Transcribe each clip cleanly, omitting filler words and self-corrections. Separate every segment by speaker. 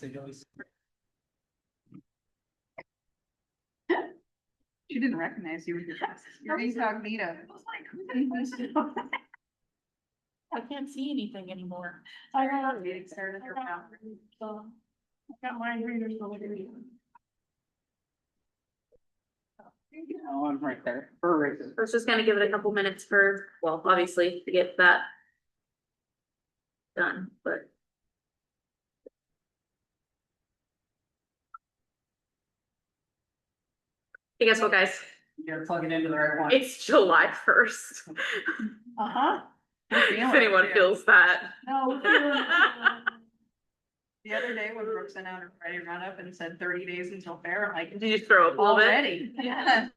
Speaker 1: She didn't recognize you with your glasses. You're incognito.
Speaker 2: I can't see anything anymore.
Speaker 1: I got meeting started her mouth.
Speaker 2: So, I got mind readers over here.
Speaker 1: Oh, I'm right there. Her races.
Speaker 3: Let's just kind of give it a couple minutes for, well, obviously to get that done, but. Hey, guess what, guys?
Speaker 1: You gotta plug it into the right one.
Speaker 3: It's July 1st.
Speaker 2: Uh-huh.
Speaker 3: If anyone feels that.
Speaker 2: No.
Speaker 1: The other day when Brooke sent out her Friday roundup and said 30 days until fair, I'm like,
Speaker 3: Did you throw up a little bit?
Speaker 1: already? Yeah.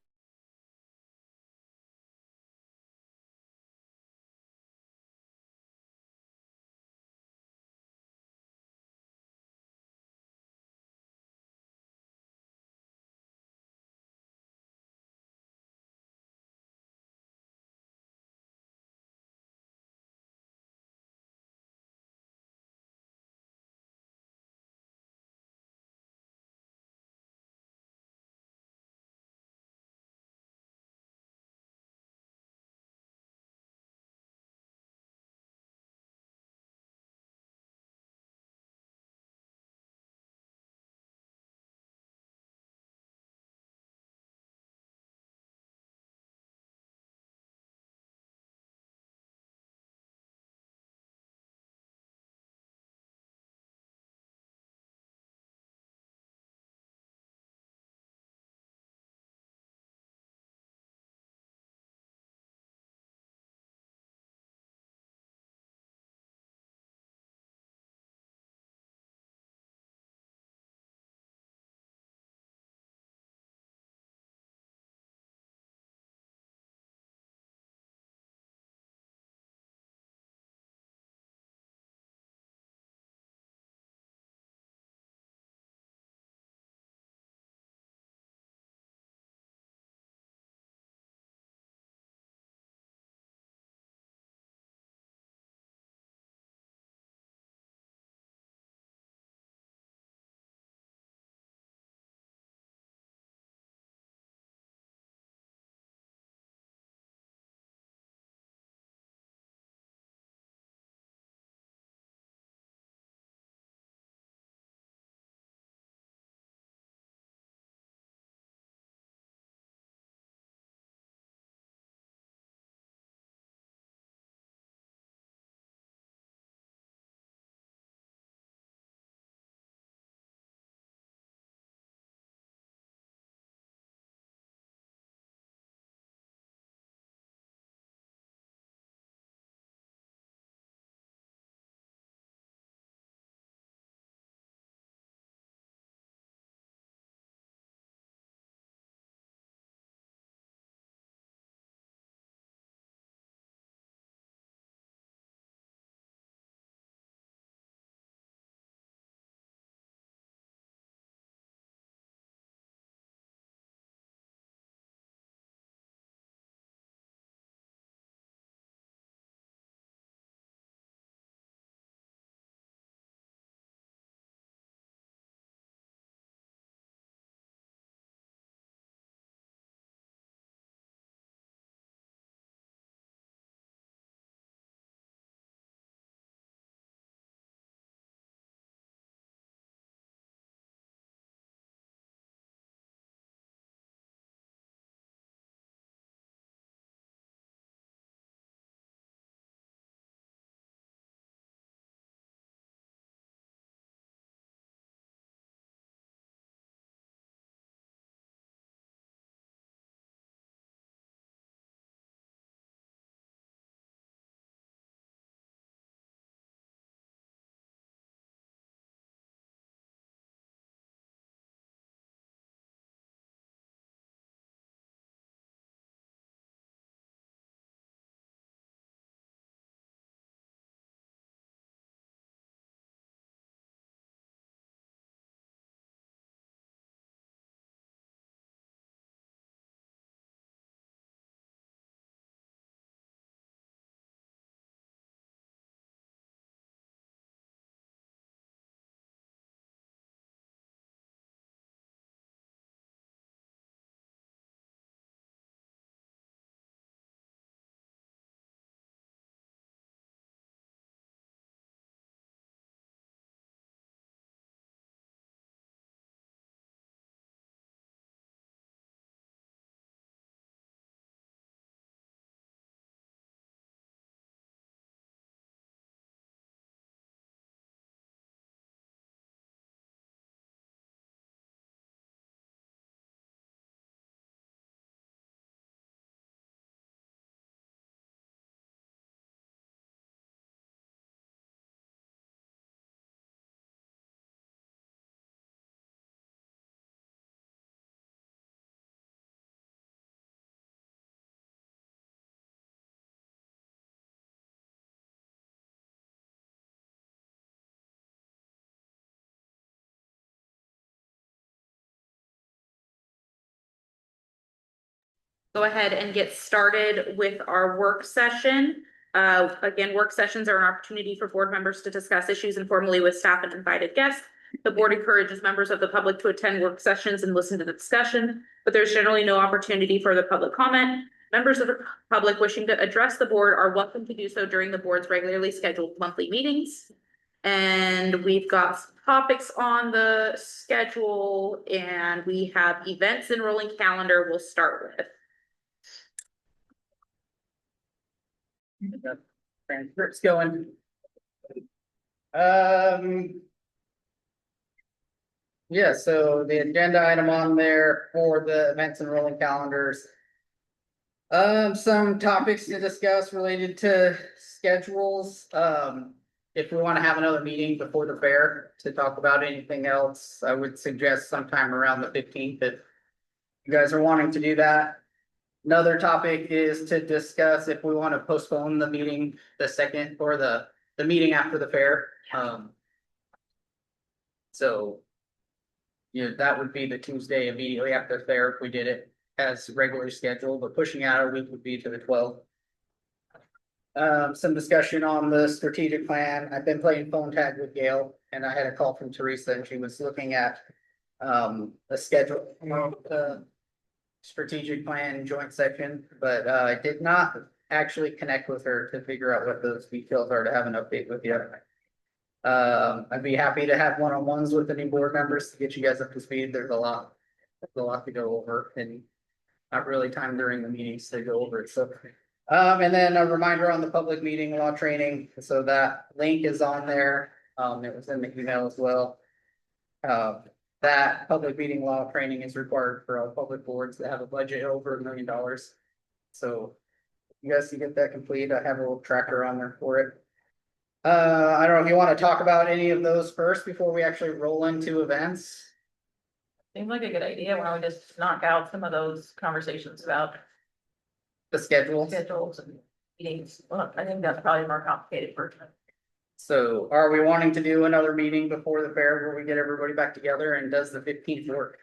Speaker 3: go ahead and get started with our work session. Again, work sessions are an opportunity for board members to discuss issues informally with staff and invited guests. The board encourages members of the public to attend work sessions and listen to the discussion, but there's generally no opportunity for the public comment. Members of the public wishing to address the board are welcome to do so during the board's regularly scheduled monthly meetings. And we've got some topics on the schedule, and we have events and rolling calendar we'll start with.
Speaker 4: Transcripts going. Yeah, so the agenda item on there for the events and rolling calendars. Some topics to discuss related to schedules. If we want to have another meeting before the fair to talk about anything else, I would suggest sometime around the 15th if you guys are wanting to do that. Another topic is to discuss if we want to postpone the meeting, the second or the meeting after the fair. So. Yeah, that would be the Tuesday immediately after the fair if we did it as regularly scheduled, but pushing out a week would be to the 12th. Some discussion on the strategic plan. I've been playing phone tag with Gail and I had a call from Teresa and she was looking at the schedule, strategic plan joint section, but I did not actually connect with her to figure out what those details are to have an update with you. I'd be happy to have one-on-ones with the new board members to get you guys up to speed. There's a lot to go over and not really time during the meetings to go over it. So, and then a reminder on the public meeting law training. So that link is on there. It was in the email as well. That public meeting law training is required for all public boards that have a budget over $1 million. So you guys can get that complete. I have a little tracker on there for it. I don't know if you want to talk about any of those first before we actually roll into events.
Speaker 2: Seems like a good idea. Why don't we just knock out some of those conversations about
Speaker 4: The schedule.
Speaker 2: schedules and meetings? Well, I think that's probably more complicated for.
Speaker 4: So are we wanting to do another meeting before the fair where we get everybody back together, and does the 15th work?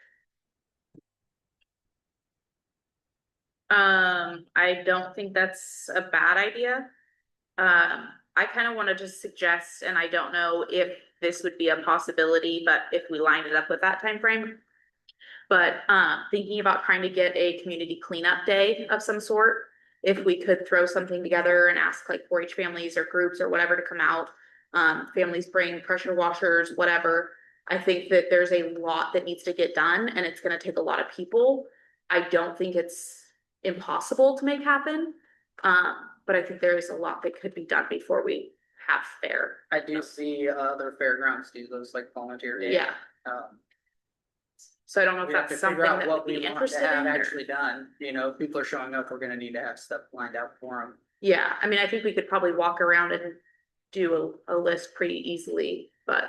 Speaker 3: I don't think that's a bad idea. I kind of want to just suggest, and I don't know if this would be a possibility, but if we lined it up with that time frame. But thinking about trying to get a community cleanup day of some sort, if we could throw something together and ask like 4-H families or groups or whatever to come out. Families bring pressure washers, whatever. I think that there's a lot that needs to get done and it's going to take a lot of people. I don't think it's impossible to make happen. But I think there is a lot that could be done before we have fair.
Speaker 4: I do see other fairgrounds do those like volunteer days.
Speaker 3: Yeah. So I don't know if
Speaker 4: We have to
Speaker 3: that's something
Speaker 4: figure out
Speaker 3: that
Speaker 4: what
Speaker 3: would
Speaker 4: we
Speaker 3: be
Speaker 4: want to
Speaker 3: interested
Speaker 4: have
Speaker 3: in.
Speaker 4: actually done. You know, if people are showing up, we're gonna need to have stuff lined out for them.
Speaker 3: Yeah, I mean, I think we could probably walk around and do a list pretty easily, but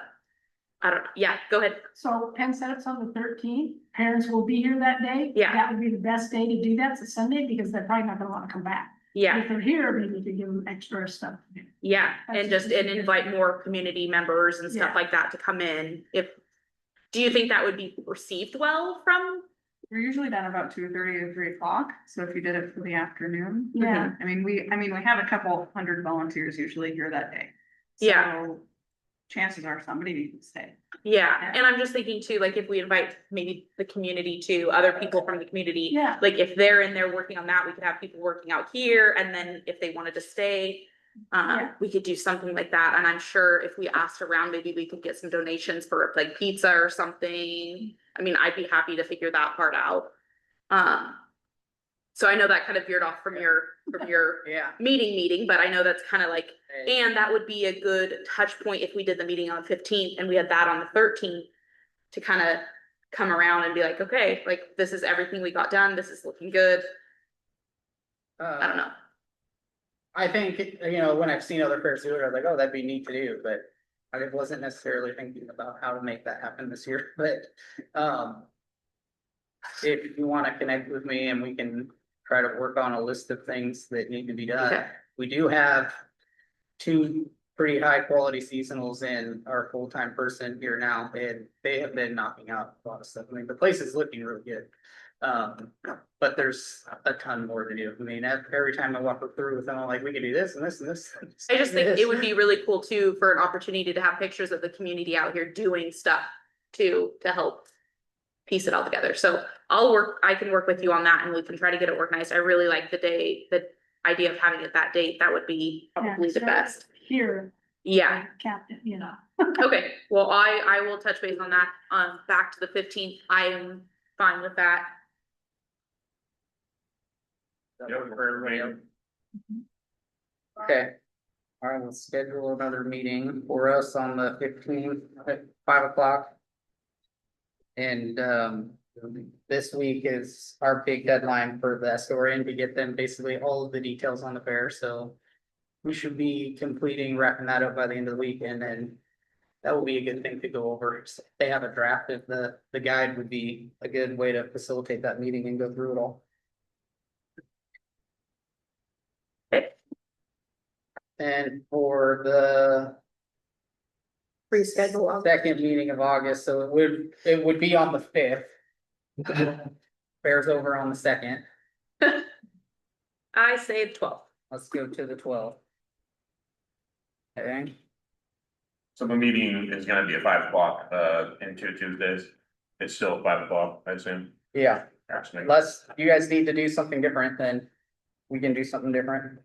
Speaker 3: I don't, yeah, go ahead.
Speaker 2: So Penn said it's on the 13th. Parents will be here that day.
Speaker 3: Yeah.
Speaker 2: That would be the best day to do that. It's a Sunday because they're probably not gonna wanna come back.
Speaker 3: Yeah,
Speaker 2: If they're here, maybe we could give them extra stuff to do.
Speaker 3: yeah, and
Speaker 2: That's
Speaker 3: just, and invite more community members and stuff
Speaker 2: Yeah.
Speaker 3: like that to come in. Do you think that would be received well from?
Speaker 1: We're usually done about 2:30 or 3 o'clock, so if you did it for the afternoon.
Speaker 2: Yeah.
Speaker 1: I mean, we have a couple hundred volunteers usually here that day.
Speaker 3: Yeah.
Speaker 1: So chances are somebody needs to stay.
Speaker 3: Yeah, and I'm just thinking too, like if we invite maybe the community to other people from the community.
Speaker 2: Yeah.
Speaker 3: Like if they're in there working on that, we could have people working out here, and then if they wanted to stay.
Speaker 2: Yeah.
Speaker 3: We could do something like that, and I'm sure if we asked around, maybe we could get some donations for like pizza or something. I mean, I'd be happy to figure that part out. So I know that kind of veered off from your
Speaker 4: Yeah.
Speaker 3: meeting, but I know that's kind of like,
Speaker 4: Hey,
Speaker 3: and that would be a good touch point if we did the meeting on the 15th and we had that on the 13th to kind of come around and be like, okay, like this is everything we got done. This is looking good. I don't know.
Speaker 4: I think, you know, when I've seen other fairs do it, I was like, oh, that'd be neat to do, but I wasn't necessarily thinking about how to make that happen this year, but, if you want to connect with me and we can try to work on a list of things that need to be done.
Speaker 3: Okay.
Speaker 4: We do have 2 pretty high quality seasonals in our full-time person here now, and they have been knocking out a lot of stuff. I mean, the place is looking really good. But there's a ton more to do. I mean, every time I walk through with them, I'm like, we can do this and this and this.
Speaker 3: I just think it would be really cool too for an opportunity to have pictures of the community out here doing stuff to help piece it all together. So I can work with you on that and we can try to get it organized. I really like the idea of having it that date. That would be probably the best.
Speaker 1: Here,
Speaker 3: Yeah,
Speaker 1: captain, you know.
Speaker 3: okay. Well, I will touch base on that. Back to the 15th. I am fine with that.
Speaker 4: Okay. All right, we'll schedule another meeting for us on the 15th at 5 o'clock. And this week is our big deadline for the historian to get them basically all of the details on the fair, so. We should be completing, wrapping that up by the end of the week, and then that will be a good thing to go over. So if they have a draft of the guide would be a good way to facilitate that meeting and go through it all. And for the
Speaker 3: Reschedule.
Speaker 4: second meeting of August, so it would be on the 5th. Fair's over on the 2nd.
Speaker 3: I say the 12th.
Speaker 4: Let's go to the 12th. Okay,
Speaker 5: So the meeting is gonna be at 5 o'clock, into Tuesdays. It's still at 5 o'clock, I assume.
Speaker 4: yeah,
Speaker 5: Actually,
Speaker 4: unless you guys need to do something different, then we can do something different.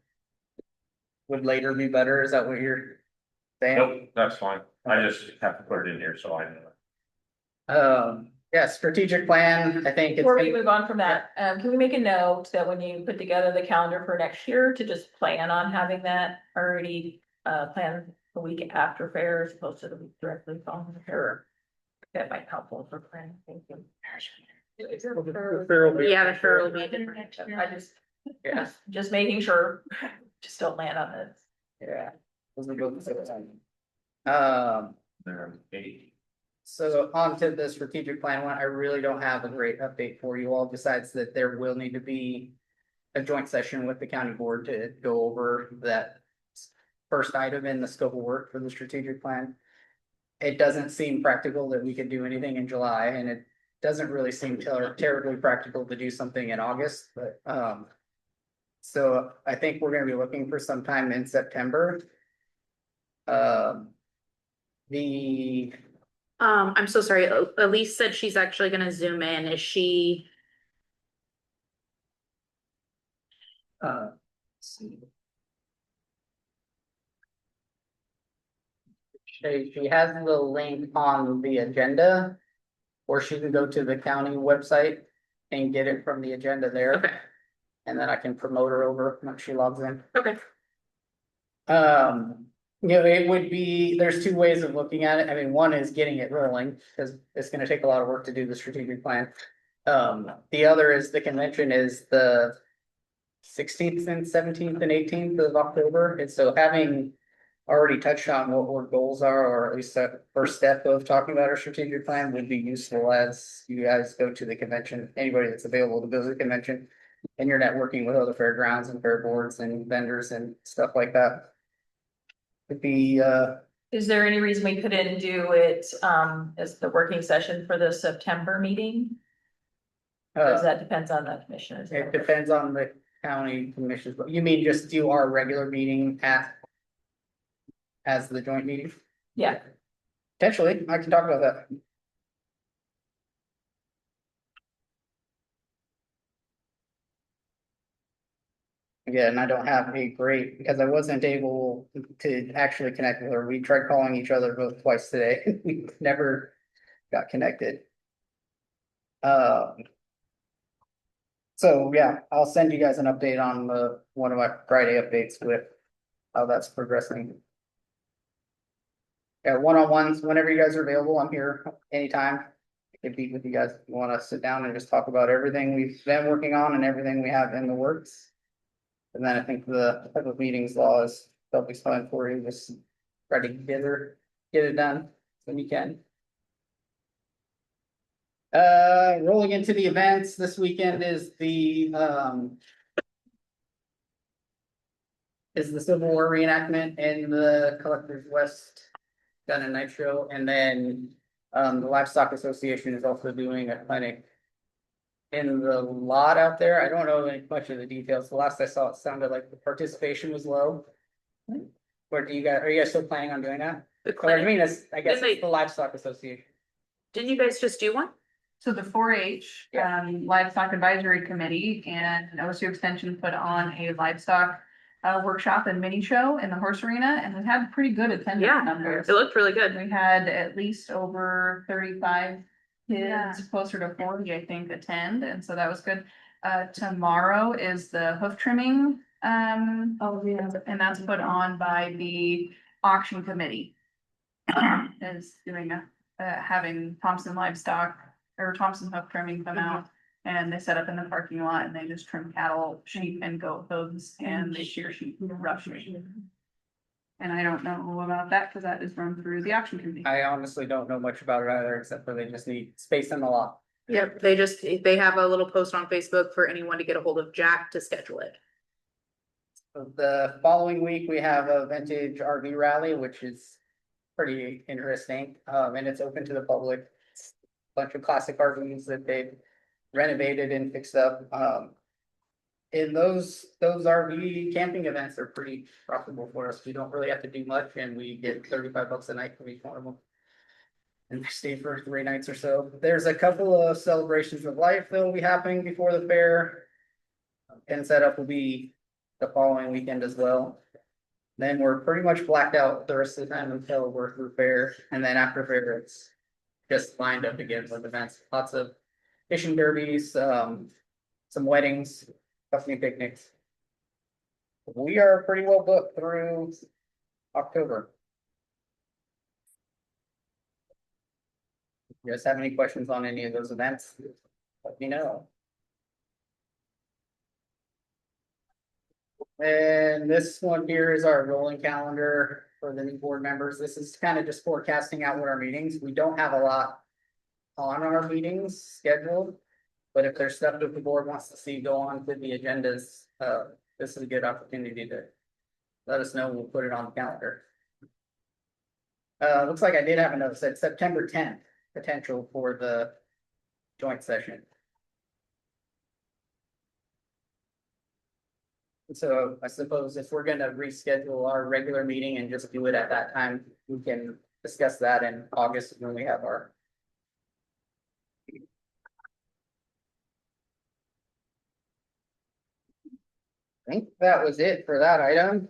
Speaker 4: Would later be better, is that what you're saying?
Speaker 5: nope, that's fine. I just have to put it in here, so I know.
Speaker 4: Yeah, strategic plan, I think. it's
Speaker 2: Before we
Speaker 4: gonna-
Speaker 2: move on from that, can we make a note that when you put together the calendar for next year, to just plan on having that already, planned the week after fair as opposed to the week directly following the fair? That might help for planning, thank you.
Speaker 4: The fair will be-
Speaker 3: Yeah, the fair will be different.
Speaker 2: I just,
Speaker 4: Yeah,
Speaker 2: just making sure, just don't land on this.
Speaker 4: yeah. Those are both the same time.
Speaker 5: There, 8.
Speaker 4: So on to the strategic plan one, I really don't have a great update for you all, besides that there will need to be. A joint session with the county board to go over that. First item in the scope of work for the strategic plan. It doesn't seem practical that we could do anything in July, and it doesn't really seem terribly practical to do something in August, but So I think we're gonna be looking for some time in September. The
Speaker 3: I'm so sorry. Elise said she's actually gonna zoom in. Is she?
Speaker 4: let's see. She has the link on the agenda. Or she can go to the county website and get it from the agenda there.
Speaker 3: Okay,
Speaker 4: And then I can promote her over once she logs in.
Speaker 3: okay.
Speaker 4: You know, it would be, there's two ways of looking at it. I mean, one is getting it rolling, because it's gonna take a lot of work to do the strategic plan. The other is the convention is the 16th and 17th and 18th of October, and so having already touched on what our goals are, or at least the first step of talking about our strategic plan would be useful as you guys go to the convention, anybody that's available to go to the convention. And you're networking with other fairgrounds and fair boards and vendors and stuff like that. It'd be,
Speaker 2: Is there any reason we couldn't do it, as the working session for the September meeting? Because that depends on the commissioners.
Speaker 4: it depends on the county commissions, but you mean just do our regular meeting as the joint meeting?
Speaker 2: Yeah,
Speaker 4: Potentially, I can talk about that. Again, I don't have a great, because I wasn't able to actually connect with her. We tried calling each other both twice today. We never got connected. So yeah, I'll send you guys an update on one of my Friday updates with how that's progressing. Yeah, one-on-ones, whenever you guys are available, I'm here anytime. I can be with you guys if you wanna sit down and just talk about everything we've been working on and everything we have in the works. And then I think the public meetings law is probably fine for you, just try to get it done when you can. Rolling into the events, this weekend is the Civil War reenactment in the Collectors West Gun and Knife Show, and then the Livestock Association is also doing a clinic in the lot out there. I don't know much of the details. The last I saw, it sounded like the participation was low. Where do you guys, are you guys still planning on doing that?
Speaker 3: The
Speaker 4: Or I
Speaker 3: clinic,
Speaker 4: mean, I guess
Speaker 3: Didn't they-
Speaker 4: it's the Livestock Association.
Speaker 3: didn't you guys just do one?
Speaker 1: So the 4-H Livestock Advisory Committee and OSU Extension put on a livestock workshop and mini show in the horse arena, and we had pretty good attendance
Speaker 3: Yeah,
Speaker 1: numbers.
Speaker 3: it looked really good.
Speaker 1: We had at least over 35
Speaker 3: Yeah.
Speaker 1: kids, closer to 40, I think, attend, and so that was good. Tomorrow is the hoof trimming, and that's put on by the auction committee. Is doing having Thompson Livestock or Thompson Hoof Trimming come out, and they set up in the parking lot and they just trim cattle, sheep and goat hooves, and they shear sheep, rough sheep. And I don't know about that because that is run through the auction committee.
Speaker 4: I honestly don't know much about it either, except for they just need space in the lot.
Speaker 3: Yep, they have a little post on Facebook for anyone to get a hold of Jack to schedule it.
Speaker 4: The following week, we have a vintage RV rally, which is pretty interesting, and it's open to the public. It's a bunch of classic RVs that they've renovated and fixed up. And those RV camping events are pretty profitable for us. We don't really have to do much, and we get $35 a night for each one of them. And we stay for 3 nights or so. There's a couple of celebrations of life that will be happening before the fair. And setup will be the following weekend as well. Then we're pretty much blacked out the rest of the time until we're through fair, and then after fair, it's just lined up again with events, lots of fishing derbies, some weddings, company picnics. We are pretty well booked through October. If you guys have any questions on any of those events, let me know. And this one here is our rolling calendar for the new board members. This is kind of just forecasting out what our meetings, we don't have a lot on our meetings scheduled. But if there's stuff that the board wants to see go on with the agendas, this is a good opportunity to let us know. We'll put it on the calendar. Looks like I did have a note, said September 10th, potential for the joint session. So I suppose if we're gonna reschedule our regular meeting and just do it at that time, we can discuss that in August when we have our. I think that was it for that item.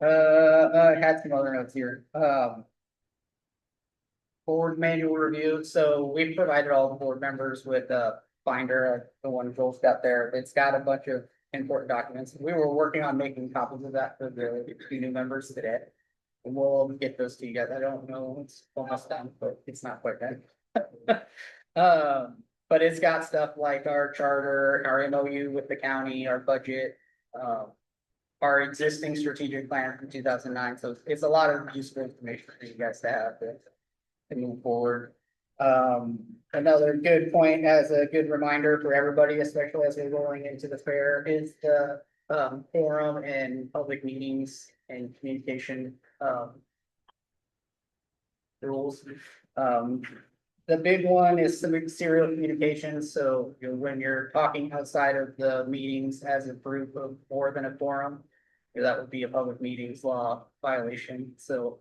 Speaker 4: I had some other notes here, Board manual review, so we provided all the board members with a binder, the one Joel's got there, it's got a bunch of important documents. We were working on making copies of that for the 2 new members today. And we'll get those to you guys, I don't know, it's almost done, but it's not quite done. But it's got stuff like our charter, our MOU with the county, our budget, our existing strategic plan from 2009, so it's a lot of useful information for you guys to have to move forward. Another good point, as a good reminder for everybody, especially as we're rolling into the fair, is the forum and public meetings and communication rules. The big one is some serial communications, so when you're talking outside of the meetings as a group of more than a forum, that would be a public meetings law violation, so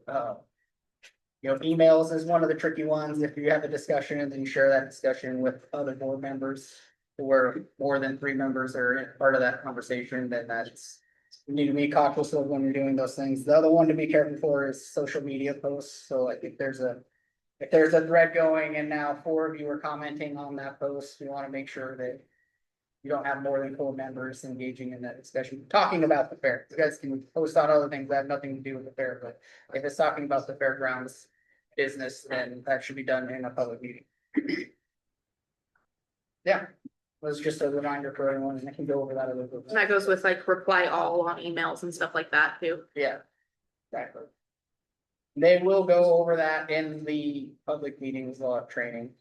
Speaker 4: emails is one of the tricky ones. If you have a discussion and then you share that discussion with other board members, where more than 3 members are part of that conversation, then that's, you need to be cautious of when you're doing those things. The other one to be careful for is social media posts. So like if there's a thread going and now 4 of you are commenting on that post, we want to make sure that you don't have more than 4 members engaging in that discussion, talking about the fair. You guys can post on other things that have nothing to do with the fair, but if it's talking about the fairgrounds business, then that should be done in a public meeting. Yeah, it was just a reminder for everyone, and I can go over that a little bit.
Speaker 3: And that goes with like reply all on emails and stuff like that too.
Speaker 4: Yeah, exactly. They will go over that in the public meetings law training.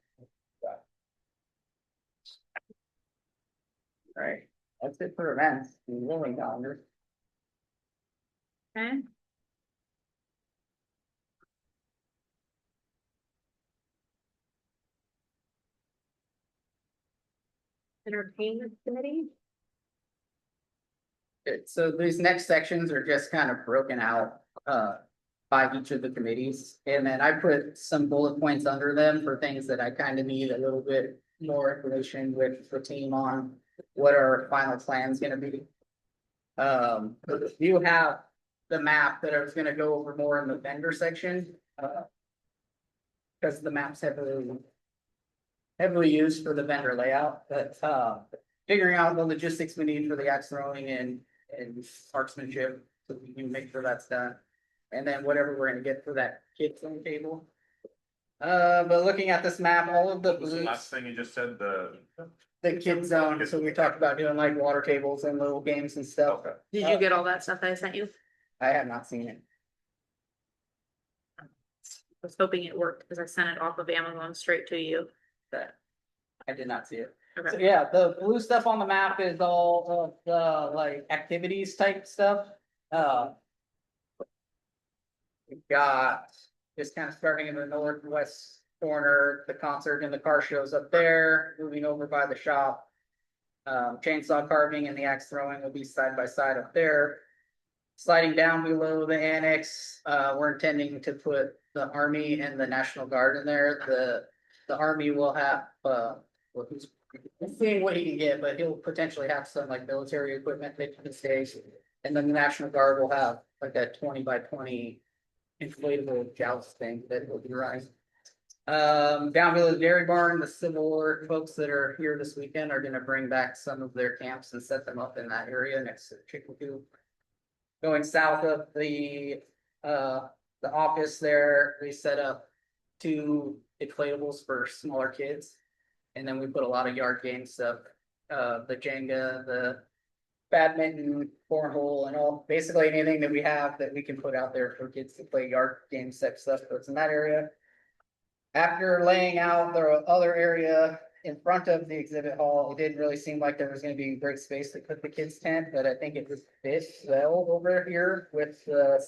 Speaker 4: Right, that's it for events, the rolling calendar.
Speaker 3: Okay. Entertainment committee?
Speaker 4: So these next sections are just kind of broken out, by each of the committees. And then I put some bullet points under them for things that I kind of need a little bit more information with the team on what our final plan's gonna be. You have the map that I was gonna go over more in the vendor section, because the map's heavily used for the vendor layout, but, figuring out the logistics we need for the axe throwing and marksmanship, so we can make sure that's done. And then whatever we're gonna get for that kids zone table. But looking at this map, all of the
Speaker 5: What was the last
Speaker 4: blues,
Speaker 5: thing you just said, the,
Speaker 4: the kids zone, so we talked about doing like water tables and little games and stuff.
Speaker 5: okay,
Speaker 3: Did you get all that stuff that I sent you?
Speaker 4: I have not seen it.
Speaker 3: I was hoping it worked because I sent it off of Amazon straight to you.
Speaker 4: But I did not see it. So
Speaker 3: Okay.
Speaker 4: yeah, the blue stuff on the map is all of the like activities type stuff. We've got just kind of starting in the northwest corner, the concert and the car shows up there, moving over by the shop. Chainsaw carving and the axe throwing will be side by side up there. Sliding down below the annex, we're intending to put the Army and the National Guard in there. The Army will have, well, he's seeing what he can get, but he'll potentially have some like military equipment that can stay. And then the National Guard will have like a 20 by 20 inflatable joust thing that will be running. Down below the dairy barn, the Civil War folks that are here this weekend are gonna bring back some of their camps and set them up in that area next to Chicken Coop. Going south of the office there, we set up 2 inflatables for smaller kids. And then we put a lot of yard game stuff, the Jenga, the badminton, cornhole, and all, basically anything that we have that we can put out there for kids to play yard game type stuff, that's in that area. After laying out the other area in front of the exhibit hall, it didn't really seem like there was gonna be great space to put the kids tent, but I think it was fit well over here with the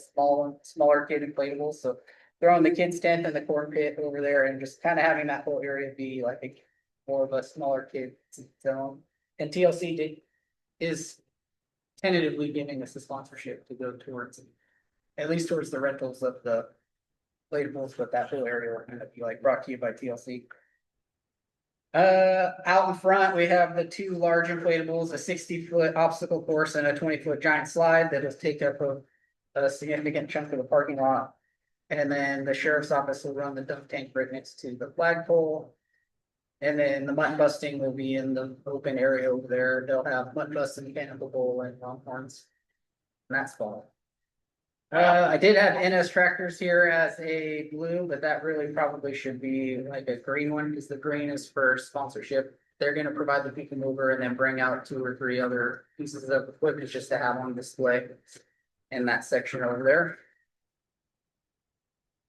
Speaker 4: smaller kid inflatables, so. Throwing the kids tent in the corn pit over there and just kind of having that whole area be like more of a smaller kid zone. And TLC is tentatively giving us a sponsorship to go towards, at least towards the rentals of the inflatables, but that whole area will kind of be like brought to you by TLC. Out in front, we have the 2 large inflatables, a 60-foot obstacle course and a 20-foot giant slide that has taken up a significant chunk of the parking lot. And then the sheriff's office will run the dump tank right next to the flagpole. And then the mutton busting will be in the open area over there. They'll have mutton busting, cannibal bowl and longhorns. And that's fall. I did have NS tractors here as a blue, but that really probably should be like a green one because the green is for sponsorship. They're gonna provide the people mover and then bring out 2 or 3 other pieces of equipment just to have on display in that section over there.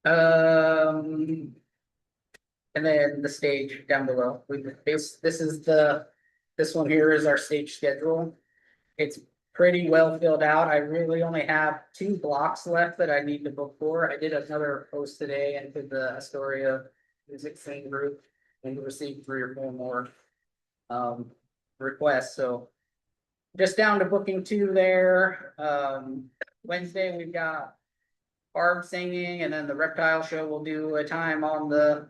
Speaker 4: And then the stage down below, this one here is our stage schedule. It's pretty well filled out. I really only have 2 blocks left that I need to book for. I did another post today into the Astoria Music Scene group and received 3 or 4 more requests, so just down to booking 2 there. Wednesday, we've got Barb singing, and then the reptile show will do a time on the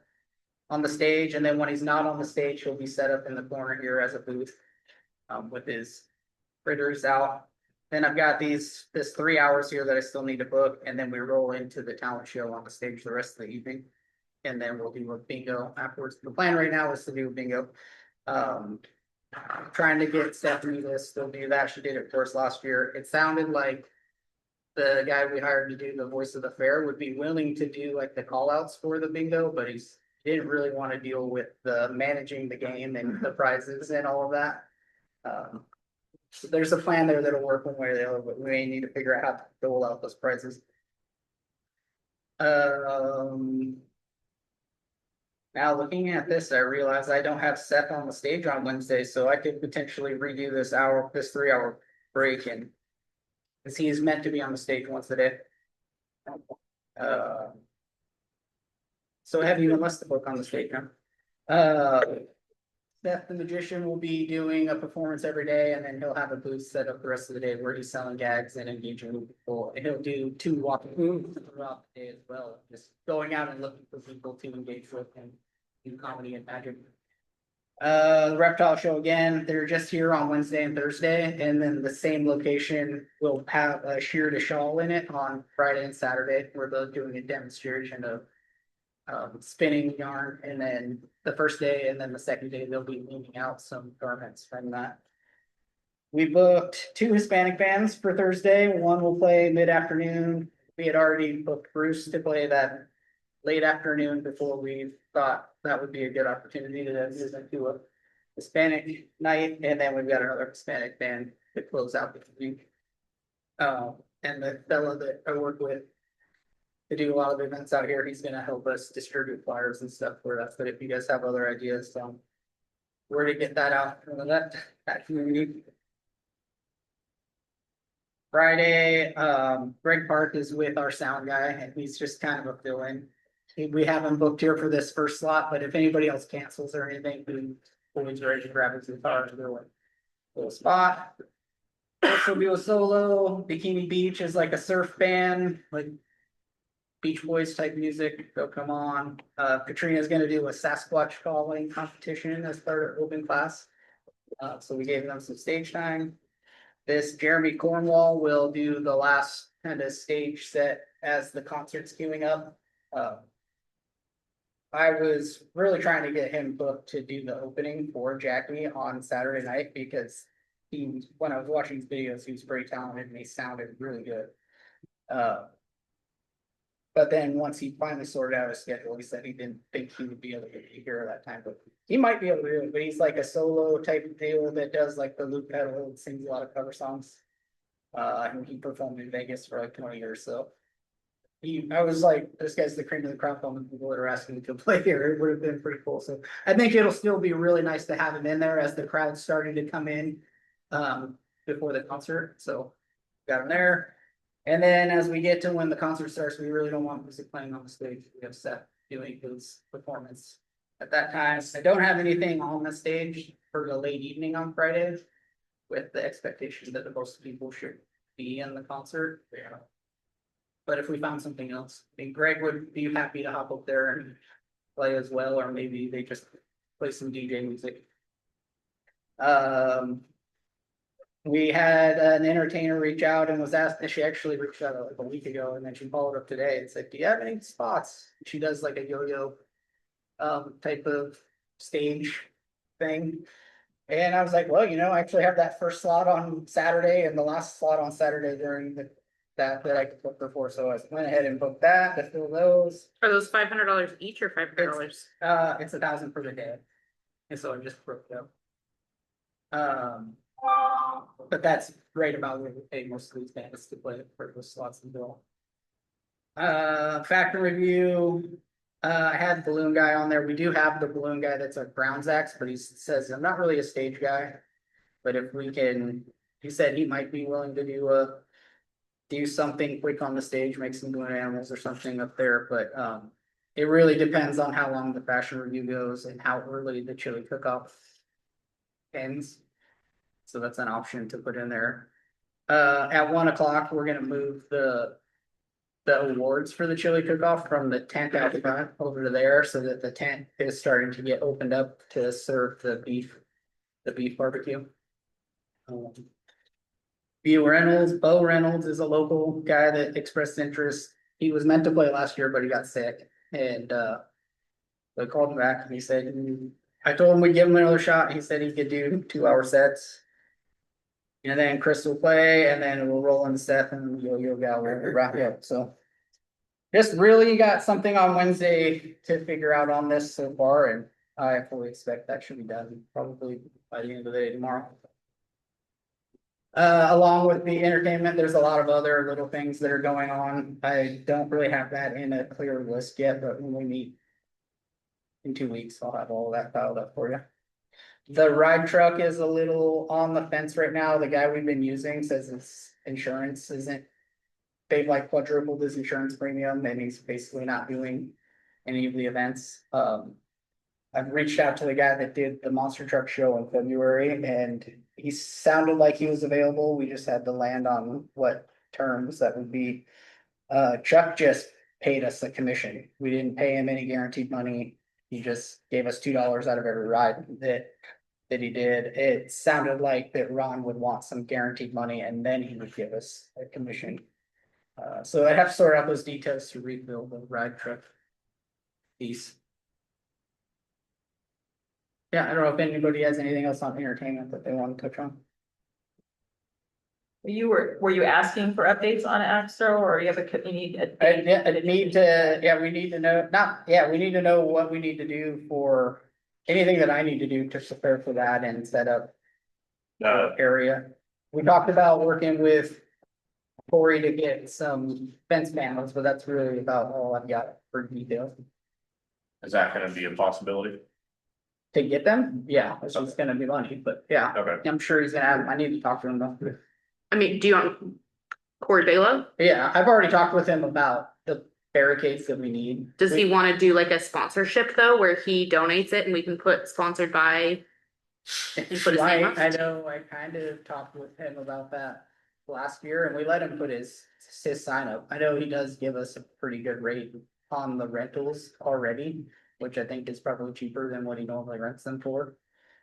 Speaker 4: stage, and then when he's not on the stage, he'll be set up in the corner here as a booth. With his critters out. Then I've got this 3 hours here that I still need to book, and then we roll into the talent show on the stage the rest of the evening. And then we'll do a bingo afterwards. The plan right now is to do a bingo. Trying to get Stephanie to still do that. She did it for us last year. It sounded like the guy we hired to do the voice of the fair would be willing to do like the call outs for the bingo, but he didn't really want to deal with the managing the game and the prizes and all of that. So there's a plan there that'll work one way or the other, but we may need to figure out how to dole out those prizes. Now looking at this, I realize I don't have Seth on the stage on Wednesday, so I could potentially redo this 3-hour break, and because he is meant to be on the stage once a day. So have you must the book on the stage now? Seth the Magician will be doing a performance every day, and then he'll have a booth set up the rest of the day where he's selling gags and engaging with people. And he'll do 2 walking throughout the day as well, just going out and looking for people to engage with and do comedy and magic. The reptile show again, they're just here on Wednesday and Thursday, and then the same location will have a shear to shawl in it on Friday and Saturday, where they're doing a demonstration of spinning yarn, and then the first day and then the second day, they'll be leaning out some garments from that. We booked 2 Hispanic bands for Thursday. One will play mid-afternoon. We had already booked Bruce to play that late afternoon before we thought that would be a good opportunity to move into a Hispanic night, and then we've got another Hispanic band to close out the week. And the fellow that I work with to do a lot of events out here, he's gonna help us distribute flyers and stuff for us, but if you guys have other ideas on where to get that out, that community. Friday, Greg Park is with our sound guy, and he's just kind of a fill-in. We have him booked here for this first slot, but if anybody else cancels or anything, he's always ready to grab his guitar and go in. Little spot. Also do a solo. Bikini Beach is like a surf band, like Beach Boys type music. They'll come on. Katrina's gonna do a Sasquatch calling competition as part of open class. So we gave them some stage time. This Jeremy Cornwall will do the last kind of stage set as the concert's queuing up. I was really trying to get him booked to do the opening for Jackie on Saturday night because when I was watching his videos, he was pretty talented and he sounded really good. But then once he finally sorted out his schedule, he said he didn't think he would be able to be here at that time, but he might be able to do it. But he's like a solo type of deal that does like the loop pedal and sings a lot of cover songs. And he performed in Vegas for like 20 years, so. I was like, this guy's the cream of the crop on the people that are asking him to play here. It would have been pretty cool. So I think it'll still be really nice to have him in there as the crowd's starting to come in before the concert. So got him there. And then as we get to when the concert starts, we really don't want music playing on the stage. We have Seth doing his performance at that time. I don't have anything on the stage for the late evening on Friday with the expectation that the most people should be in the concert. Yeah. But if we found something else, I think Greg would be happy to hop up there and play as well, or maybe they just play some DJ music. We had an entertainer reach out and was asked, she actually reached out like a week ago, and then she followed up today and said, do you have any spots? She does like a yo-yo type of stage thing. And I was like, well, I actually have that first slot on Saturday and the last slot on Saturday during that I could book before, so I went ahead and booked that to fill those.
Speaker 3: Are those $500 each or $500?
Speaker 4: It's $1,000 for the day, and so I just broke them. But that's right about where we pay most of these bands to play for those slots and bill. Factor review. I had Balloon Guy on there. We do have the Balloon Guy that's a Browns axe, but he says I'm not really a stage guy. But if we can, he said he might be willing to do something quick on the stage, make some balloon animals or something up there, but it really depends on how long the fashion review goes and how early the chili cook-off ends. So that's an option to put in there. At 1 o'clock, we're gonna move the awards for the chili cook-off from the tent out front over to there, so that the tent is starting to get opened up to serve the beef barbecue. Bo Reynolds is a local guy that expressed interest. He was meant to play last year, but he got sick, and they called him back and he said, I told him we'd give him another shot, and he said he could do 2-hour sets. And then Chris will play, and then we'll roll into Seth and Yo-Yo Gal will wrap it up, so. Just really got something on Wednesday to figure out on this so far, and I fully expect that should be done probably by the end of the day tomorrow. Along with the entertainment, there's a lot of other little things that are going on. I don't really have that in a clear list yet, but when we meet in 2 weeks, I'll have all that filed up for you. The ride truck is a little on the fence right now. The guy we've been using says his insurance isn't, they've like quadrupled his insurance premium, and he's basically not doing any of the events. I've reached out to the guy that did the monster truck show in February and he sounded like he was available. We just had to land on what terms that would be. Chuck just paid us the commission. We didn't pay him any guaranteed money. He just gave us $2 out of every ride that he did. It sounded like that Ron would want some guaranteed money and then he would give us a commission. So I have to sort out those details to rebuild the ride truck piece. Yeah, I don't know if anybody has anything else on entertainment that they want to touch on.
Speaker 2: Were you asking for updates on Axtro or you have you need a?
Speaker 4: Yeah, I need to, yeah, we need to know, we need to know what we need to do for anything that I need to do to prepare for that and set up. Area. We talked about working with Corey to get some fence panels, but that's really about all I've got for details.
Speaker 5: Is that gonna be a possibility?
Speaker 4: To get them, yeah, it's just gonna be money, but yeah,
Speaker 5: Okay,
Speaker 4: I'm sure he's gonna have, I need to talk to him though.
Speaker 3: I mean, do you want Corey Balo?
Speaker 4: Yeah, I've already talked with him about the barricades that we need.
Speaker 3: Does he wanna do like a sponsorship though, where he donates it and we can put sponsored by? And put his name
Speaker 4: I
Speaker 3: on?
Speaker 4: know, I kind of talked with him about that last year and we let him put his sign up. I know he does give us a pretty good rate on the rentals already, which I think is probably cheaper than what he normally rents them for.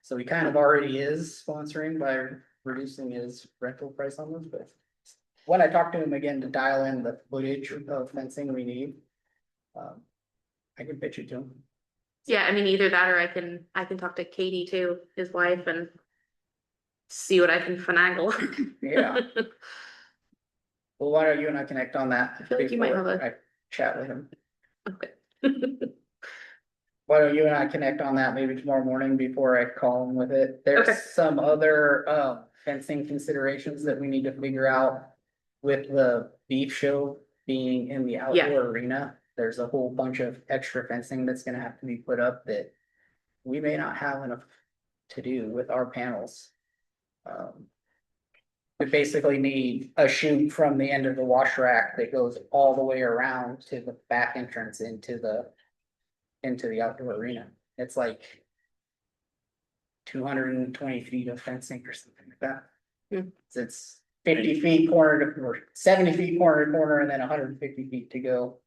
Speaker 4: So he kind of already is sponsoring by reducing his rental price on those, but when I talk to him again to dial in the footage of fencing we need, I can pitch it to him.
Speaker 3: Yeah, I mean, either that or I can talk to Katie too, his wife, and see what I can finagle.
Speaker 4: Yeah. Well, why don't you and I connect on that?
Speaker 3: I feel like you might
Speaker 4: before
Speaker 3: have a-
Speaker 4: I chat with him.
Speaker 3: Okay.
Speaker 4: Why don't you and I connect on that maybe tomorrow morning before I call him with it? There's
Speaker 3: Okay.
Speaker 4: some other fencing considerations that we need to figure out. With the beef show being in the outdoor arena, there's a whole bunch of extra fencing that's gonna have to be put up that. We may not have enough to do with our panels. We basically need a chute from the end of the wash rack that goes all the way around to the back entrance into the outdoor arena. It's like 220 feet of fencing or something like that.
Speaker 3: Hmm.
Speaker 4: It's 50 feet corner to, or 70 feet corner to corner, and then 150 feet to go.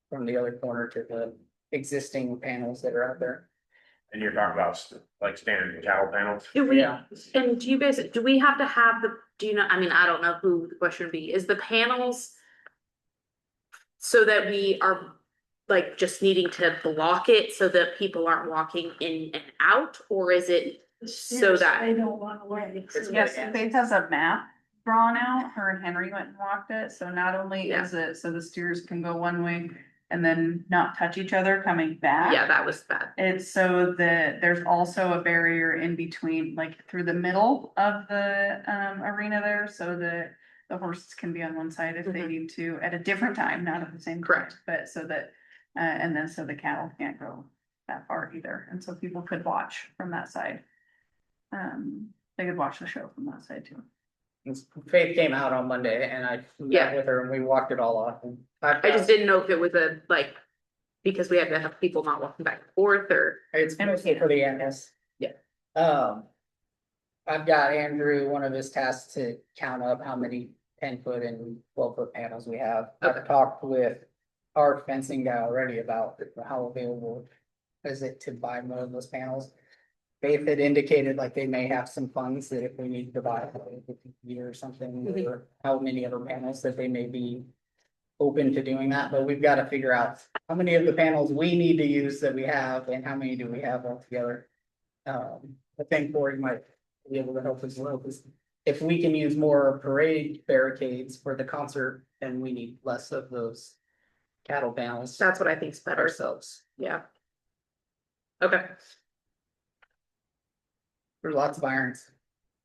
Speaker 4: From the other corner to the existing panels that are out there.
Speaker 5: and you're talking about like standard cattle panels?
Speaker 3: Do we,
Speaker 4: Yeah.
Speaker 3: and do you guys, do we have to have do you know, I mean, I don't know who the question would be, is the panels? So that we are like just needing to block it so that people aren't walking in and out, or is it so that?
Speaker 1: I don't wanna wait.
Speaker 4: It's
Speaker 1: Yes,
Speaker 4: really-
Speaker 1: Faith has a map drawn out, her and Henry went and walked it, so not only is it so the steers can go one way. And then not touch each other coming back.
Speaker 3: Yeah, that was bad.
Speaker 1: It's so that there's also a barrier in between, like through the middle of the arena there, so that. The horses can be on one side if they
Speaker 3: Mhm.
Speaker 1: need to at a different time, not at the same. time,
Speaker 3: Correct.
Speaker 1: But so that, and then so the cattle can't go that far either, and so people could watch from that side. They could watch the show from that side too.
Speaker 4: Faith came out on Monday and I
Speaker 3: Yeah.
Speaker 4: met with her and we walked it all off. And
Speaker 3: I just didn't know if it was a, like, because we had to have people not walking back and forth, or,
Speaker 4: It's mostly for the MS.
Speaker 3: Yeah.
Speaker 4: I've got Andrew, one of his tasks to count up how many 10-foot and 12-foot panels we have.
Speaker 3: Okay.
Speaker 4: I've talked with our fencing guy already about how available is it to buy more of those panels. Faith had indicated like they may have some funds that if we need to buy a year or something,
Speaker 3: Mhm.
Speaker 4: or how many other panels that they may be open to doing that, but we've got to figure out how many of the panels we need to use that we have and how many do we have altogether. I think Corey might be able to help as well, because if we can use more parade barricades for the concert, then we need less of those cattle panels
Speaker 3: that's what I think's better,
Speaker 4: ourselves.
Speaker 3: yeah. Okay,
Speaker 4: There's lots of irons.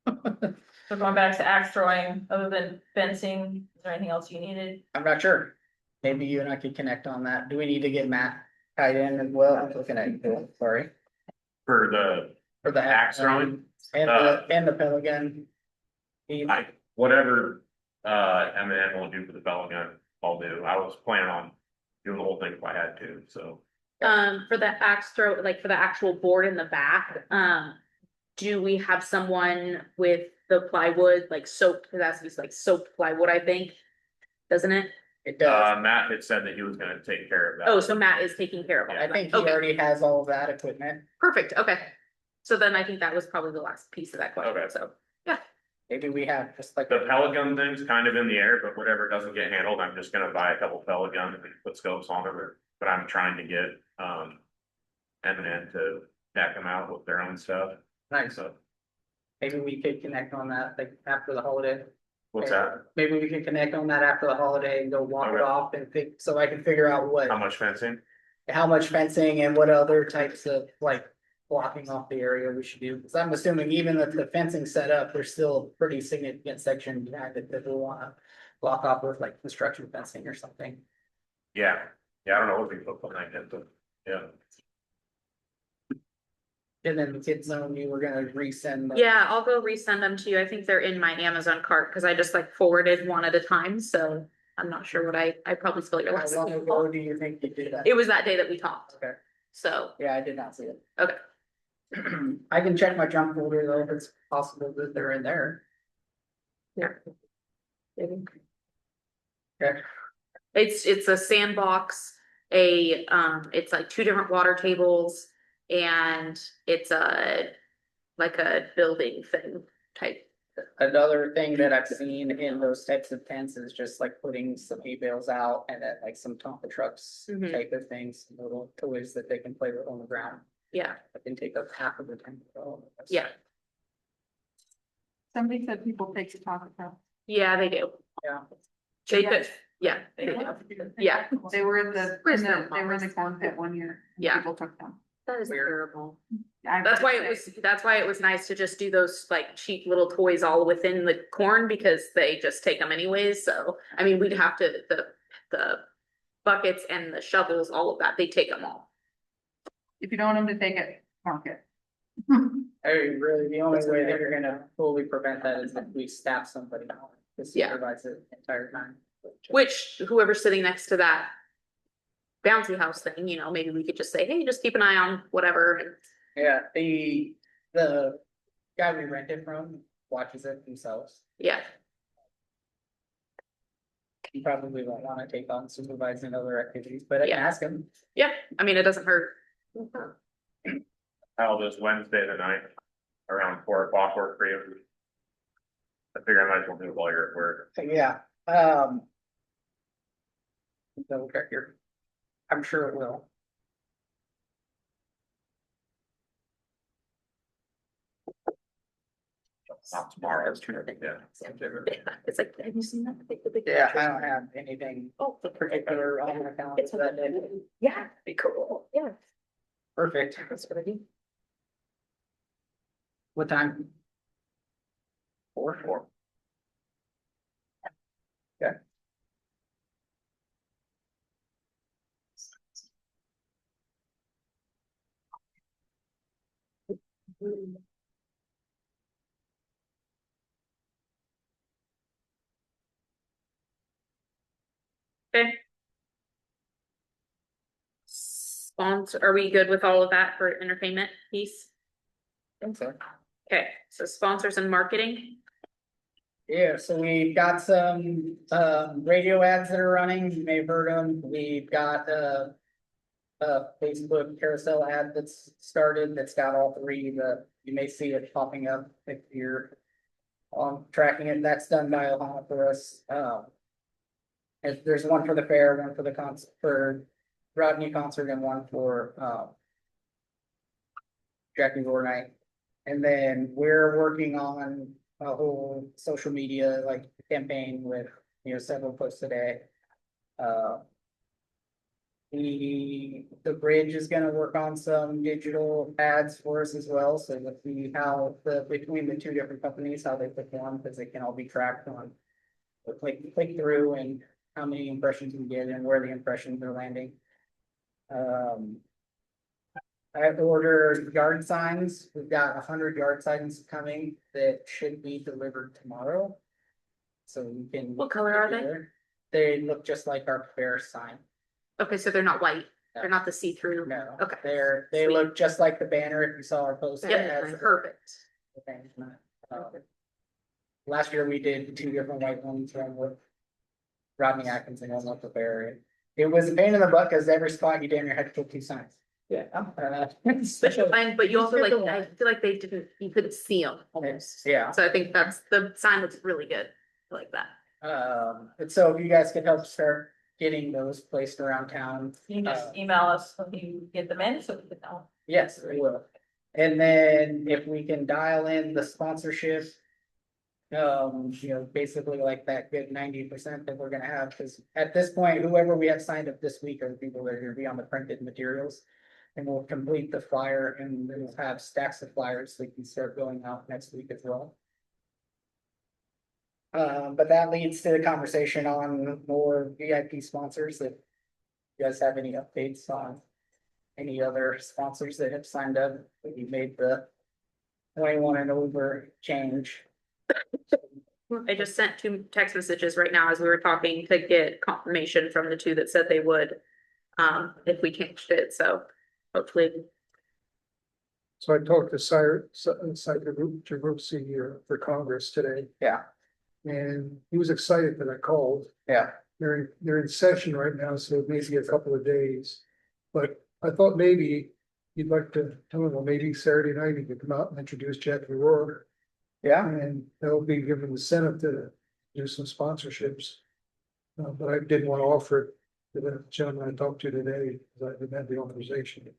Speaker 2: So going back to axe throwing, other than fencing, is there anything else you needed?
Speaker 4: I'm not sure. Maybe you and I could connect on that. Do we need to get Matt tied in as well? I'm looking at Bill, sorry.
Speaker 5: For the,
Speaker 4: For the
Speaker 5: Axe throwing?
Speaker 4: And the pellet gun.
Speaker 5: whatever, M&M will do for the pellet gun, I'll do. I was planning on doing the whole thing if I had to, so.
Speaker 3: For the extra, like for the actual board in the back, do we have someone with the plywood, like soap, cause that's just like soap plywood, I think, doesn't it?
Speaker 4: It does.
Speaker 5: Matt had said that he was gonna take care of that.
Speaker 3: Oh, so Matt is taking care of all
Speaker 4: I
Speaker 3: of
Speaker 4: think
Speaker 3: that,
Speaker 4: he
Speaker 3: okay,
Speaker 4: already has all of that equipment.
Speaker 3: perfect, okay. So then I think that was probably the last piece of that question,
Speaker 5: Okay.
Speaker 3: so,
Speaker 4: Maybe we have just like.
Speaker 5: The pellet gun thing's kind of in the air, but whatever doesn't get handled, I'm just gonna buy a couple pellet guns and put scopes on them, but I'm trying to get, M&N to back them out with their own stuff,
Speaker 4: Nice.
Speaker 5: so,
Speaker 4: Maybe we could connect on that, like after the holiday.
Speaker 5: what's that?
Speaker 4: Maybe we could connect on that after the holiday and go walk it
Speaker 5: Okay.
Speaker 4: off and think, so I can figure out
Speaker 5: How much fencing?
Speaker 4: how much fencing and what other types of like blocking off the area we should do. Cause I'm assuming even if the fencing set up, there's still a pretty significant section behind it that we'll wanna block off with like construction fencing or something.
Speaker 5: Yeah, I don't know what we put behind it, but, yeah.
Speaker 4: And then the kid zone, you were gonna resend.
Speaker 3: yeah, I'll go resend them to you, I think they're in my Amazon cart, cause I just like forwarded one at a time, so. I'm not sure what I probably spelled your
Speaker 4: How
Speaker 3: last
Speaker 4: long
Speaker 3: name.
Speaker 4: ago do you think you did that?
Speaker 3: It was that day that we talked,
Speaker 4: Okay,
Speaker 3: so,
Speaker 4: yeah, I did not see it.
Speaker 3: okay.
Speaker 4: I can check my junk folder though, if it's possible that they're in there.
Speaker 3: Yeah.
Speaker 4: Okay.
Speaker 3: It's a sandbox, it's like 2 different water tables, and it's like a building thing type.
Speaker 4: Another thing that I've seen in those types of tents is just like putting some hay bales out and then like some Tonka trucks
Speaker 3: Mhm.
Speaker 4: type of things, little toys that they can play with on the ground.
Speaker 3: Yeah,
Speaker 4: That can take up half of the tent.
Speaker 3: yeah,
Speaker 1: Somebody said people take the Taco Bell.
Speaker 3: yeah, they do.
Speaker 4: Yeah.
Speaker 3: They
Speaker 1: Yeah.
Speaker 3: could, yeah, they do. Yeah.
Speaker 1: They were in the,
Speaker 3: Where's
Speaker 1: they were in the corn pit one year. and
Speaker 3: Yeah.
Speaker 1: People took them.
Speaker 3: That is
Speaker 4: Weird.
Speaker 3: terrible.
Speaker 1: I
Speaker 3: That's why
Speaker 1: would
Speaker 3: it was,
Speaker 1: say.
Speaker 3: that's why it was nice to just do those like cheap little toys all within the corn, because they just take them anyways, so, I mean, we'd have to, the buckets and the shovels, all of that, they take them all.
Speaker 1: If you don't want them to take it, mark it.
Speaker 4: I mean, really, the only way that you're gonna fully prevent that is if we staff somebody to
Speaker 3: Yeah.
Speaker 4: supervise it the entire time.
Speaker 3: Which whoever's sitting next to that bouncy house thing, you know, maybe we could just say, hey, just keep an eye on whatever, and
Speaker 4: Yeah, the guy we rented from watches it themselves.
Speaker 3: yeah,
Speaker 4: He probably won't wanna take on supervising other activities, but I can
Speaker 3: Yeah.
Speaker 4: ask him.
Speaker 3: yeah, I mean, it doesn't hurt.
Speaker 5: How does Wednesday the night around 4 o'clock work for you? I figure I might as well do it while you're at work.
Speaker 4: Yeah, double check here. I'm sure it will.
Speaker 5: Not tomorrow, it's yeah.
Speaker 3: It's like, have you seen that? The big
Speaker 4: Yeah,
Speaker 3: pictures?
Speaker 4: I don't have anything
Speaker 3: Oh, the
Speaker 4: particular on my calendar
Speaker 3: It's
Speaker 4: for that day.
Speaker 3: yeah, be cool, yeah,
Speaker 4: Perfect.
Speaker 3: that's what I do.
Speaker 4: What time? 4. Yeah.
Speaker 3: Okay. Sponsor, are we good with all of that for entertainment piece?
Speaker 4: Think so.
Speaker 3: Okay, so sponsors and marketing,
Speaker 4: Yeah, so we've got some radio ads that are running, you may have heard them, we've got a Facebook carousel ad that's started, that's got all 3, you may see it popping up if you're tracking it, that's done by Ohana for us, if there's one for the fair, one for the concert, for Rodney concert, and one for Jackie Gore night. And then we're working on a whole social media like campaign with, several posts a day. The bridge is gonna work on some digital ads for us as well, so we'll see how between the 2 different companies, how they perform, because they can all be tracked on. The click through and how many impressions we get and where the impressions are landing. I've ordered yard signs. We've got 100 yard signs coming that should be delivered tomorrow. So we can.
Speaker 3: What color are they?
Speaker 4: They look just like our fair sign.
Speaker 3: okay, so they're not white, They're not the see-through.
Speaker 4: No,
Speaker 3: Okay.
Speaker 4: they
Speaker 3: Sweet.
Speaker 4: look just like the banner if you saw our post.
Speaker 3: Yeah, perfect.
Speaker 4: Last year we did 2 different white ones, one with Rodney Atkins and one with the bear. It was a pain in the butt because every spot you damn near had to put 2 signs.
Speaker 2: Yeah.
Speaker 3: But you also like, I feel like they didn't, you couldn't see them almost.
Speaker 4: Yeah.
Speaker 3: So I think the sign looks really good. I like that.
Speaker 4: And so if you guys could help start getting those placed around town.
Speaker 2: You just email us when you get them in, so we can know.
Speaker 4: Yes, we will. And then if we can dial in the sponsorship. Basically like that good 90% that we're gonna have, because at this point, whoever we have signed up this week are the people that are gonna be on the printed materials. And we'll complete the flyer and then we'll have stacks of flyers so we can start going out next week as well. But that leads to the conversation on more VIP sponsors. If you guys have any updates on any other sponsors that have signed up, that you made the 21 and over change.
Speaker 3: I just sent 2 text messages right now as we were talking to get confirmation from the 2 that said they would. If we changed it, so hopefully.
Speaker 6: So I talked to Jerussi here for Congress today,
Speaker 4: Yeah,
Speaker 6: and he was excited that I called.
Speaker 4: yeah,
Speaker 6: They're in session right now, so maybe a couple of days. But I thought maybe you'd like to tell him, well, maybe Saturday night he could come out and introduce Jackie Rohr.
Speaker 4: yeah.
Speaker 6: And they'll be given incentive to do some sponsorships. But I didn't want to offer it to the gentleman I talked to today, because I didn't have the authorization.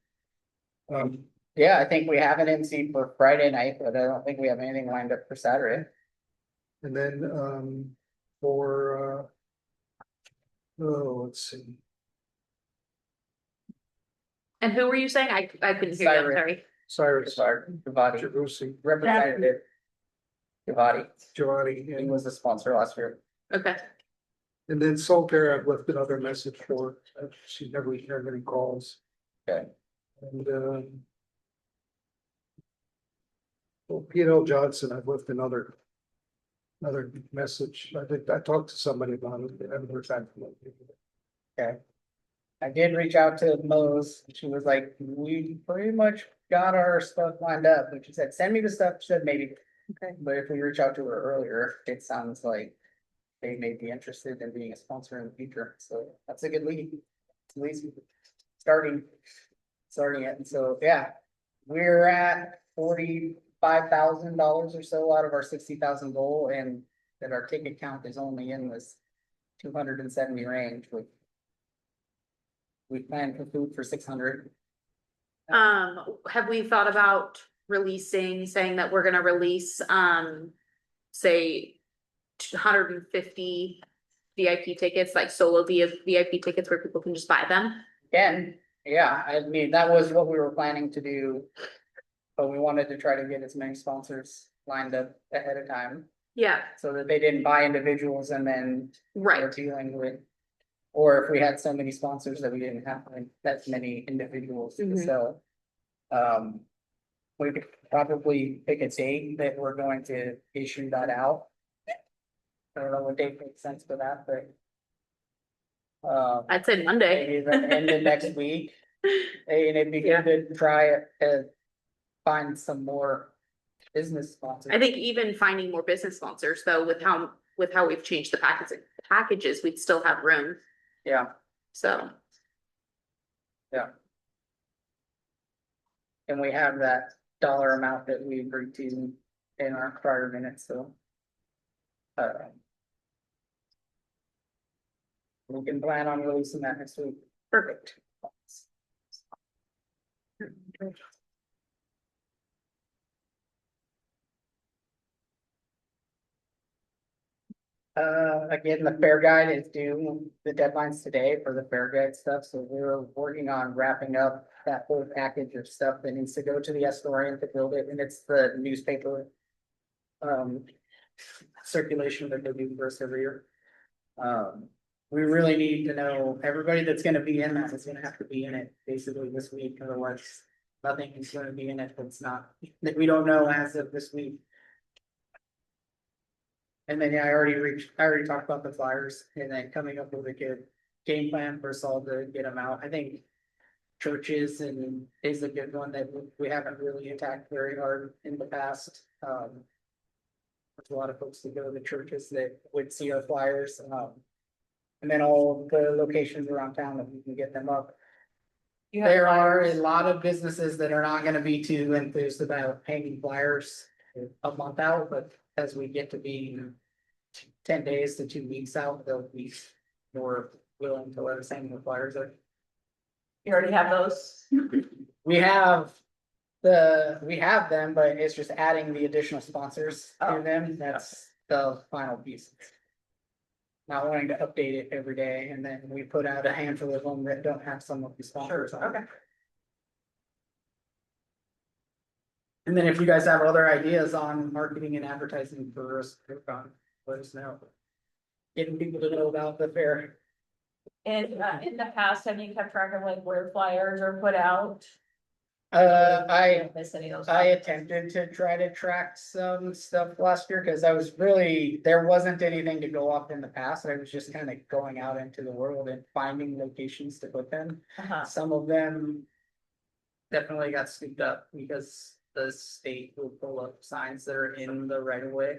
Speaker 4: Yeah, I think we have it in seat for Friday night, but I don't think we have anything lined up for Saturday.
Speaker 6: And then, for, let's see,
Speaker 3: And who were you saying? I couldn't hear you, I'm
Speaker 4: Cyrus.
Speaker 3: sorry.
Speaker 6: Cyrus,
Speaker 4: Gavati,
Speaker 6: Jerussi,
Speaker 4: Representative. Gavati,
Speaker 6: Giovanni,
Speaker 4: he
Speaker 6: and,
Speaker 4: was the sponsor last year.
Speaker 3: Okay.
Speaker 6: and then Salter, I've left another message for, she's never returned any calls.
Speaker 4: Okay.
Speaker 6: And, well, P&L Johnson, I've left another message. I think I talked to somebody about it. I haven't heard back from them.
Speaker 4: Okay. I did reach out to Mose, she was like, we pretty much got our stuff lined up, and she said, send me the stuff, she said maybe. Okay. But if we reach out to her earlier, it sounds like they may be interested in being a sponsor in the future, so that's a good lead. At least starting it, and so, yeah. We're at $45,000 or so out of our 60,000 goal, and that our ticket count is only in this 270 range, which we planned for food for 600.
Speaker 3: Have we thought about saying that we're gonna release, say, 250 VIP tickets, like solo VIP tickets where people can just buy them?
Speaker 4: Again, yeah, I mean, that was what we were planning to do. But we wanted to try to get as many sponsors lined up ahead of time,
Speaker 3: Yeah,
Speaker 4: so that they didn't buy individuals and then they're
Speaker 3: right.
Speaker 4: dealing with. Or if we had so many sponsors that we didn't have like that many individuals to
Speaker 3: Mhm.
Speaker 4: sell. We could probably pick a date that we're going to issue that out. I don't know what date makes sense for that, but.
Speaker 3: I'd say Monday.
Speaker 4: Maybe the end of next week, and it'd be good to try to find some more business sponsors.
Speaker 3: I think even finding more business sponsors, though, with how we've changed the packages, we'd still have room,
Speaker 4: Yeah,
Speaker 3: so.
Speaker 4: and we have that dollar amount that we agreed to in our prior minutes, so. We can plan on releasing that next week.
Speaker 3: Perfect.
Speaker 4: Again, the fair guide is due, the deadline's today for the fair guide stuff, so we're working on wrapping up that whole package of stuff that needs to go to the historian to build it, and it's the newspaper. Circulation that they do for us every year. We really need to know, everybody that's gonna be in that is gonna have to be in it basically this week, otherwise. Nothing is gonna be in it that's not, that we don't know as of this week. And then, yeah, I already talked about the flyers and then coming up with a good game plan for us all to get them out. I think churches and is a good one that we haven't really attacked very hard in the past. There's a lot of folks that go to the churches that would see our flyers, and then all the locations around town that we can get them up.
Speaker 2: You have
Speaker 4: There are a
Speaker 2: flyers?
Speaker 4: lot of businesses that are not gonna be too enthused about hanging flyers a month out, but as we get to be 10 days to 2 weeks out, they'll be more willing to let us hang the flyers up.
Speaker 2: You already have those?
Speaker 4: We have them, but it's just adding the additional sponsors to
Speaker 2: Oh.
Speaker 4: them, that's the final piece. Not wanting to update it every day, and then we put out a handful of them that don't have some of the sponsors on.
Speaker 2: Okay.
Speaker 4: And then if you guys have other ideas on marketing and advertising for us, let us know. Getting people to know about the fair.
Speaker 2: And in the past, have you kept track of like where flyers are put out?
Speaker 4: I
Speaker 2: Didn't miss any of those.
Speaker 4: I attempted to try to track some stuff last year, cause I was really, there wasn't anything to go off in the past, I was just kind of going out into the world and finding locations to put them.
Speaker 2: Uh-huh.
Speaker 4: Some of them definitely got scooped up because the state will pull up signs that are in the right of way.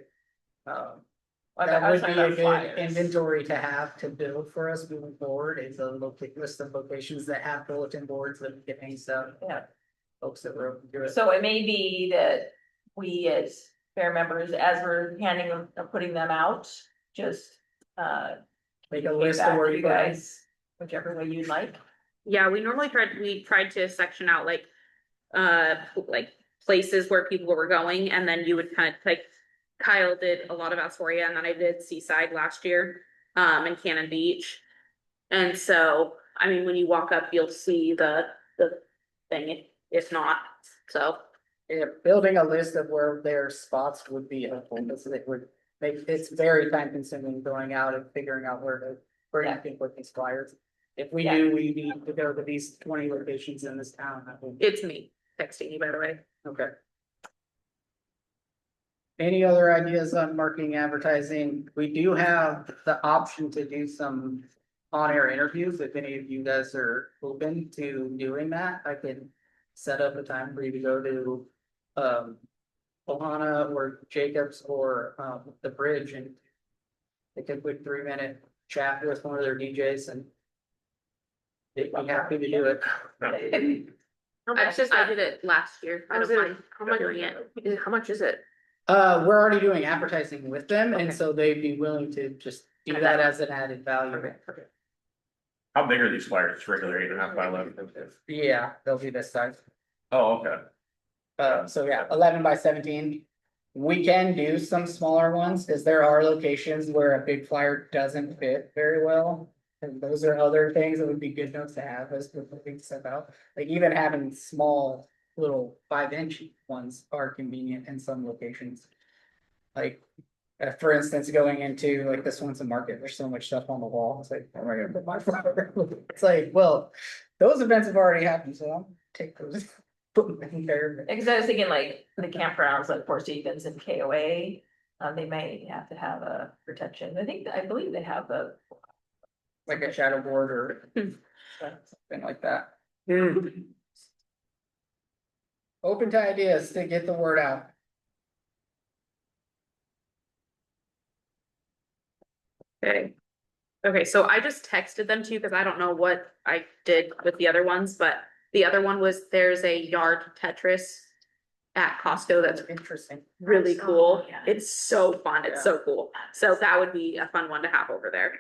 Speaker 2: Like,
Speaker 4: That
Speaker 2: I was
Speaker 4: would be
Speaker 2: talking
Speaker 4: a
Speaker 2: about
Speaker 4: good
Speaker 2: flyers.
Speaker 4: inventory to have to build for us moving forward, is a list of locations that have bulletin boards that we can hang stuff.
Speaker 2: Yeah.
Speaker 4: Folks that were open to it.
Speaker 2: So it may be that we as fair members, as we're handing them, putting them out, just,
Speaker 4: Make a
Speaker 2: feedback
Speaker 4: list of
Speaker 2: to
Speaker 4: where
Speaker 2: you
Speaker 4: you guys.
Speaker 2: guys, whichever way you'd like.
Speaker 3: Yeah, we tried to section out like places where people were going, and then you would kind of like, Kyle did a lot of Astoria, and then I did Seaside last year, and Cannon Beach. And so, I mean, when you walk up, you'll see the thing, if not, so.
Speaker 4: Yeah, building a list of where their spots would be helpful, because it would make, it's very time consuming going out and figuring out where you can put these flyers. If we
Speaker 2: Yeah.
Speaker 4: knew we need to go to these 20 locations in this town, that would.
Speaker 3: It's me texting you, by the way.
Speaker 4: Okay. Any other ideas on marketing, advertising? We do have the option to do some on-air interviews. If any of you guys are open to doing that, I can set up a time for you to go to Ohana or Jacobs or the Bridge and take a quick 3-minute chat with one of their DJs, and they'd be happy to do it.
Speaker 3: I did it last year. I don't mind
Speaker 7: How much,
Speaker 3: doing it.
Speaker 7: how much is it?
Speaker 4: We're already doing advertising with them, and so they'd be willing to just do that as an added value.
Speaker 5: How big are these flyers? It's regular 8.5 by 11.
Speaker 4: Yeah, they'll be this size.
Speaker 5: Oh, okay.
Speaker 4: So yeah, 11 by 17. We can do some smaller ones, because there are locations where a big flyer doesn't fit very well. And those are other things that would be good notes to have as we're putting stuff out. Like even having small little 5-inch ones are convenient in some locations. Like, for instance, going into like this one's a market, there's so much stuff on the wall. It's like, where am I gonna put my flyer? It's like, well, those events have already happened, so I'll take those. Put them in there.
Speaker 2: Because I was thinking like the campgrounds like Four Seasons and KOA, they may have to have a protection. I believe they have the.
Speaker 4: Like a shadow board or something like that. Open to ideas to get the word out.
Speaker 3: Okay. Okay, so I just texted them to you because I don't know what I did with the other ones, but the other one was there's a yard Tetris at Costco that's
Speaker 4: Interesting.
Speaker 3: really
Speaker 2: Oh,
Speaker 3: cool.
Speaker 2: yeah.
Speaker 3: It's so fun. It's so cool. So that would be a fun one to have over there.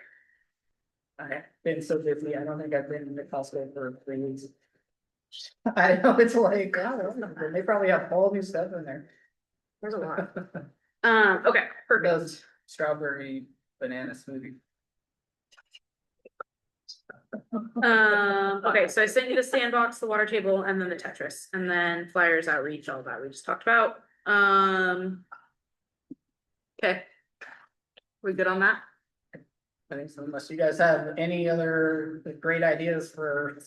Speaker 4: I've been so busy, I don't think I've been to Costco for 3 weeks. I know, it's like, God, I don't know, they probably have all new stuff in there.
Speaker 7: There's a lot.
Speaker 3: Okay, perfect.
Speaker 4: Those strawberry banana smoothie.
Speaker 3: Okay, so I sent you the sandbox, the water table, and then the Tetris, and then flyers, outreach, all that we just talked about. Okay. We good on that?
Speaker 4: I think so, unless you guys have any other great ideas for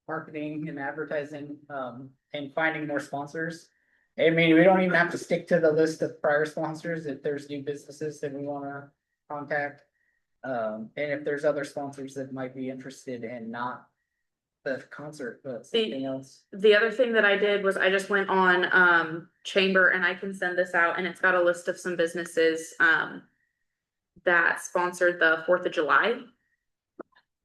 Speaker 4: marketing and advertising, and finding more sponsors. I mean, we don't even have to stick to the list of prior sponsors if there's new businesses that we wanna contact. And if there's other sponsors that might be interested in not the concert, but something else.
Speaker 3: The other thing that I did was I just went on Chamber, and I can send this out, and it's got a list of some businesses that sponsored the 4th of July.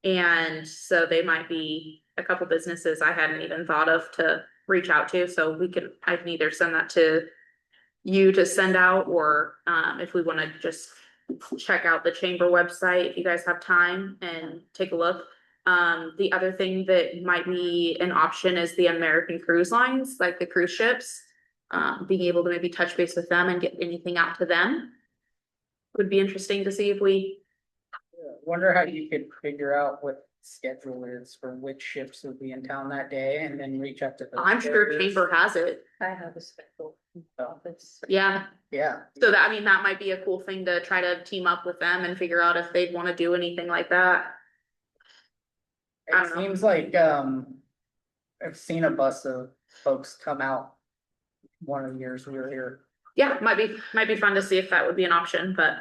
Speaker 3: And so they might be a couple businesses I hadn't even thought of to reach out to, so I can either send that to you to send out, or if we wanna just check out the chamber website, if you guys have time and take a look. The other thing that might be an option is the American cruise lines, like the cruise ships. Being able to maybe touch base with them and get anything out to them. Would be interesting to see if we,
Speaker 4: Wonder how you could figure out what schedule is for which ships will be in town that day and then reach out to. those
Speaker 3: I'm sure
Speaker 4: carriers.
Speaker 3: Chamber has it,
Speaker 2: I have a special office.
Speaker 3: yeah.
Speaker 4: Yeah.
Speaker 3: So that, I mean, that might be a cool thing to try to team up with them and figure out if they'd wanna do anything like that. I
Speaker 4: It
Speaker 3: don't know.
Speaker 4: seems like, I've seen a bus of folks come out. One of the years we were here.
Speaker 3: Yeah, might be fun to see if that would be an option, but.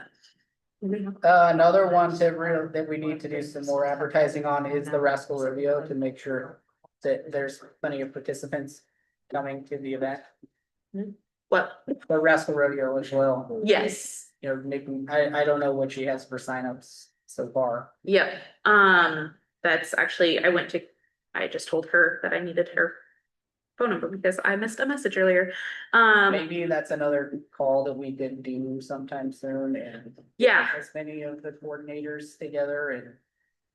Speaker 4: Another one that we need to do some more advertising on is the Rascal Rodeo to make sure that there's plenty of participants coming to the event.
Speaker 3: What,
Speaker 4: The Rascal Rodeo as well.
Speaker 3: yes,
Speaker 4: You know, making, I don't know what she has for signups so far.
Speaker 3: yep, that's actually, I just told her that I needed her phone number because I missed a message earlier.
Speaker 4: Maybe that's another call that we could do sometime soon and.
Speaker 3: Yeah.
Speaker 4: As many of the coordinators together and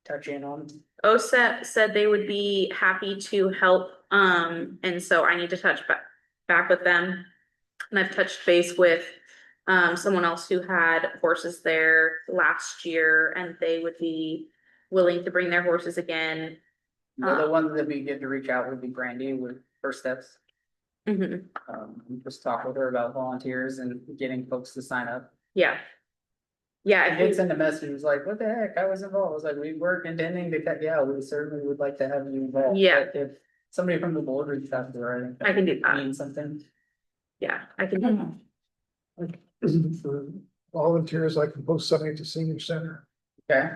Speaker 4: touch in on.
Speaker 3: OSET said they would be happy to help, and so I need to touch back with them. And I've touched base with someone else who had horses there last year, and they would be willing to bring their horses again.
Speaker 4: The one that we get to reach out would be Brandy with First Steps.
Speaker 3: Mhm,
Speaker 4: Just talk with her about volunteers and getting folks to sign up.
Speaker 3: yeah.
Speaker 4: I
Speaker 3: Yeah,
Speaker 4: did send a message, it was like, what the heck, I was involved, I was like, we weren't intending to cut, yeah, we certainly would like to have you involved.
Speaker 3: Yeah.
Speaker 4: But if somebody from the board reached out to her,
Speaker 3: I can do that.
Speaker 4: mean something.
Speaker 3: Yeah, I can do that.
Speaker 6: For volunteers, I can post something at the senior center.
Speaker 4: Okay.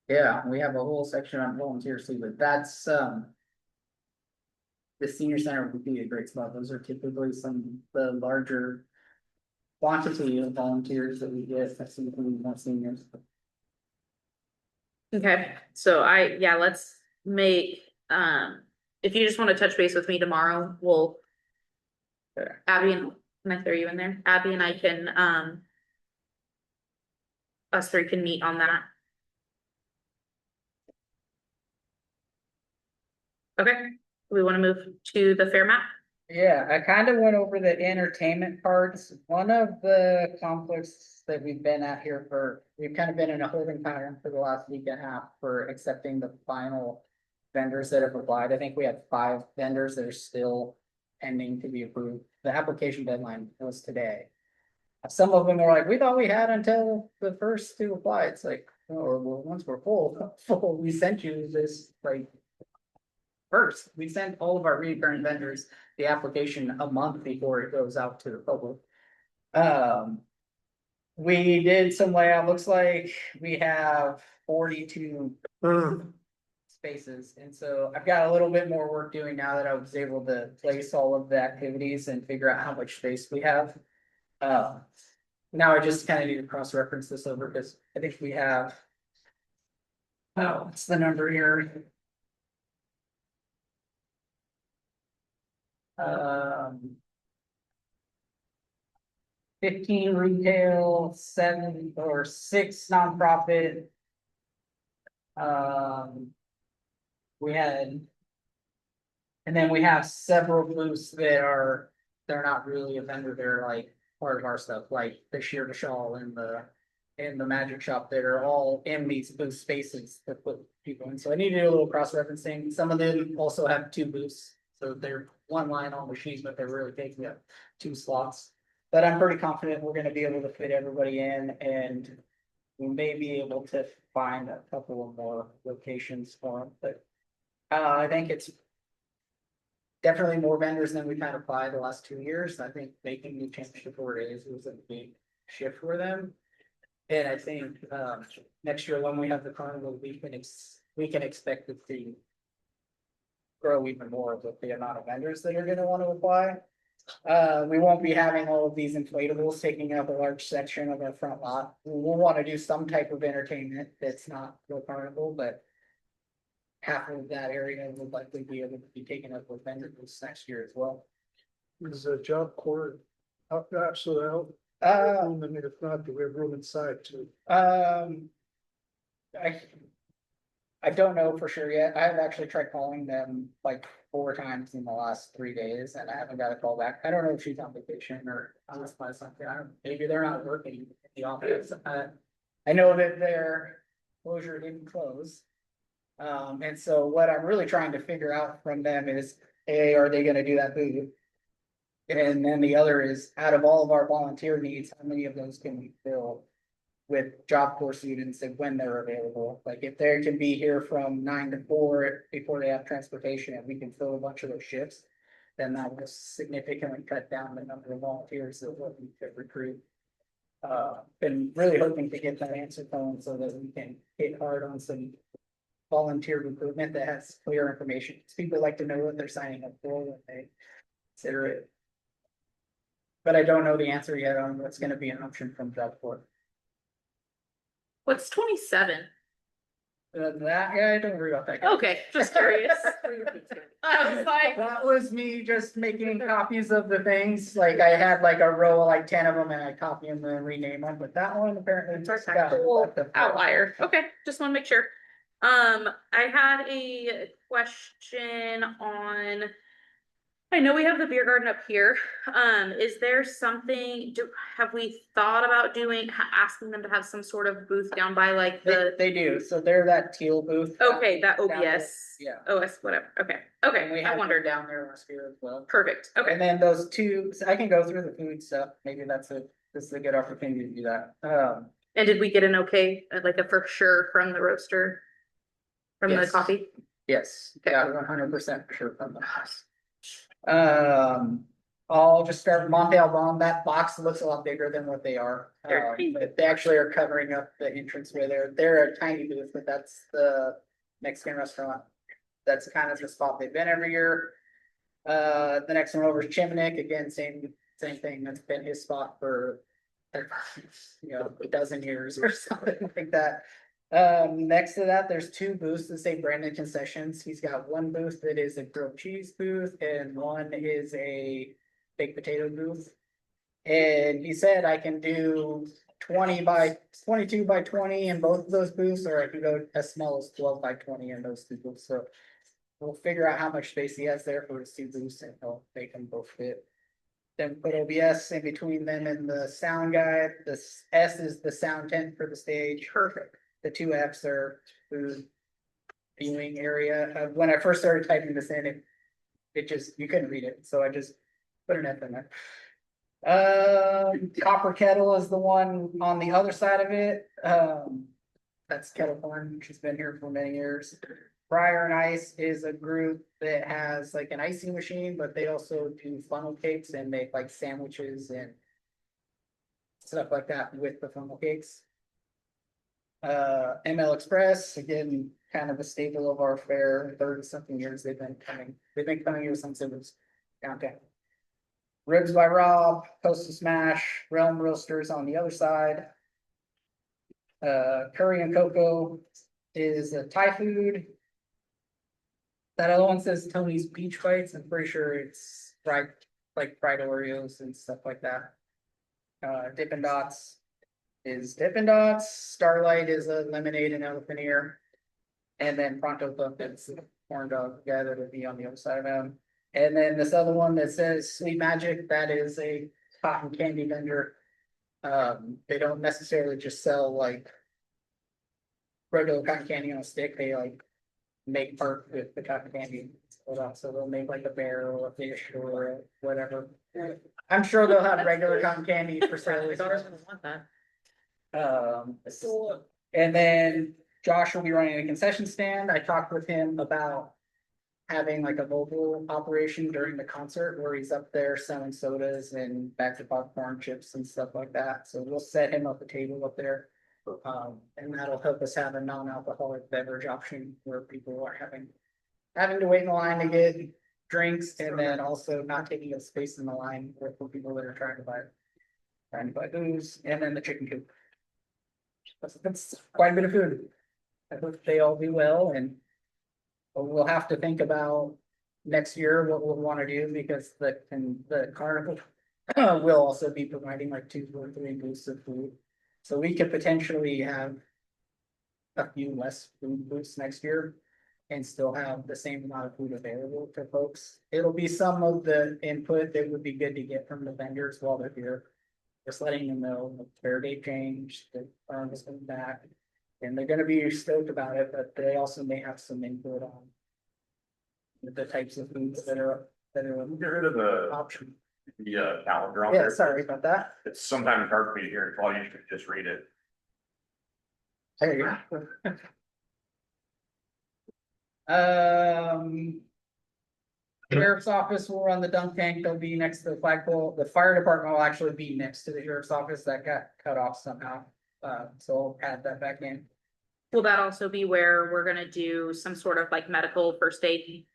Speaker 4: Yeah, we have a whole section on volunteers too, but that's, the senior center would be a great spot. Those are typically some, the larger quantity of volunteers that we get, that's including more seniors.
Speaker 3: Okay, so let's make, if you just wanna touch base with me tomorrow, we'll.
Speaker 4: Okay.
Speaker 3: Abby and, can I throw you in there? Abby and I can, us three can meet on that. Okay, we wanna move to the fair map?
Speaker 4: Yeah, I kind of went over the entertainment parts. One of the conflicts that we've been at here we've kind of been in a holding pattern for the last week and a half for accepting the final vendors that have applied. I think we had 5 vendors that are still pending to be approved. The application deadline was today. Some of them were like, we thought we had until the first to apply. It's like, or well, once we're full, we sent you this like. First, we sent all of our recurring vendors the application a month before it goes out to the public. We did some layout, looks like we have 42 spaces, and so I've got a little bit more work doing now that I was able to place all of the activities and figure out how much space we have. Now I just kind of need to cross-reference this over because I think we have. Oh, what's the number here? 15 retail, 7 or 6 nonprofit. We had. And then we have several booths they're not really a vendor, they're like part of our stuff, like the Sheer to Shawl and the Magic Shop that are all in these booth spaces to put people in. So I need to do a little cross-referencing. Some of them also have 2 booths. So they're one line on machines, but they're really taking up 2 slots. But I'm pretty confident we're gonna be able to fit everybody in and we may be able to find a couple of more locations for them, but I think it's definitely more vendors than we've had apply the last 2 years. I think making the change to 4 days was a big shift for them. And I think next year when we have the carnival, we can expect to see grow even more with the amount of vendors that are gonna wanna apply. We won't be having all of these inflatables taking up a large section of our front lot. We'll wanna do some type of entertainment that's not real carnival, but. Half of that area will likely be able to be taken up with vendors next year as well.
Speaker 6: Is a job corps out, absolutely out?
Speaker 4: Uh,
Speaker 6: I mean, if not, do we have room inside too?
Speaker 4: I. I don't know for sure yet. I've actually tried calling them like 4 times in the last 3 days and I haven't got a call back. I don't know if she's on vacation or on something. I don't, maybe they're not working in the office. I know that their closure didn't close. And so what I'm really trying to figure out from them is, A, are they gonna do that booth? And then the other is, out of all of our volunteer needs, how many of those can we fill? With Job Corps students and when they're available, like if they can be here from 9 to 4 before they have transportation and we can fill a bunch of those shifts. Then that will significantly cut down the number of volunteers that we could recruit. Been really hoping to get that answer phone so that we can hit hard on some. Volunteer recruitment that has clear information, 'cause people like to know what they're signing up for when they consider it. But I don't know the answer yet on what's gonna be an option from Job Corps.
Speaker 3: What's 27?
Speaker 4: That, yeah, don't worry about that. guy.
Speaker 3: Okay, just curious. I was like,
Speaker 4: That was me just making copies of the things, like I had like a row of like 10 of them and I copy them and rename them, but that one apparently.
Speaker 3: It's our
Speaker 4: just got
Speaker 3: tactical
Speaker 4: left of-
Speaker 3: outlier. Okay, just want to make sure. I had a question on. I know we have the beer garden up here. Is there something, have we thought about doing, asking them to have some sort of booth down by like
Speaker 4: They do, so they're that teal booth.
Speaker 3: okay, that
Speaker 4: down there.
Speaker 3: OBS.
Speaker 4: Yeah.
Speaker 3: OS, whatever. Okay,
Speaker 4: And we
Speaker 3: okay, I
Speaker 4: have
Speaker 3: wondered.
Speaker 4: one down there last year as well.
Speaker 3: Perfect, okay.
Speaker 4: And then those two, so I can go through the food stuff, maybe this is a good opportunity to do that.
Speaker 3: And did we get an okay, like a for sure from the roaster? From the
Speaker 4: Yes.
Speaker 3: coffee?
Speaker 4: Yes,
Speaker 3: Okay.
Speaker 4: yeah, 100% sure from the house. I'll just start with Monte Alban. That box looks a lot bigger than what they are.
Speaker 3: They're tiny.
Speaker 4: But they actually are covering up the entranceway there. They're a tiny booth, but that's the Mexican restaurant. That's kind of the spot they've been every year. The next one over is Chimnick. Again, same thing. That's been his spot for, a dozen years or something like that. Next to that, there's 2 booths that say Brandon Concessions. He's got one booth that is a grilled cheese booth and one is a baked potato booth. And he said I can do 20 by 22 by 20 in both of those booths, or I can go as small as 12 by 20 in those 2 booths. So we'll figure out how much space he has there for his 2 booths and he'll make them both fit. Then put OBS in between them and the sound guide. This S is the sound tent for the stage. Perfect. The 2 Fs are food viewing area. When I first started typing this in, it just, you couldn't read it, so I just put an F in there. Copper Kettle is the one on the other side of it. That's Kettle Corn, which has been here for many years. Briar and Ice is a group that has like an icing machine, but they also do funnel cakes and make like sandwiches stuff like that with the funnel cakes. ML Express, again, kind of a staple of our fair, 30-something years they've been coming here since it was downtown. Ribs by Rob, Coastal Smash, Realm Roasters on the other side. Curry and Cocoa is a Thai food. That other one says Tony's Beach Bites. I'm pretty sure it's fried Oreos and stuff like that. Dippin' Dots is Dippin' Dots. Starlight is a lemonade and elephant ear. And then Pronto Pup, that's the corn dog guy that would be on the other side of him. And then this other one that says Sweet Magic, that is a cotton candy vendor. They don't necessarily just sell like regular cotton candy on a stick. They like make part with the cotton candy. So they'll make like a bear or a fish or whatever. I'm sure they'll have regular cotton candy for sale.
Speaker 3: My daughter's gonna want that.
Speaker 4: And then Josh will be running a concession stand. I talked with him about having like a mobile operation during the concert where he's up there selling sodas and bags of popcorn, chips and stuff like that. So we'll set him up a table up there. And that'll help us have a non-alcoholic beverage option where people are having having to wait in the line to get drinks and then also not taking up space in the line for people that are trying to buy booze, and then the chicken coop. That's quite a bit of food. I hope they all do well, and we'll have to think about next year what we'll want to do, because the carnival will also be providing like 2 or 3 booths of food. So we could potentially have a few less food booths next year and still have the same amount of food available to folks. It'll be some of the input that would be good to get from the vendors while they're here. Just letting them know the fair date changed, the farm is coming back. And they're gonna be stoked about it, but they also may have some input on the types of foods that are
Speaker 5: Get rid of the,
Speaker 4: option.
Speaker 5: calendar on
Speaker 4: Yeah,
Speaker 5: there.
Speaker 4: sorry about that.
Speaker 5: It's sometimes hard for me to hear, it's all you should just read it.
Speaker 4: There you go. Sheriff's office will run the dunk tank, they'll be next to the flagpole, the fire department will actually be next to the sheriff's office, that got cut off somehow. So I'll add that back in.
Speaker 3: Will that also be where we're gonna do some sort of like medical first aid?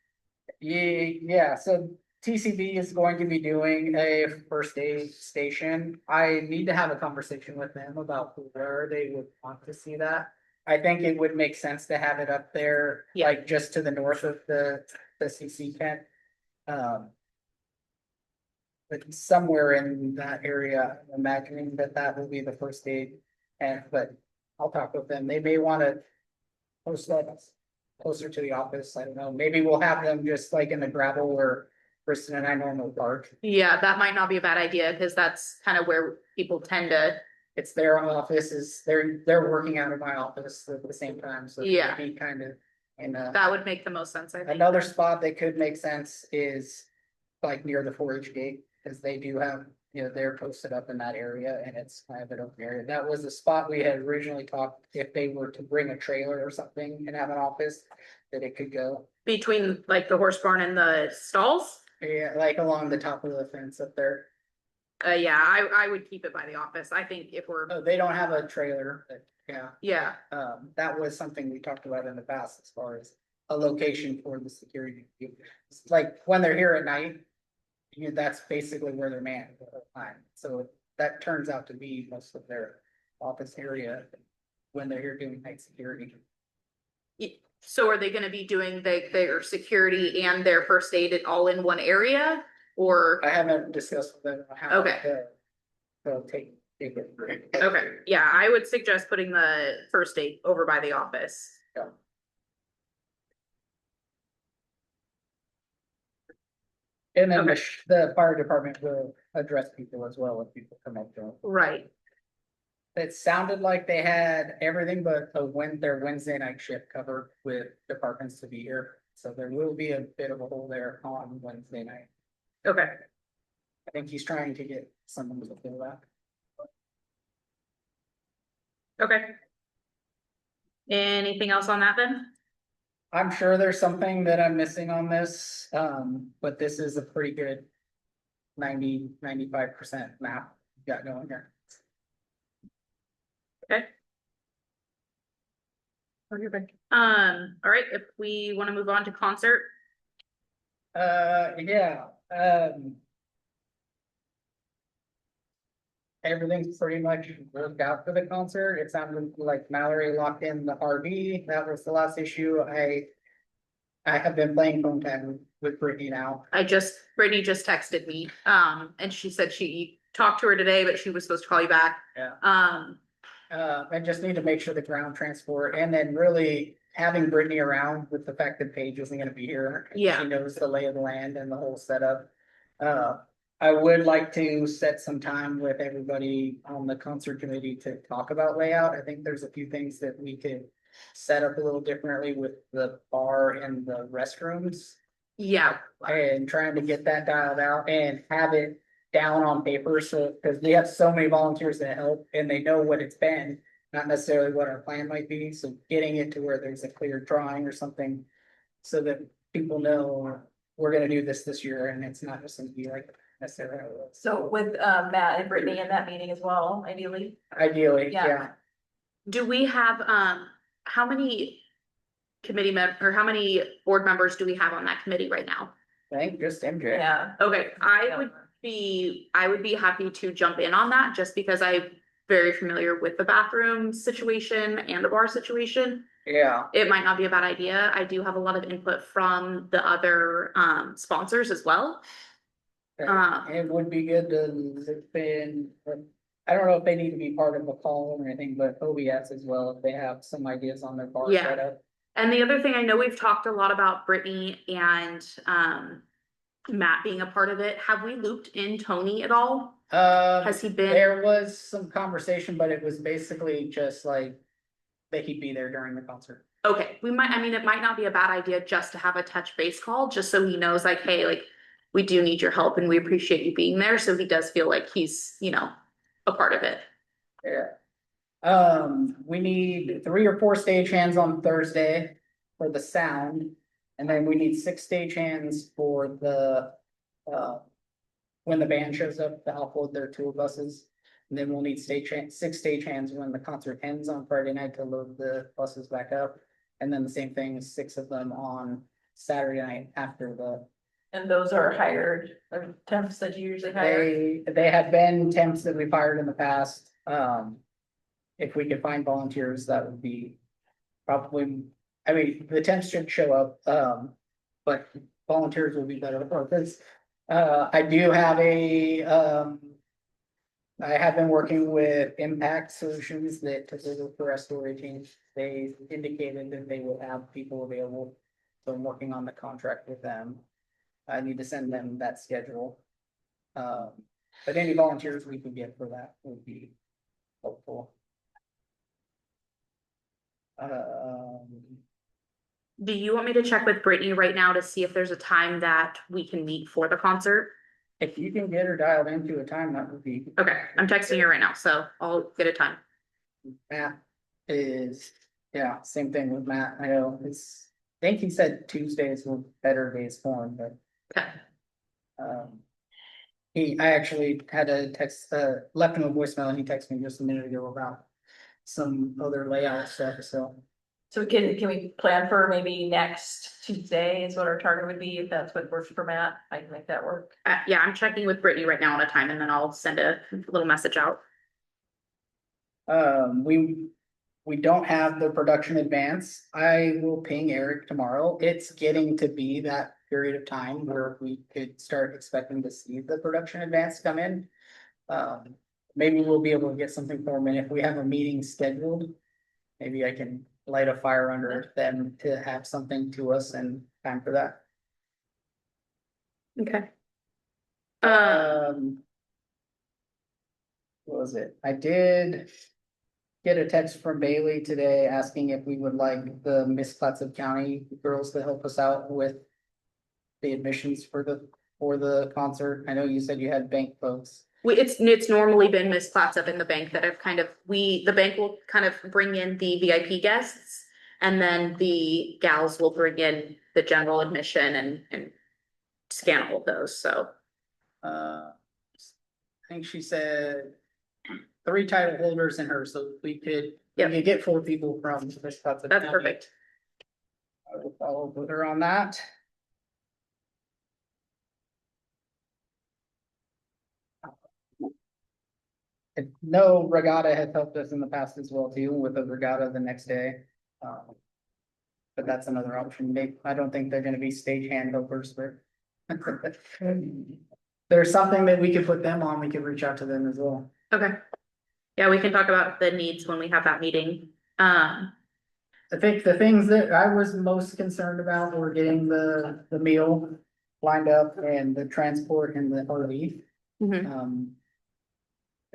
Speaker 4: Yeah, so TCB is going to be doing a first aid station. I need to have a conversation with them about where they would want to see that. I think it would make sense to have it up there,
Speaker 3: Yeah.
Speaker 4: like just to the north of the CC tent. But somewhere in that area, I'm imagining that will be the first aid. But I'll talk with them. They may want to post that closer to the office. I don't know. Maybe we'll have them just like in the gravel where Kristen and I normally park.
Speaker 3: Yeah, that might not be a bad idea, because that's kind of where people tend to,
Speaker 4: It's their office, they're working out of my office at the same time, so.
Speaker 3: Yeah.
Speaker 4: Be kind of in a.
Speaker 3: that would make the most sense, I think.
Speaker 4: Another spot that could make sense is like near the 4-H gate, because they do have, they're posted up in that area and it's kind of an open area. That was the spot we had originally talked, if they were to bring a trailer or something and have an office, that it could go.
Speaker 3: Between like the horse barn and the stalls?
Speaker 4: Yeah, like along the top of the fence up there.
Speaker 3: Yeah, I would keep it by the office. I think if we're,
Speaker 4: Oh, they don't have a trailer, but yeah.
Speaker 3: yeah,
Speaker 4: That was something we talked about in the past as far as a location for the security. It's like when they're here at night, that's basically where they're manned the whole time. So that turns out to be most of their office area when they're here doing night security.
Speaker 3: so are they gonna be doing their security and their first aid all in one area? Or,
Speaker 4: I haven't discussed with them how.
Speaker 3: Okay.
Speaker 4: They'll take it.
Speaker 3: okay, yeah, I would suggest putting the first aid over by the office.
Speaker 4: And then
Speaker 3: Okay.
Speaker 4: the fire department will address people as well if people come up to them.
Speaker 3: Right,
Speaker 4: It sounded like they had everything but their Wednesday night shift covered with departments to be here. So there will be a bit of a hole there on Wednesday night.
Speaker 3: okay.
Speaker 4: I think he's trying to get someone to fill that.
Speaker 3: Okay. Anything else on that then?
Speaker 4: I'm sure there's something that I'm missing on this, but this is a pretty good 95% map we got going here.
Speaker 3: All right, if we wanna move on to concert,
Speaker 4: Yeah. Everything's pretty much worked out for the concert. It sounded like Mallory locked in the RV. That was the last issue. I have been playing phone tag with Brittany now.
Speaker 3: Brittany just texted me, and she said she talked to her today, but she was supposed to call you back.
Speaker 4: Yeah.
Speaker 3: Um,
Speaker 4: I just need to make sure the ground transport and then really having Brittany around with the fact that Paige isn't gonna be here.
Speaker 3: Yeah.
Speaker 4: She knows the lay of the land and the whole setup. I would like to set some time with everybody on the concert committee to talk about layout. I think there's a few things that we could set up a little differently with the bar and the restrooms.
Speaker 3: yeah,
Speaker 4: And trying to get that dialed out and have it down on paper, so, because we have so many volunteers that help and they know what it's been. Not necessarily what our plan might be, so getting it to where there's a clear drawing or something. So that people know we're gonna do this year and it's not just gonna be like necessarily. how it was.
Speaker 2: So with Matt and Brittany in that meeting as well, ideally.
Speaker 4: Ideally,
Speaker 2: Yeah.
Speaker 4: yeah,
Speaker 3: do we have, how many or how many board members do we have on that committee right now?
Speaker 4: I think just MJ.
Speaker 2: Yeah.
Speaker 3: Okay, I would be happy to jump in on that just because I'm very familiar with the bathroom situation and the bar situation.
Speaker 4: Yeah.
Speaker 3: It might not be a bad idea. I do have a lot of input from the other sponsors as well.
Speaker 4: It would be good to zip in, I don't know if they need to be part of a call or anything, but OBS as well, if they have some ideas on their bar
Speaker 3: Yeah.
Speaker 4: setup.
Speaker 3: And the other thing, I know we've talked a lot about Brittany and Matt being a part of it. Have we looped in Tony at all? Has he been?
Speaker 4: There was some conversation, but it was basically just like that he'd be there during the concert.
Speaker 3: Okay, we might, I mean, it might not be a bad idea just to have a touch base call, just so he knows like, hey, like, we do need your help and we appreciate you being there. So he does feel like he's, you know, a part of it.
Speaker 4: Yeah. We need 3 or 4 stagehands on Thursday for the sound. And then we need 6 stagehands for the, when the band shows up, to offload their tour buses. And then we'll need 6 stagehands when the concert ends on Friday night to load the buses back up. And then the same thing, 6 of them on Saturday night after the.
Speaker 2: And those are hired, temps that you usually hire?
Speaker 4: They have been temps that we've hired in the past. If we could find volunteers, that would be probably, I mean, the temps should show up, but volunteers will be better for this. I do have I have been working with Impact Solutions that took over for restoration. They indicated that they will have people available. So I'm working on the contract with them. I need to send them that schedule. But any volunteers we can get for that would be helpful.
Speaker 3: Do you want me to check with Brittany right now to see if there's a time that we can meet for the concert?
Speaker 4: If you can get her dialed into a time, that would be.
Speaker 3: Okay, I'm texting her right now, so I'll get a time.
Speaker 4: Matt is, yeah, same thing with Matt. I know I think he said Tuesdays were better days for him, but.
Speaker 3: Okay.
Speaker 4: I actually had a text, left him a voicemail and he texted me just a minute ago about some other layout stuff, so.
Speaker 2: So can we plan for maybe next Tuesday is what our target would be, if that's what works for Matt, I can make that work.
Speaker 3: Yeah, I'm checking with Brittany right now on a time and then I'll send a little message out.
Speaker 4: We don't have the production advance. I will ping Eric tomorrow. It's getting to be that period of time where we could start expecting to see the production advance come in. Maybe we'll be able to get something for him, and if we have a meeting scheduled, maybe I can light a fire under them to have something to us in time for that.
Speaker 3: Okay.
Speaker 4: What was it? I did get a text from Bailey today asking if we would like the Miss Clatsop County girls to help us out with the admissions for the concert. I know you said you had bank folks.
Speaker 3: It's normally been Miss Clatsop in the bank that have kind of, the bank will kind of bring in the VIP guests. And then the gals will bring in the general admission and scan all of those, so.
Speaker 4: I think she said 3 title holders in her, so we could get 4 people from Miss Clatsop
Speaker 3: That's
Speaker 4: County.
Speaker 3: perfect.
Speaker 4: I will follow up with her on that. No, Regatta has helped us in the past as well too, with the regatta the next day. But that's another option. I don't think they're gonna be stagehand helpers, but. There's something that we could put them on, we could reach out to them as well.
Speaker 3: Okay. Yeah, we can talk about the needs when we have that meeting.
Speaker 4: I think the things that I was most concerned about were getting the meal lined up and the transport and the RV.
Speaker 3: Mhm.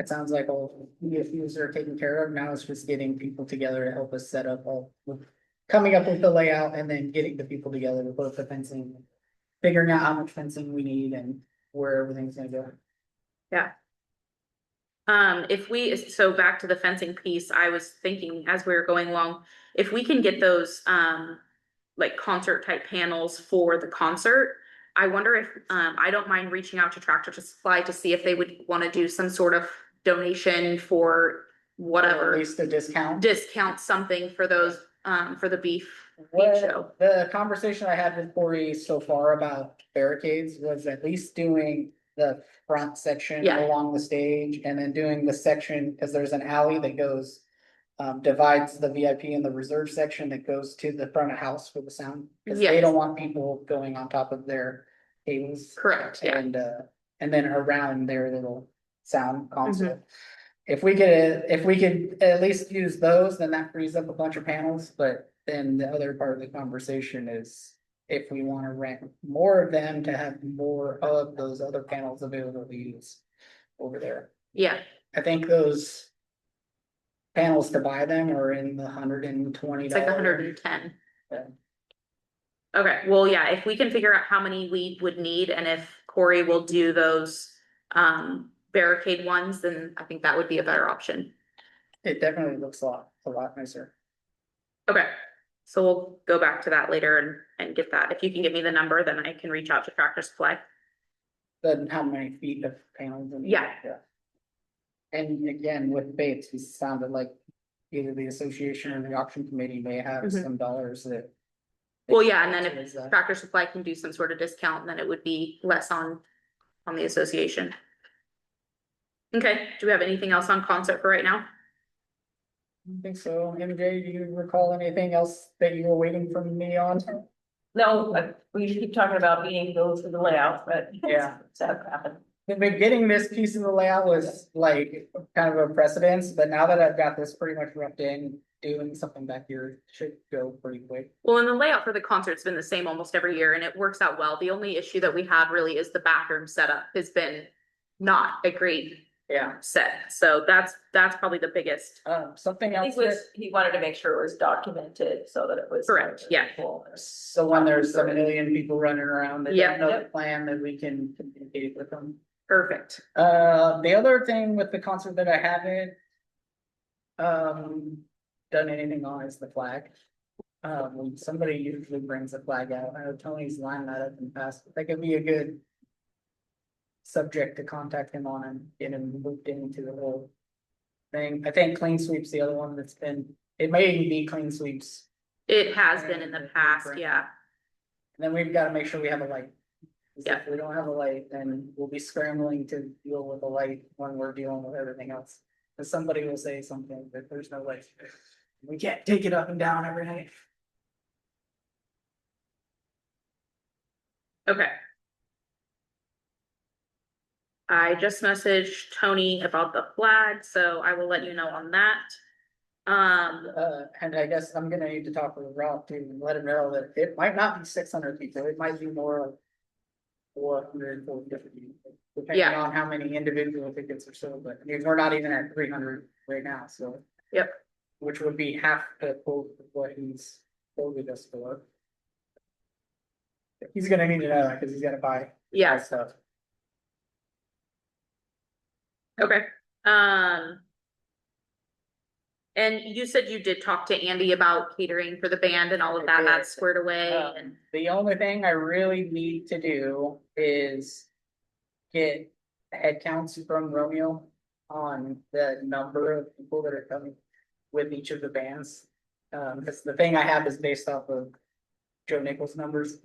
Speaker 4: It sounds like all the issues are taken care of. Now it's just getting people together to help us set up coming up with the layout and then getting the people together to put the fencing, figuring out how much fencing we need and where everything's gonna go.
Speaker 3: Yeah. So back to the fencing piece, I was thinking as we were going along, if we can get those, like concert type panels for the concert, I wonder if, I don't mind reaching out to Tractor Supply to see if they would want to do some sort of donation for
Speaker 4: Or
Speaker 3: whatever.
Speaker 4: at least a discount.
Speaker 3: Discount something for those, for the beef show.
Speaker 4: The conversation I had with Corey so far about barricades was at least doing the front section
Speaker 3: Yeah.
Speaker 4: along the stage and then doing the section, because there's an alley that goes. Divides the VIP and the reserve section that goes to the front of house for the sound. Cause they
Speaker 3: Yes.
Speaker 4: don't want people going on top of their tables.
Speaker 3: Correct, yeah.
Speaker 4: And then around their little sound console. If we could at least use those, then that frees up a bunch of panels, but then the other part of the conversation is. If we wanna rent more of them to have more of those other panels available to use over there.
Speaker 3: Yeah,
Speaker 4: I think those. Panels to buy them are in the $120.
Speaker 3: it's like 110.
Speaker 4: Yeah.
Speaker 3: Okay, well, yeah, if we can figure out how many we would need and if Corey will do those barricade ones, then I think that would be a better option.
Speaker 4: It definitely looks a lot nicer.
Speaker 3: Okay, so we'll go back to that later and get that. If you can give me the number, then I can reach out to Tractor Supply.
Speaker 4: Then how many feet of panels? And
Speaker 3: Yeah.
Speaker 4: And again, with Bates, it sounded like either the association or the auction committee may have
Speaker 3: Mhm.
Speaker 4: some dollars that.
Speaker 3: Well, yeah, and then
Speaker 4: Towards
Speaker 3: if
Speaker 4: that.
Speaker 3: Tractor Supply can do some sort of discount, then it would be less on the association. Okay, do we have anything else on concert for right now?
Speaker 4: I think so. MJ, do you recall anything else that you were waiting from me on?
Speaker 2: No, we keep talking about being those for the layout, but.
Speaker 4: Yeah.
Speaker 2: It's that happened.
Speaker 4: Getting this piece of the layout was like kind of a precedence, but now that I've got this pretty much roughed in, doing something back here should go pretty quick.
Speaker 3: Well, and the layout for the concert's been the same almost every year and it works out well. The only issue that we have really is the bathroom setup has been not a great
Speaker 4: Yeah,
Speaker 3: set. So that's probably the biggest.
Speaker 4: something
Speaker 2: I
Speaker 4: else
Speaker 2: think
Speaker 4: that,
Speaker 2: he wanted to make sure it was documented so that it was.
Speaker 3: Correct, yeah.
Speaker 4: so when there's a million people running around that
Speaker 3: Yeah.
Speaker 4: don't know the plan, that we can communicate with them.
Speaker 3: Perfect.
Speaker 4: The other thing with the concert that I haven't. Done anything on is the flag. When somebody usually brings a flag out, I know Tony's lined that up in the past, that could be a good. Subject to contact him on and get him looped into the whole. Thing, I think Clean Sweep's the other one that's been, it may even be Clean Sweeps,
Speaker 3: It has been in the past, yeah.
Speaker 4: and then we've gotta make sure we have a light. 'Cause
Speaker 3: Yeah.
Speaker 4: If we don't have a light, then we'll be scrambling to deal with a light when we're dealing with everything else. Cause somebody will say something, that there's no light. We can't take it up and down every night.
Speaker 3: Okay. I just messaged Tony about the flag, so I will let you know on that.
Speaker 4: And I guess I'm gonna need to talk with Ralph to let him know that it might not be 600 people, it might be more. Like 400, 450, depending
Speaker 3: Yeah.
Speaker 4: on how many individual tickets are sold, but I mean, we're not even at 300 right now, so.
Speaker 3: Yep.
Speaker 4: Which would be half the quote of what he's quoted us for. He's gonna need to know that, cause he's gotta buy
Speaker 3: Yeah,
Speaker 4: stuff.
Speaker 3: okay. And you said you did talk to Andy about catering for the band and all of
Speaker 4: I
Speaker 3: that,
Speaker 4: did.
Speaker 3: that's squared away and,
Speaker 4: The only thing I really need to do is. Get head counts from Romeo on the number of people that are coming with each of the bands. Cause the thing I have is based off of Joe Nichols' numbers.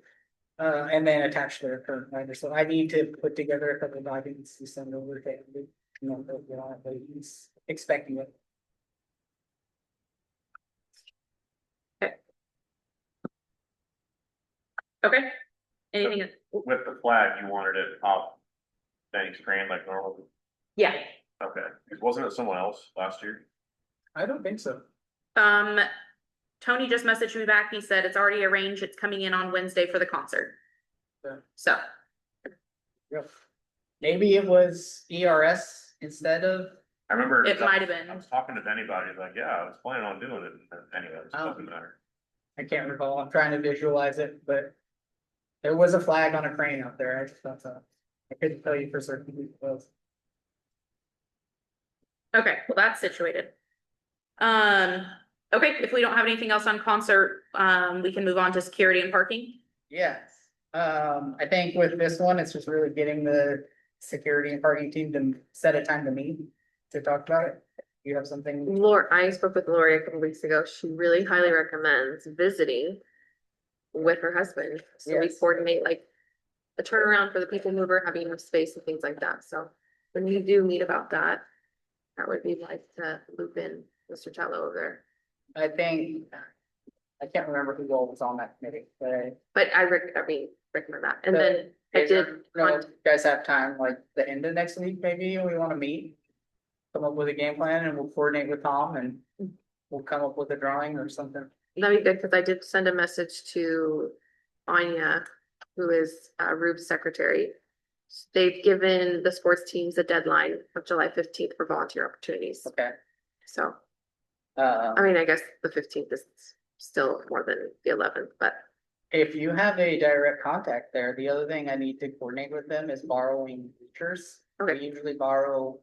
Speaker 4: And then attach their current binder, so I need to put together a couple of documents to send over to Andy. But he's expecting it.
Speaker 3: okay. Anything,
Speaker 5: With the flag, you wanted it off Benny's Grand like normal.
Speaker 3: yeah,
Speaker 5: Okay, wasn't it someone else last year?
Speaker 4: I don't think so.
Speaker 3: Tony just messaged me back, he said it's already arranged, it's coming in on Wednesday for the concert.
Speaker 4: Yeah.
Speaker 3: So,
Speaker 4: Yep. Maybe it was ERS instead of,
Speaker 5: I remember.
Speaker 3: It might have been.
Speaker 5: I was talking to Benny about it, he's like, yeah, I was planning on doing it, anyway, it
Speaker 4: Oh.
Speaker 5: doesn't matter.
Speaker 4: I can't recall, I'm trying to visualize it, but. There was a flag on a crane out there, I just thought so. I couldn't tell you for certain who it was.
Speaker 3: okay, well, that's situated. Okay, if we don't have anything else on concert, we can move on to security and parking.
Speaker 4: Yes, I think with this one, it's just really getting the security and parking team to set a time to meet to talk about it. You have something?
Speaker 7: Laura, I spoke with Lori a couple weeks ago. She really highly recommends visiting with her husband. So we
Speaker 4: Yes.
Speaker 7: coordinate like a turnaround for the people mover, having enough space and things like that. So when you do meet about that, that would be like to loop in Mr. Tello over there.
Speaker 4: I think, I can't remember who all was on that committee, but.
Speaker 7: But I recommend that. And then I did,
Speaker 4: You guys have time, like the end of next week, maybe, we wanna meet. Come up with a game plan and we'll coordinate with Tom and we'll come up with a drawing or something.
Speaker 7: that'd be good, because I did send a message to Anya, who is Rube's secretary. They've given the sports teams a deadline of July 15th for volunteer opportunities.
Speaker 4: Okay.
Speaker 7: So, I
Speaker 4: Uh,
Speaker 7: mean, I guess the 15th is still more than the 11th, but
Speaker 4: if you have a direct contact there, the other thing I need to coordinate with them is borrowing bleachers.
Speaker 7: Okay.
Speaker 4: We usually borrow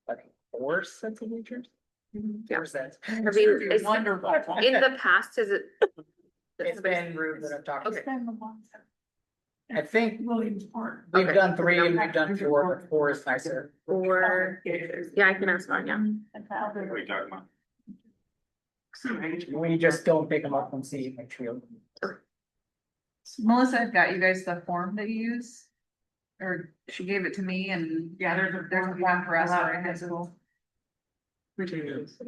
Speaker 4: like 4 sets of bleachers.
Speaker 7: Yeah.
Speaker 4: 4 sets.
Speaker 7: I mean, it's-
Speaker 4: Wonderful.
Speaker 7: in the past, is it?
Speaker 4: It's been Rube that I've talked
Speaker 7: Okay.
Speaker 4: to. I think
Speaker 1: Williams Park.
Speaker 4: we've
Speaker 7: Okay.
Speaker 4: done 3 and we've done 4, but 4 is nicer.
Speaker 7: Or, yeah, I can ask Anya.
Speaker 5: What are you talking about?
Speaker 4: We just don't pick them up from City Field.
Speaker 1: Melissa, I've got you guys the form that you use. Or she gave it to me and yeah, there's one for us for high school.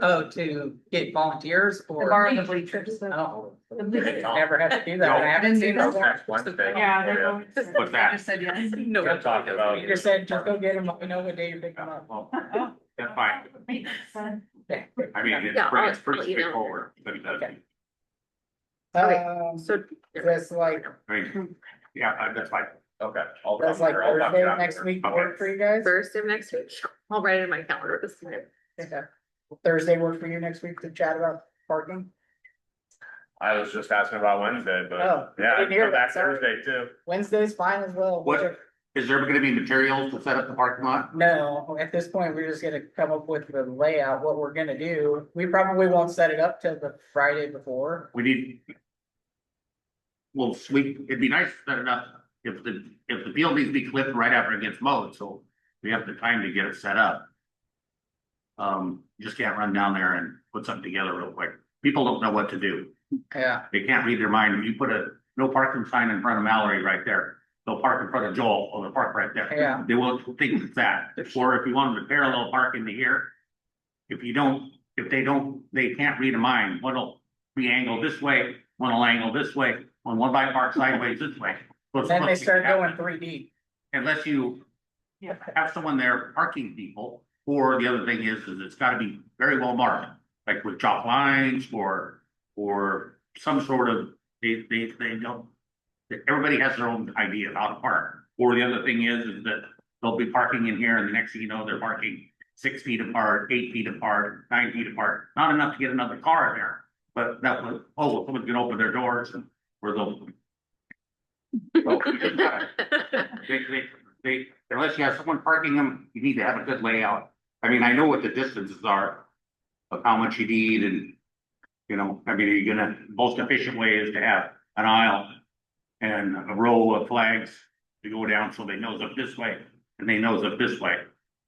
Speaker 4: Oh, to get volunteers
Speaker 1: To
Speaker 4: or?
Speaker 1: borrow the bleachers.
Speaker 4: Oh, never had to do that. I haven't seen
Speaker 1: No.
Speaker 4: that.
Speaker 5: Next Wednesday.
Speaker 1: Yeah.
Speaker 5: What's
Speaker 1: I
Speaker 5: that?
Speaker 1: just said yes.
Speaker 7: No.
Speaker 5: We're talking about.
Speaker 4: You just said, just go get them, let me know what day you pick them up.
Speaker 5: Well, that's fine. I mean,
Speaker 7: Yeah, I'll
Speaker 5: it's pretty
Speaker 7: let you know.
Speaker 5: straightforward. But
Speaker 4: Okay.
Speaker 7: Okay. So.
Speaker 4: That's like,
Speaker 5: I mean, yeah, that's fine. Okay.
Speaker 4: that's like Thursday next week work for you guys?
Speaker 7: Thursday of next week, I'll write it in my calendar this time.
Speaker 4: Okay. Thursday work for you next week to chat about parking?
Speaker 5: I was just asking about Wednesday,
Speaker 4: Oh,
Speaker 5: but
Speaker 4: I
Speaker 5: yeah,
Speaker 4: didn't hear
Speaker 5: come back
Speaker 4: that, sorry.
Speaker 5: Thursday too.
Speaker 4: Wednesday's fine as well.
Speaker 8: What? Is there gonna be materials to set up the parking lot?
Speaker 4: No, at this point, we're just gonna come up with the layout, what we're gonna do. We probably won't set it up till the Friday before.
Speaker 8: We need. Well, sweep, it'd be nice to set it up if the field needs to be clipped right after it gets mowed, so we have the time to get it set up. You just can't run down there and put something together real quick. People don't know what to do.
Speaker 4: Yeah,
Speaker 8: They can't read their mind. If you put a no parking sign in front of Mallory right there, they'll park in front of Joel or they'll park right there.
Speaker 4: Yeah.
Speaker 8: They won't think it's that. Or if you want them to parallel park into here. If they can't read a mind, one'll be angled this way, one'll angle this way, one might park sideways this way. So it's
Speaker 4: then they
Speaker 8: supposed to
Speaker 4: start
Speaker 8: happen.
Speaker 4: going 3D.
Speaker 8: Unless you have someone there parking people, or the other thing is it's gotta be very well marked, like with chalk lines or some sort of, they don't. Everybody has their own idea of how to park, or the other thing is that they'll be parking in here and the next thing you know, they're parking 6 feet apart, 8 feet apart, 9 feet apart, not enough to get another car in there. But that was, oh, someone's gonna open their doors and, or they'll. Well, they, unless you have someone parking them, you need to have a good layout. I mean, I know what the distances are of how much you need and, you know, I mean, you're gonna, most efficient way is to have an aisle and a row of flags to go down so they nose up this way and they nose up this way.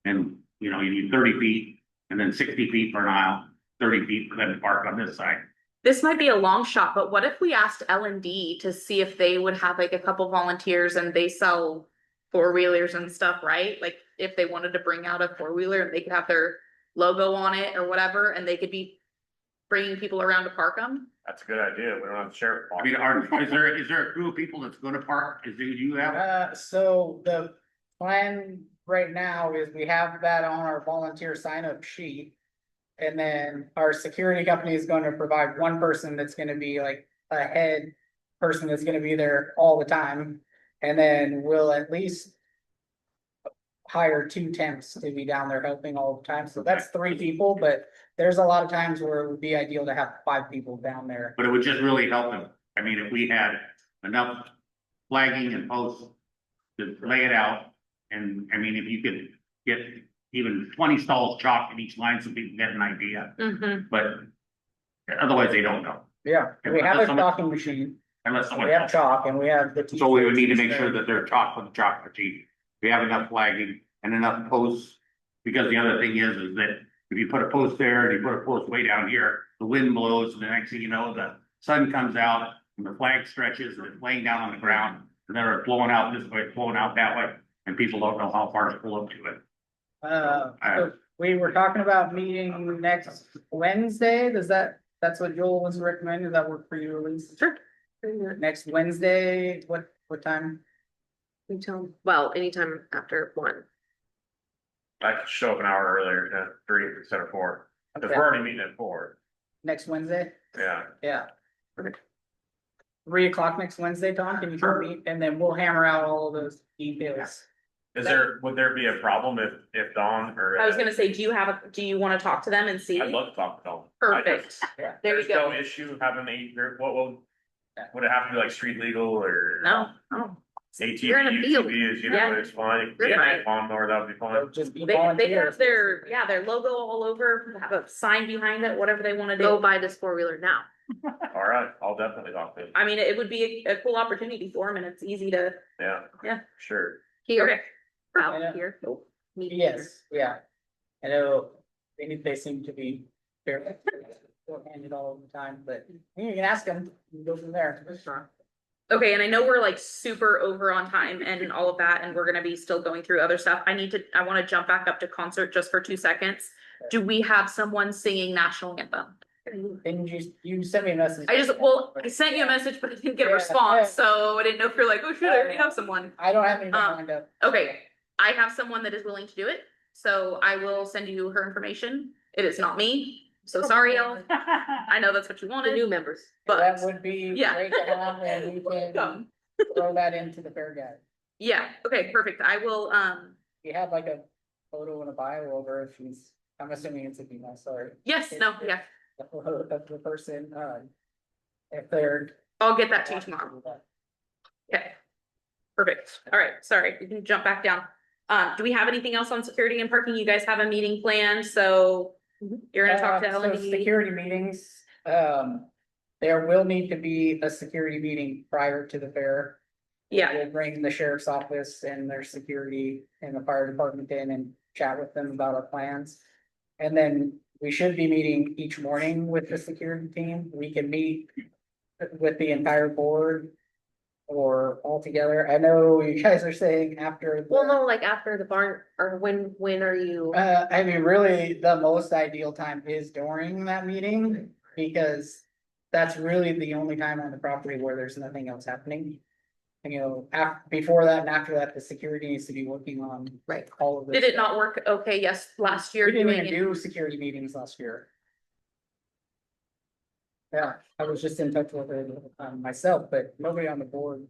Speaker 8: And, you know, you need 30 feet and then 60 feet for an aisle, 30 feet for them to park on this side.
Speaker 3: This might be a long shot, but what if we asked L&D to see if they would have like a couple volunteers and they sell 4-wheelers and stuff, right? Like if they wanted to bring out a 4-wheeler and they could have their logo on it or whatever, and they could be bringing people around to park them.
Speaker 5: That's a good idea. We don't have the sheriff.
Speaker 8: I mean, is there a crew of people that's gonna park? Do you have?
Speaker 4: So the plan right now is we have that on our volunteer sign up sheet. And then our security company is going to provide one person that's gonna be like a head person that's gonna be there all the time. And then we'll at least hire 2 temps to be down there helping all the time. So that's 3 people, but there's a lot of times where it would be ideal to have 5 people down there.
Speaker 8: But it would just really help them. I mean, if we had enough flagging and posts to lay it out. And I mean, if you could get even 20 stalls chalked in each line so people get an idea, but otherwise they don't know.
Speaker 4: Yeah, we have a chalking machine,
Speaker 8: Unless someone.
Speaker 4: we have chalk and we have the.
Speaker 8: So we would need to make sure that they're chalked with the chalk machine. We have enough flagging and enough posts. Because the other thing is that If you put a post there and you put a post way down here, the wind blows and the next thing you know, the sun comes out and the flag stretches and it's laying down on the ground. And they're blowing out this way, blowing out that way, and people don't know how far to pull up to it.
Speaker 4: So we were talking about meeting next Wednesday, that's what Joel was recommending, does that work for you, Elise?
Speaker 7: Sure.
Speaker 4: Next Wednesday, what time?
Speaker 7: Until, well, anytime after 1.
Speaker 5: I could show up an hour earlier at 3 instead of 4, because
Speaker 4: Okay.
Speaker 5: we're already meeting at 4,
Speaker 4: Next Wednesday?
Speaker 5: yeah.
Speaker 4: Yeah. 3 o'clock next Wednesday, Tom, can you come meet, and then we'll hammer out all of those details.
Speaker 5: Would there be a problem if Dawn or?
Speaker 3: I was gonna say, do you wanna talk to them and see?
Speaker 5: I'd love to talk to Dawn.
Speaker 3: Perfect.
Speaker 4: Yeah.
Speaker 3: There you
Speaker 5: There's no
Speaker 3: go.
Speaker 5: issue having a group, would it have to be like street legal or?
Speaker 3: No, no.
Speaker 5: ATV,
Speaker 7: You're in a field.
Speaker 5: UTVs, you
Speaker 3: Yeah.
Speaker 5: know, it's fine.
Speaker 7: You're
Speaker 5: Yeah,
Speaker 7: fine.
Speaker 5: lawnmower, that would be
Speaker 4: They'll
Speaker 5: fine.
Speaker 4: just be
Speaker 3: They
Speaker 4: volunteers.
Speaker 3: have their logo all over, have a sign behind it, whatever they wanna
Speaker 7: Go
Speaker 3: do.
Speaker 7: buy this 4-wheeler now.
Speaker 5: All right, I'll definitely talk to him.
Speaker 3: I mean, it would be a cool opportunity for them and it's easy to,
Speaker 5: Yeah.
Speaker 3: Yeah.
Speaker 5: Sure.
Speaker 7: Here,
Speaker 3: okay,
Speaker 4: Yeah.
Speaker 7: out here. Meet here.
Speaker 4: Yes, yeah. I know, they seem to be fair, handed all the time, but you can ask them, you can go from there.
Speaker 3: okay, and I know we're like super over on time and all of that, and we're gonna be still going through other stuff. I wanna jump back up to concert just for 2 seconds. Do we have someone singing national anthem?
Speaker 4: And you sent me a message.
Speaker 3: I sent you a message, but I didn't get a
Speaker 4: Yeah,
Speaker 3: response,
Speaker 4: yeah.
Speaker 3: so I didn't know if you're like, oh shit, I already have someone.
Speaker 4: I don't have anything
Speaker 3: Um,
Speaker 4: lined up.
Speaker 3: Okay, I have someone that is willing to do it, so I will send you her information. It is not me, so sorry, y'all. I know that's what you
Speaker 7: The
Speaker 3: wanted,
Speaker 7: new members.
Speaker 4: That
Speaker 3: but
Speaker 4: would be
Speaker 3: yeah.
Speaker 4: great to have, and we can
Speaker 3: Welcome.
Speaker 4: throw that into the fair guide.
Speaker 3: Yeah, okay, perfect. I will,
Speaker 4: You have like a photo and a bio over if she's, I'm assuming it's a female, sorry.
Speaker 3: yes, no, yeah,
Speaker 4: The photo of the person, if they're.
Speaker 3: I'll get that to you tomorrow. Okay. Perfect. All right, sorry, you can jump back down. Do we have anything else on security and parking? You guys have a meeting planned, so you're gonna talk to
Speaker 4: So
Speaker 3: Ellen.
Speaker 4: security meetings, there will need to be a security meeting prior to the fair.
Speaker 3: Yeah,
Speaker 4: We'll bring the sheriff's office and their security and the fire department in and chat with them about our plans. And then we should be meeting each morning with the security team. We can meet with the entire board or all together. I know you guys are saying after.
Speaker 7: Well, no, like after the barn, or when are you?
Speaker 4: I mean, really, the most ideal time is during that meeting, because that's really the only time on the property where there's nothing else happening. And, you know, before that and after that, the security needs to be working on.
Speaker 7: Right.
Speaker 4: All of this.
Speaker 3: did it
Speaker 4: stuff.
Speaker 3: not work? Okay, yes, last year
Speaker 4: We didn't
Speaker 3: doing
Speaker 4: even
Speaker 3: it.
Speaker 4: do security meetings last year. Yeah, I was just in touch with it, myself, but nobody on the board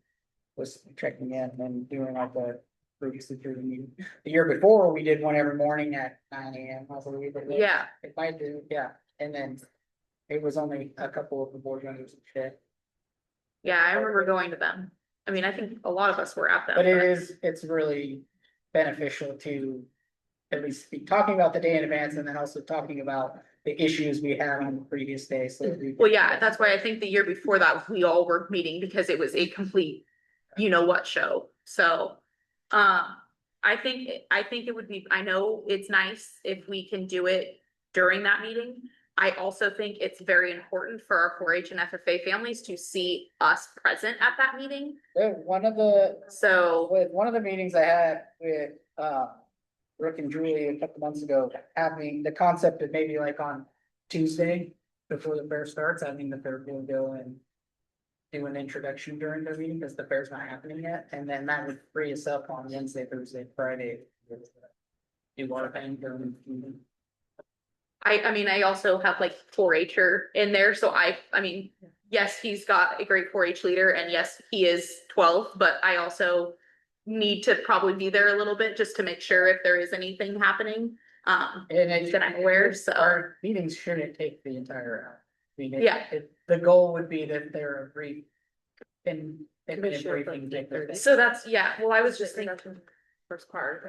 Speaker 4: was checking in and doing like a group security meeting. The year before, we did one every morning at 9 AM, I believe.
Speaker 3: Yeah,
Speaker 4: If I do, yeah, and then it was only a couple of the board members and shit.
Speaker 3: yeah, I remember going to them. I mean, I think a lot of us were at them.
Speaker 4: But it's really beneficial to at least be talking about the day in advance and then also talking about the issues we had on the previous day, so.
Speaker 3: Well, yeah, that's why I think the year before that, we all were meeting because it was a complete, you know what show, so. I think it would be, I know it's nice if we can do it during that meeting. I also think it's very important for our 4-H and FFA families to see us present at that meeting,
Speaker 4: One of the,
Speaker 3: so.
Speaker 4: with one of the meetings I had with, Rick and Julie a couple months ago, having the concept of maybe like on Tuesday, before the fair starts, having the fair will go and do an introduction during the meeting, because the fair's not happening yet, and then that would free us up on Wednesday, Thursday, Friday. Do a lot of things during the meeting.
Speaker 3: I mean, I also have like 4-H'er in there, so I mean, yes, he's got a great 4-H leader, and yes, he is 12, but I also need to probably be there a little bit just to make sure if there is anything happening.
Speaker 4: And it.
Speaker 3: That I'm aware, so.
Speaker 4: Our meetings shouldn't take the entire hour. I mean,
Speaker 3: Yeah.
Speaker 4: the goal would be that they're a brief. And.
Speaker 7: Commissioner, like, 8:30.
Speaker 3: So that's, yeah, well, I was just thinking,
Speaker 7: First part,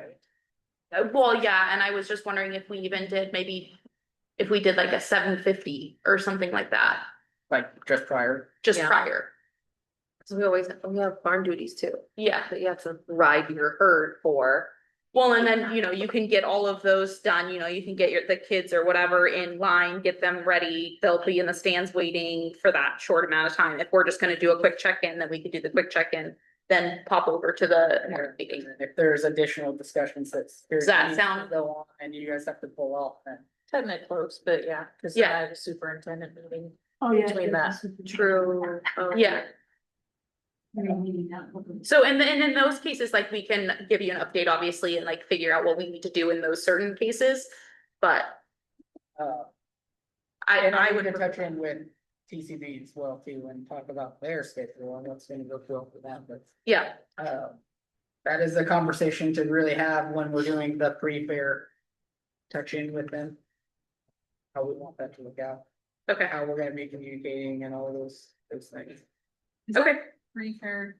Speaker 7: right?
Speaker 3: well, yeah, and I was just wondering if we even did maybe. If we did like a 7:50 or something like that,
Speaker 4: Like just prior.
Speaker 3: just
Speaker 7: Yeah.
Speaker 3: prior,
Speaker 7: So we have barn duties too,
Speaker 3: yeah,
Speaker 7: that you have to ride your herd for.
Speaker 3: Well, and then, you know, you can get all of those done, you know, you can get the kids or whatever in line, get them ready. They'll be in the stands waiting for that short amount of time. If we're just gonna do a quick check-in, then we could do the quick check-in, then pop over to the morning meeting.
Speaker 4: If there's additional discussions that's.
Speaker 3: Does that
Speaker 4: needs to
Speaker 3: sound-
Speaker 4: Go on and you guys have to pull off, then.
Speaker 2: 10-minute close, but yeah, cause
Speaker 3: Yeah.
Speaker 2: I have a superintendent meeting
Speaker 1: Oh, yeah.
Speaker 2: between that.
Speaker 7: True.
Speaker 3: Yeah. So, and then in those cases, like, we can give you an update, obviously, and like figure out what we need to do in those certain cases, but
Speaker 4: Uh,
Speaker 3: I
Speaker 4: and I
Speaker 3: would.
Speaker 4: would touch in with TCB as well too and talk about their schedule and what's gonna go well for them, but.
Speaker 3: Yeah,
Speaker 4: That is a conversation to really have when we're doing the pre-fair. Touch in with them. How we want that to look out,
Speaker 3: okay,
Speaker 4: how we're gonna be communicating and all those things.
Speaker 3: okay.
Speaker 1: Pre-fair,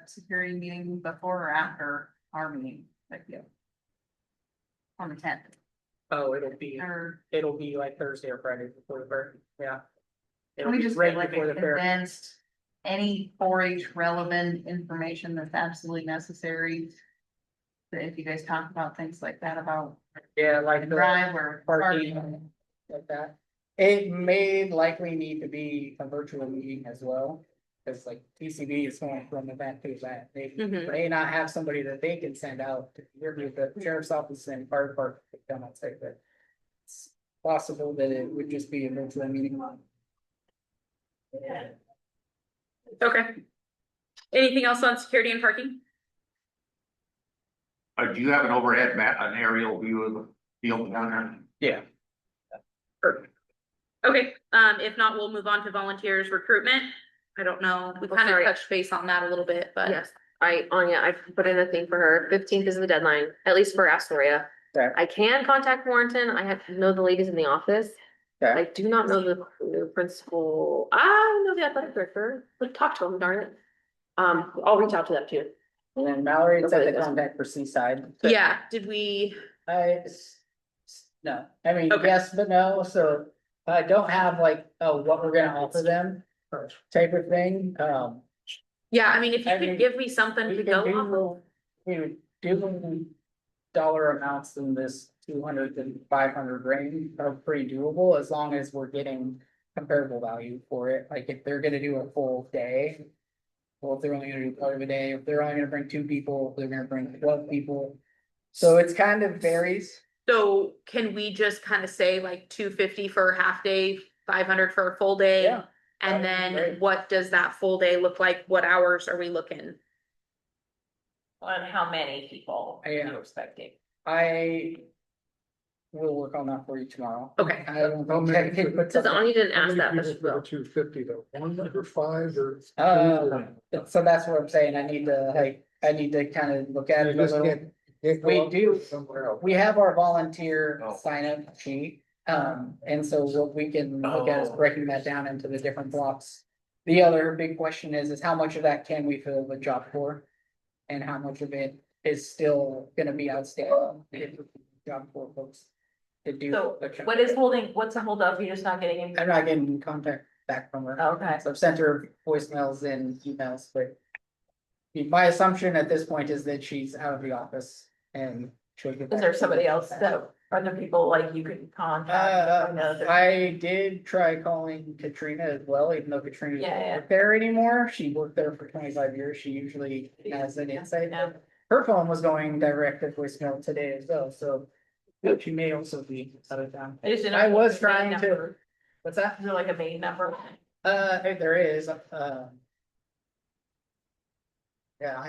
Speaker 1: security meeting before or after our meeting, like, yeah. On the 10th,
Speaker 4: Oh,
Speaker 1: or
Speaker 4: it'll be like Thursday or Friday before the fair, yeah.
Speaker 1: can
Speaker 4: It'll
Speaker 1: we
Speaker 4: be
Speaker 1: just
Speaker 4: right
Speaker 1: get like
Speaker 4: before
Speaker 1: a
Speaker 4: the fair.
Speaker 1: condensed, any 4-H relevant information that's absolutely necessary? That if you guys talk about things like that about
Speaker 4: Yeah, like the
Speaker 1: drive or parking.
Speaker 4: parking, like that. It may likely need to be a virtual meeting as well. Cause like TCB is going from event to event, they
Speaker 3: Mhm.
Speaker 4: may not have somebody that they can send out to interview the sheriff's office and fire department, come on site, but. It's possible that it would just be a virtual meeting.
Speaker 3: Okay. Anything else on security and parking?
Speaker 8: Do you have an overhead map, an aerial view of the field down there?
Speaker 4: Yeah.
Speaker 3: Perfect. Okay, if not, we'll move on to volunteers recruitment. I don't know, we
Speaker 7: Oh,
Speaker 3: kind of
Speaker 7: sorry.
Speaker 3: touched base on that a little bit, but.
Speaker 7: Yes, Anya, I put in a thing for her. 15th is the deadline, at least for Astoria.
Speaker 4: Okay.
Speaker 7: I can contact Warrenton. know the ladies in the office.
Speaker 4: Okay.
Speaker 7: I do not know the new principal. I know the athletic director, but talk to them, darn it. I'll reach out to them too.
Speaker 4: And then Mallory said the contact for Seaside.
Speaker 3: Yeah, did we,
Speaker 4: No, I mean,
Speaker 3: Okay.
Speaker 4: yes, but no, so I don't have like, oh, what we're gonna offer them. Type of thing,
Speaker 3: yeah, I mean, if you
Speaker 4: I
Speaker 3: could
Speaker 4: mean,
Speaker 3: give me something
Speaker 4: we
Speaker 3: to
Speaker 4: can
Speaker 3: go off of.
Speaker 4: do, we would do. Dollar amounts in this 200 to 500 range are pretty doable as long as we're getting comparable value for it, like if they're gonna do a full day. Well, if they're only gonna do part of a day, if they're only gonna bring 2 people, if they're gonna bring 12 people. So it's kind of varies.
Speaker 3: So can we just kind of say like 250 for a half day, 500 for a full day?
Speaker 4: Yeah,
Speaker 3: And
Speaker 4: that would be
Speaker 3: then
Speaker 4: great.
Speaker 3: what does that full day look like? What hours are we looking?
Speaker 2: On how many people are
Speaker 4: Yeah.
Speaker 2: you expecting?
Speaker 4: I. Will work on that for you tomorrow.
Speaker 3: Okay.
Speaker 4: I don't
Speaker 6: How
Speaker 4: think
Speaker 6: many
Speaker 4: I can put
Speaker 7: Cause
Speaker 4: something.
Speaker 7: Anya didn't
Speaker 6: How
Speaker 7: ask
Speaker 6: many
Speaker 7: that, but
Speaker 6: people
Speaker 7: she
Speaker 6: for the
Speaker 7: will.
Speaker 6: 250 though, 1 or 5 or?
Speaker 4: So that's what I'm saying, I need to kind of look at
Speaker 6: You
Speaker 4: it a
Speaker 6: just
Speaker 4: little.
Speaker 6: can't go
Speaker 4: We
Speaker 6: up
Speaker 4: do-
Speaker 6: somewhere else.
Speaker 4: We have our volunteer
Speaker 5: Oh.
Speaker 4: sign up sheet, and so what we can look at is breaking that down into the different blocks. The other big question is how much of that can we fill the job for? And how much of it is still gonna be outstanding? Job for folks to do.
Speaker 2: So
Speaker 4: the job.
Speaker 2: what's the hold up? You're just not getting any?
Speaker 4: I'm not getting contact back from her.
Speaker 2: Okay.
Speaker 4: So I've sent her voicemails and emails, but. My assumption at this point is that she's out of the office and she'll get.
Speaker 2: Is
Speaker 4: back
Speaker 2: there
Speaker 4: to
Speaker 2: somebody
Speaker 4: you.
Speaker 2: else that, are there people like you could contact? I know that-
Speaker 4: I did try calling Katrina as well, even though Katrina
Speaker 2: Yeah, yeah.
Speaker 4: doesn't work there anymore. She worked there for 25 years. She usually has an insight.
Speaker 2: Yeah.
Speaker 4: Her phone was going direct to voicemail today as well, so she may also be out of town.
Speaker 2: I just didn't know
Speaker 4: I
Speaker 2: if there
Speaker 4: was
Speaker 2: a main
Speaker 4: trying to-
Speaker 2: number.
Speaker 4: What's that?
Speaker 2: Is there like a main number?
Speaker 4: If there is, yeah,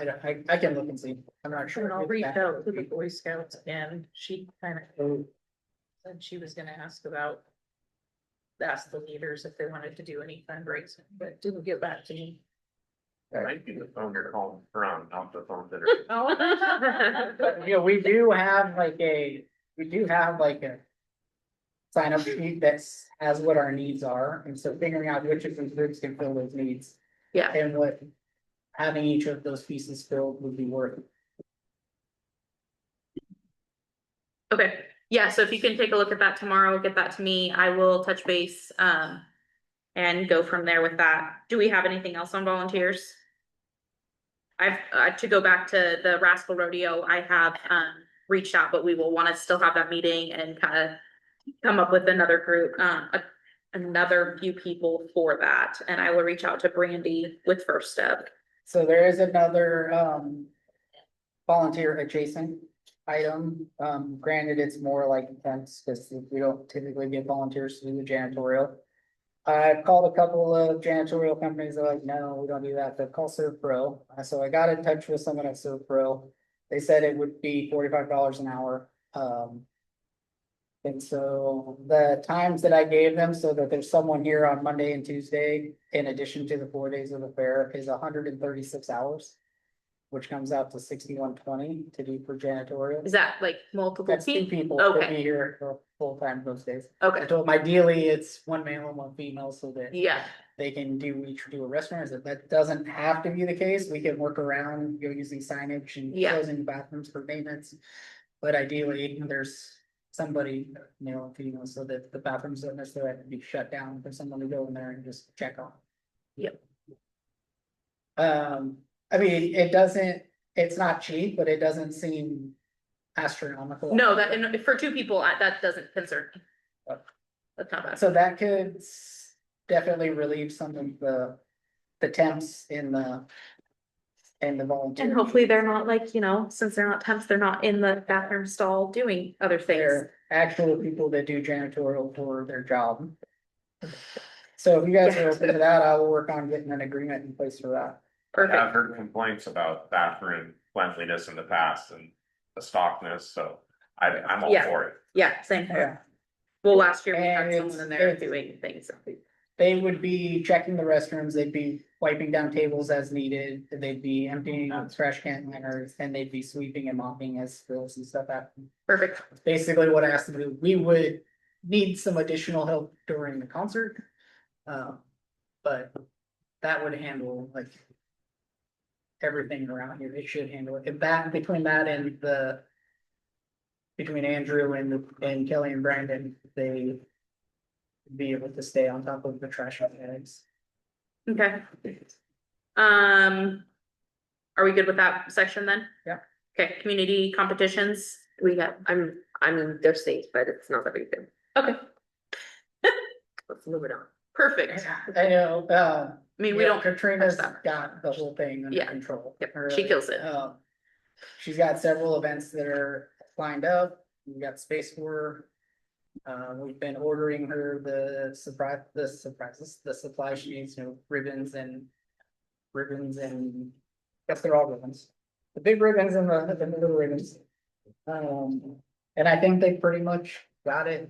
Speaker 4: I can look and see. I'm not sure.
Speaker 9: And I'll
Speaker 4: if
Speaker 9: reach
Speaker 4: that-
Speaker 9: out to the Boy Scouts and she kind of said she was gonna ask about. Ask the leaders if they wanted to do any fundraising, but didn't get back to me.
Speaker 5: Might be the phone you're calling from, not the phone that
Speaker 4: But, you know, we do have like a. Sign up sheet that has what our needs are, and so figuring out which of those groups can fill those needs.
Speaker 3: Yeah.
Speaker 4: And what having each of those pieces filled would be worth.
Speaker 3: Okay, yeah, so if you can take a look at that tomorrow, get that to me, I will touch base, and go from there with that. Do we have anything else on volunteers? I've, to go back to the Rascal Rodeo, I have, reached out, but we will wanna still have that meeting and kind of come up with another group, another few people for that, and I will reach out to Brandy with First Step.
Speaker 4: So there is another, volunteer adjacent item. Granted, it's more like intense, because we don't typically get volunteers to do the janitorial. I've called a couple of janitorial companies, they're like, no, we don't do that, they'll call Serve Pro. So I got in touch with someone at Serve Pro. They said it would be $45 an hour. And so the times that I gave them, so that there's someone here on Monday and Tuesday, in addition to the 4 days of the fair, is 136 hours. Which comes out to 6120 to do for janitorial.
Speaker 3: Is that like multiple
Speaker 4: That's 2
Speaker 3: feet?
Speaker 4: people to
Speaker 3: Okay.
Speaker 4: be here for full time those days. I
Speaker 3: Okay,
Speaker 4: told them ideally it's 1 male and 1 female, so that
Speaker 3: yeah,
Speaker 4: they can each do a restaurant. If that doesn't have to be the case, we can work around, using signage and
Speaker 3: Yeah.
Speaker 4: closing bathrooms for maintenance. But ideally, there's somebody, male and female, so that the bathrooms don't necessarily have to be shut down for someone to go in there and just check on.
Speaker 3: Yep.
Speaker 4: I mean, it's not cheap, but it doesn't seem astronomical.
Speaker 3: no, that, and for 2 people, that doesn't concern me. That's not bad.
Speaker 4: So that could definitely relieve some of the temps in the volunteer.
Speaker 3: And hopefully they're not like, since they're not temps, they're not in the bathroom stall doing other things.
Speaker 4: They're actual people that do janitorial for their job. So if you guys are open to that, I will work on getting an agreement in place for that.
Speaker 3: Perfect.
Speaker 5: I've heard complaints about bathroom cleanliness in the past and the stockness, so I'm all
Speaker 3: Yeah.
Speaker 5: for it.
Speaker 3: Yeah, same here.
Speaker 4: Yeah.
Speaker 3: Well, last year we had
Speaker 4: And
Speaker 3: someone in there
Speaker 4: it's-
Speaker 3: doing things.
Speaker 4: They would be checking the restrooms, they'd be wiping down tables as needed, they'd be emptying out trash can liners, and they'd be sweeping and mopping as spills and stuff happen.
Speaker 3: Perfect.
Speaker 4: Basically what I asked them to do, we would need some additional help during the concert. But that would handle like everything around here, it should handle it, and that, between that and between Andrew and Kelly and Brandon, they be able to stay on top of the trash bags.
Speaker 3: Okay. Are we good with that section then?
Speaker 4: Yeah.
Speaker 3: Okay, community competitions.
Speaker 7: They're safe, but it's not that big deal.
Speaker 3: Okay,
Speaker 7: Let's move it on.
Speaker 3: perfect.
Speaker 4: I know,
Speaker 3: I mean, we
Speaker 4: yeah,
Speaker 3: don't,
Speaker 4: Katrina's
Speaker 3: that.
Speaker 4: got the whole thing under
Speaker 3: Yeah.
Speaker 4: control.
Speaker 3: Yep,
Speaker 4: Really.
Speaker 3: she kills it.
Speaker 4: She's got several events that are lined up, we got space for her. We've been ordering her the supplies she needs, ribbons and. Yes, they're all ribbons, the big ribbons and the little ribbons. And I think they pretty much got it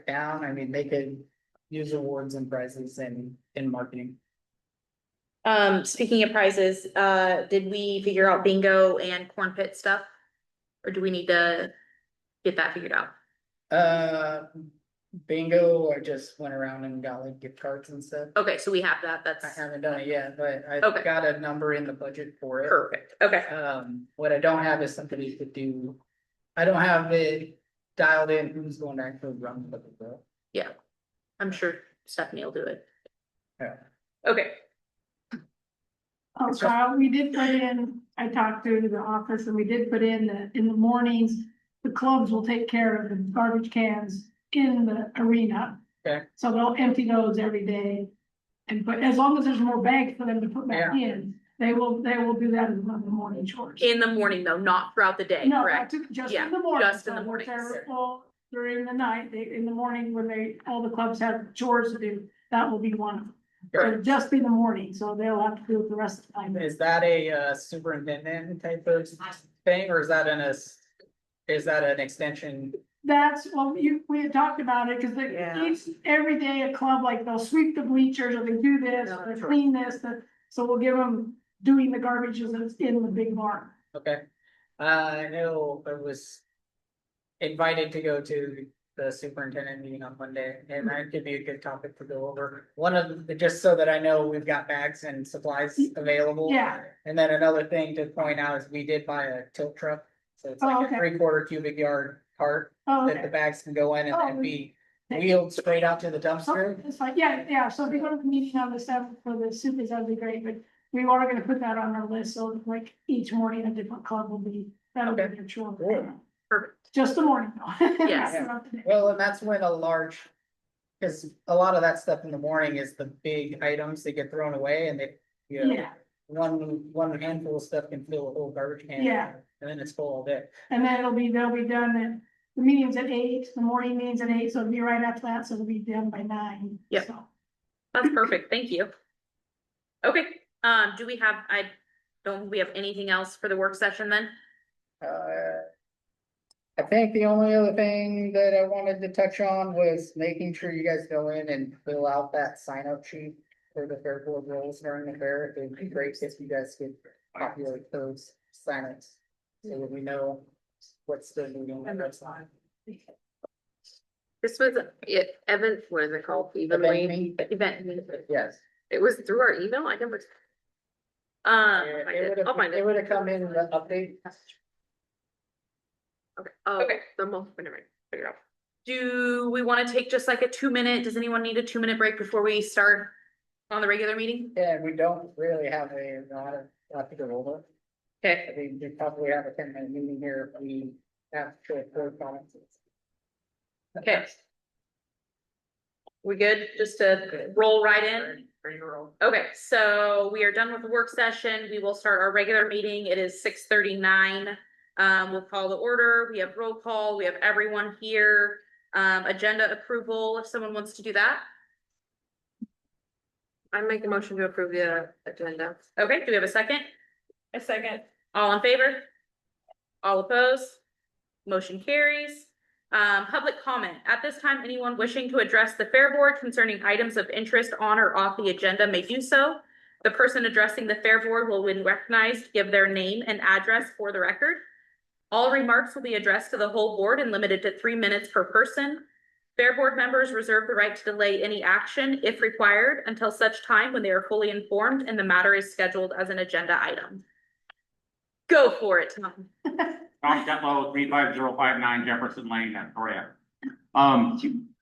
Speaker 4: down. I mean, they could use awards and prizes in marketing.
Speaker 3: Speaking of prizes, did we figure out bingo and corn pit stuff? Or do we need to get that figured out?
Speaker 4: Bingo, I just went around and got like gift cards and stuff.
Speaker 3: Okay, so we have that,
Speaker 4: I
Speaker 3: that's
Speaker 4: haven't done it yet, but
Speaker 3: Okay.
Speaker 4: I've got a number in the budget for it.
Speaker 3: perfect, okay.
Speaker 4: What I don't have is somebody to do, I don't have it dialed in who's going to actually run the bill.
Speaker 3: I'm sure Stephanie will do it.
Speaker 4: Yeah.
Speaker 3: Okay,
Speaker 10: Oh, Carl, we did put in, I talked to the office and we did put in the mornings, the clubs will take care of the garbage cans in the arena.
Speaker 4: Okay.
Speaker 10: So they'll empty those every day. But as long as there's more bags for them to put back in, they will do that as one of the morning chores.
Speaker 3: in the morning though, not throughout the day,
Speaker 10: No,
Speaker 3: correct?
Speaker 10: just
Speaker 3: Yeah,
Speaker 10: in the morning.
Speaker 3: just in the
Speaker 10: So if
Speaker 3: mornings.
Speaker 10: they're full during the night, in the morning when all the clubs have chores to do, that will be one of them. So just in the morning, so they'll have to do it the rest of the time.
Speaker 4: Is that a superintendent type of thing, or is that an extension?
Speaker 10: That's, well, we had talked about it, cause every day a club, like they'll sweep the bleachers, or they do this, or they clean this, so we'll give them doing the garbages that's in the big barn.
Speaker 4: Okay, I know I was invited to go to the superintendent meeting on Monday, and that could be a good topic to go over. One of the, just so that I know we've got bags and supplies available.
Speaker 10: Yeah.
Speaker 4: And then another thing to point out is we did buy a tilt truck, so it's
Speaker 10: Oh,
Speaker 4: like
Speaker 10: okay.
Speaker 4: a 3/4 cubic yard cart
Speaker 10: Oh,
Speaker 4: that the
Speaker 10: okay.
Speaker 4: bags can go in and
Speaker 10: Oh,
Speaker 4: then be wheeled straight out to the dumpster.
Speaker 10: It's like, yeah, so if you go to the meeting on the 7th for the soup, that'd be great, but we are gonna put that on our list, so like each morning a different club will be, that'll be their chore.
Speaker 3: Perfect.
Speaker 10: Just the morning though.
Speaker 3: Yes.
Speaker 10: Not the day.
Speaker 4: Well, and that's when a large, because a lot of that stuff in the morning is the big items that get thrown away and they, you know,
Speaker 10: Yeah,
Speaker 4: one handful of stuff can fill a whole garbage can.
Speaker 10: Yeah.
Speaker 4: And then it's full all day.
Speaker 10: and then they'll be done at, the meeting's at 8, the morning meeting's at 8, so it'll be right after that, so it'll be done by 9.
Speaker 3: Yep.
Speaker 10: So.
Speaker 3: That's perfect, thank you. Okay, do we have, don't we have anything else for the work session then?
Speaker 4: I think the only other thing that I wanted to touch on was making sure you guys go in and fill out that sign up sheet for the fair board roles during the fair. It'd be great if you guys could populate those signups so that we know what's still moving.
Speaker 10: And that's fine.
Speaker 7: This was it, Evan, what is it called? Evenly, event,
Speaker 4: Yes.
Speaker 7: it was through our email, I never. I'll find
Speaker 4: It
Speaker 7: it.
Speaker 4: would have come in the update.
Speaker 7: Okay, oh,
Speaker 3: Okay.
Speaker 7: the most, whatever, figure it out.
Speaker 3: Do we wanna take just like a 2-minute, does anyone need a 2-minute break before we start on the regular meeting?
Speaker 4: Yeah, we don't really have not to go over.
Speaker 3: Okay,
Speaker 4: I think we probably have a 10-minute meeting here if we have to board comments.
Speaker 3: okay. We good, just to roll right in? Okay, so we are done with the work session. We will start our regular meeting. It is 6:39. We'll call the order. We have roll call. We have everyone here. Agenda approval, if someone wants to do that.
Speaker 7: I make a motion to approve the agenda.
Speaker 3: Okay, do we have a second?
Speaker 2: A second.
Speaker 3: All in favor? All opposed? Motion carries. Public comment. At this time, anyone wishing to address the Fair Board concerning items of interest on or off the agenda may do so. The person addressing the Fair Board will, when recognized, give their name and address for the record. All remarks will be addressed to the whole board and limited to 3 minutes per person. Fair Board members reserve the right to delay any action, if required, until such time when they are fully informed and the matter is scheduled as an agenda item. Go for it, Tom.
Speaker 8: Tom Tetlow, 35059 Jefferson Lane, Victoria.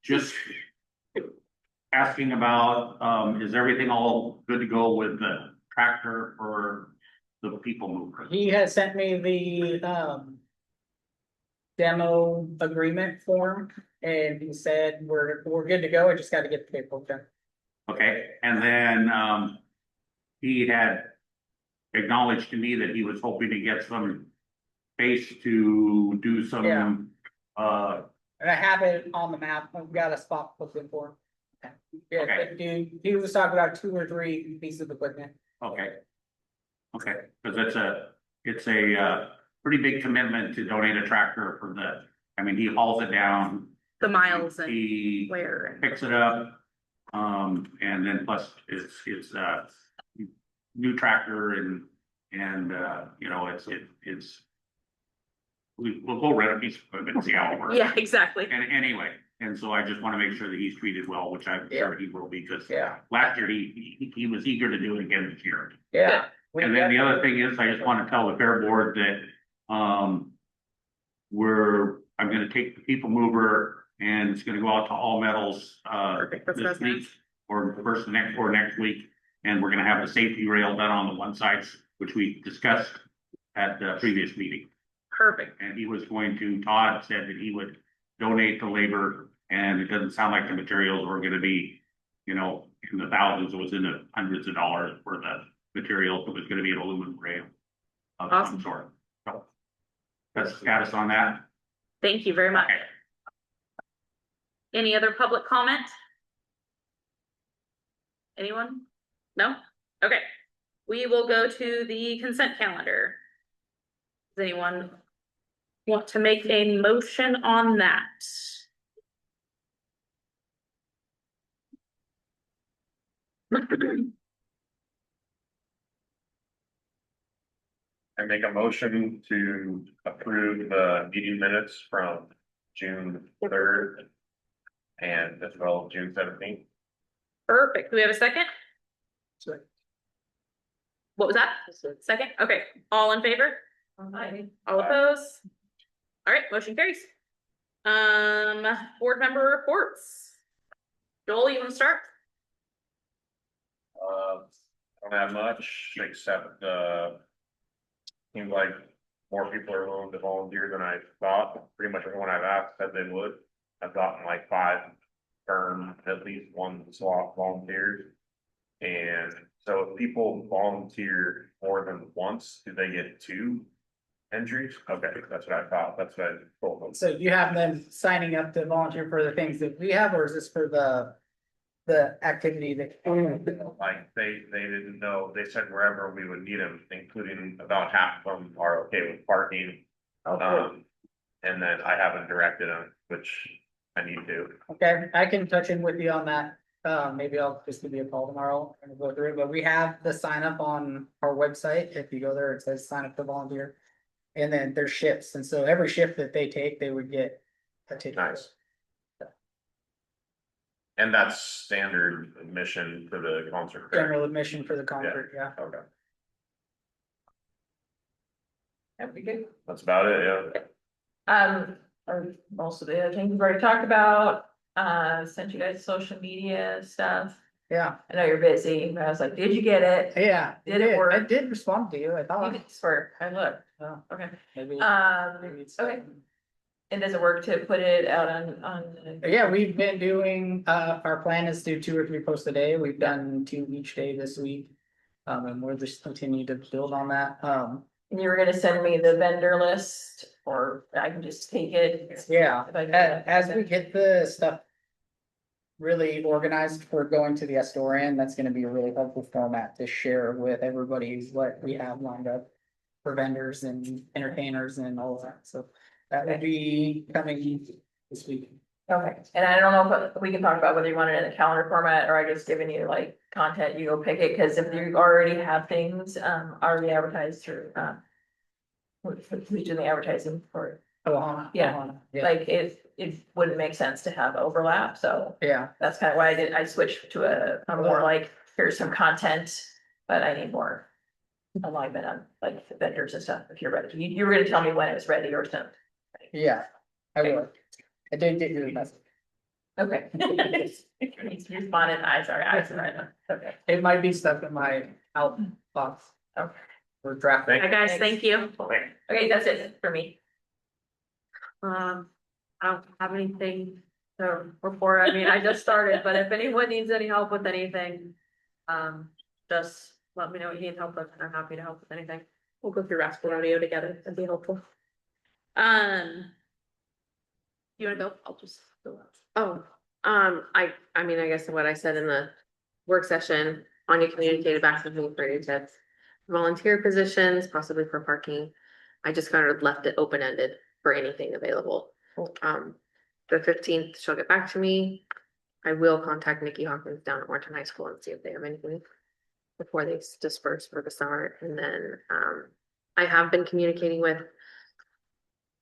Speaker 8: Just asking about, is everything all good to go with the tractor for the people mover?
Speaker 4: He has sent me the demo agreement form and he said, we're good to go. I just gotta get the paperwork done.
Speaker 8: Okay, and then, he had acknowledged to me that he was hoping to get some space to do
Speaker 4: Yeah.
Speaker 8: some,
Speaker 4: And I have it on the map. I've got a spot booked in for him. Yeah,
Speaker 8: Okay.
Speaker 4: but dude, he was talking about 2 or 3 pieces of equipment.
Speaker 8: okay. Okay, because it's a pretty big commitment to donate a tractor for I mean, he hauls it down.
Speaker 3: The miles and
Speaker 8: He
Speaker 3: where.
Speaker 8: picks it up, and then plus it's new tractor and, you know, it's. We'll go rent a piece of equipment and see how it works.
Speaker 3: Yeah, exactly.
Speaker 8: And anyway, and so I just wanna make sure that he's treated well, which I'm sure he will be, because
Speaker 4: Yeah.
Speaker 8: last year he was eager to do it again this year.
Speaker 4: Yeah.
Speaker 8: And then the other thing is, I just wanna tell the fair board that, I'm gonna take the people mover and it's gonna go out to all metals,
Speaker 3: Perfect, that's what I
Speaker 8: this
Speaker 3: was
Speaker 8: week. Or next week, and we're gonna have the safety rail done on the one side, which we discussed at the previous meeting.
Speaker 3: Perfect.
Speaker 8: And he was going to, Todd said that he would donate the labor, and it doesn't sound like the materials were gonna be, you know, in the thousands, it was in the hundreds of dollars for the materials, it was gonna be an aluminum rail of
Speaker 3: Awesome.
Speaker 8: some sort. So that's the status on that.
Speaker 3: Thank you very much.
Speaker 8: Okay.
Speaker 3: Any other public comment? Anyone? No? Okay. We will go to the consent calendar. Does anyone want to make a motion on that?
Speaker 5: I make a motion to approve the meeting minutes from June 3rd. And as well June 17th.
Speaker 3: Perfect. Do we have a second?
Speaker 6: Second.
Speaker 3: What was that? Second? Okay. All in favor? All opposed? All right, motion carries. Board member reports. Joel, you want to start?
Speaker 5: Don't have much, except, seems like more people are willing to volunteer than I thought. Pretty much everyone I've asked said they would. I've gotten like 5 firm, at least one slot volunteers. And so if people volunteer more than once, do they get 2 entries? Okay, that's what I thought. That's what I told them.
Speaker 4: So you have them signing up to volunteer for the things that we have, or is this for the activity that?
Speaker 5: Like, they didn't know, they said wherever we would need them, including about half of them are okay with parking. And then I haven't directed them, which I need to.
Speaker 4: Okay, I can touch in with you on that. Maybe I'll just give you a call tomorrow and go through it, but we have the sign up on our website. If you go there, it says sign up to volunteer. And then there's shifts, and so every shift that they take, they would get a ticket.
Speaker 5: Nice. And that's standard admission for the concert. correct?
Speaker 4: General admission for the concert, yeah.
Speaker 5: Okay,
Speaker 2: That'd be good.
Speaker 5: that's about it, yeah.
Speaker 2: Or most of the other things we've already talked about, sent you guys social media stuff.
Speaker 4: Yeah,
Speaker 2: I know you're busy, but I was like, did you get it?
Speaker 4: yeah.
Speaker 2: Did it work?
Speaker 4: I did respond to you, I
Speaker 2: You
Speaker 4: thought.
Speaker 2: can swear, I looked,
Speaker 4: Oh,
Speaker 2: okay.
Speaker 4: maybe. maybe it's-
Speaker 2: Okay. And does it work to put it out on?
Speaker 4: Yeah, we've been doing, our plan is to do 2 or 3 posts a day. We've done 2 each day this week. And we'll just continue to build on that.
Speaker 2: And you were gonna send me the vendor list, or I can just take it?
Speaker 4: Yeah,
Speaker 2: If I do
Speaker 4: as
Speaker 2: that.
Speaker 4: we get the stuff really organized for going to the Astorian, that's gonna be a really helpful format to share with everybody what we have lined up for vendors and entertainers and all of that. So that will be coming this week.
Speaker 2: Okay, and I don't know if we can talk about whether you want it in a calendar format, or I just giving you like content, you go pick it, cause if you already have things, already advertised through, who's doing the advertising for it?
Speaker 4: Ohana.
Speaker 2: Yeah.
Speaker 4: Ohana, yeah,
Speaker 2: Like, it wouldn't make sense to have overlap, so
Speaker 4: yeah,
Speaker 2: that's kind of why I switched to a more like, here's some content, but I need more alignment on like the vendors and stuff, if you're ready. You were gonna tell me when it was ready or something.
Speaker 4: yeah, I will. I did get your message.
Speaker 2: Okay. You responded, I sorry, right now. Okay.
Speaker 4: It might be stuff in my outbox.
Speaker 2: Okay.
Speaker 4: We're drafting.
Speaker 3: Hi, guys, thank you.
Speaker 2: Okay, that's it for me.
Speaker 7: I don't have anything to report. I mean, I just started, but if anyone needs any help with anything, just let me know what you need help with. I'm happy to help with anything.
Speaker 3: We'll go through Rascal Rodeo together. That'd be helpful. You wanna go? I'll just go.
Speaker 7: Oh, I mean, I guess what I said in the work session, Anya communicated back to me for to volunteer positions, possibly for parking. I just kind of left it open-ended for anything available. The 15th, she'll get back to me. I will contact Nikki Hawkins down at Warrenton High School and see if they have anything before they disperse for the summer. And then, I have been communicating with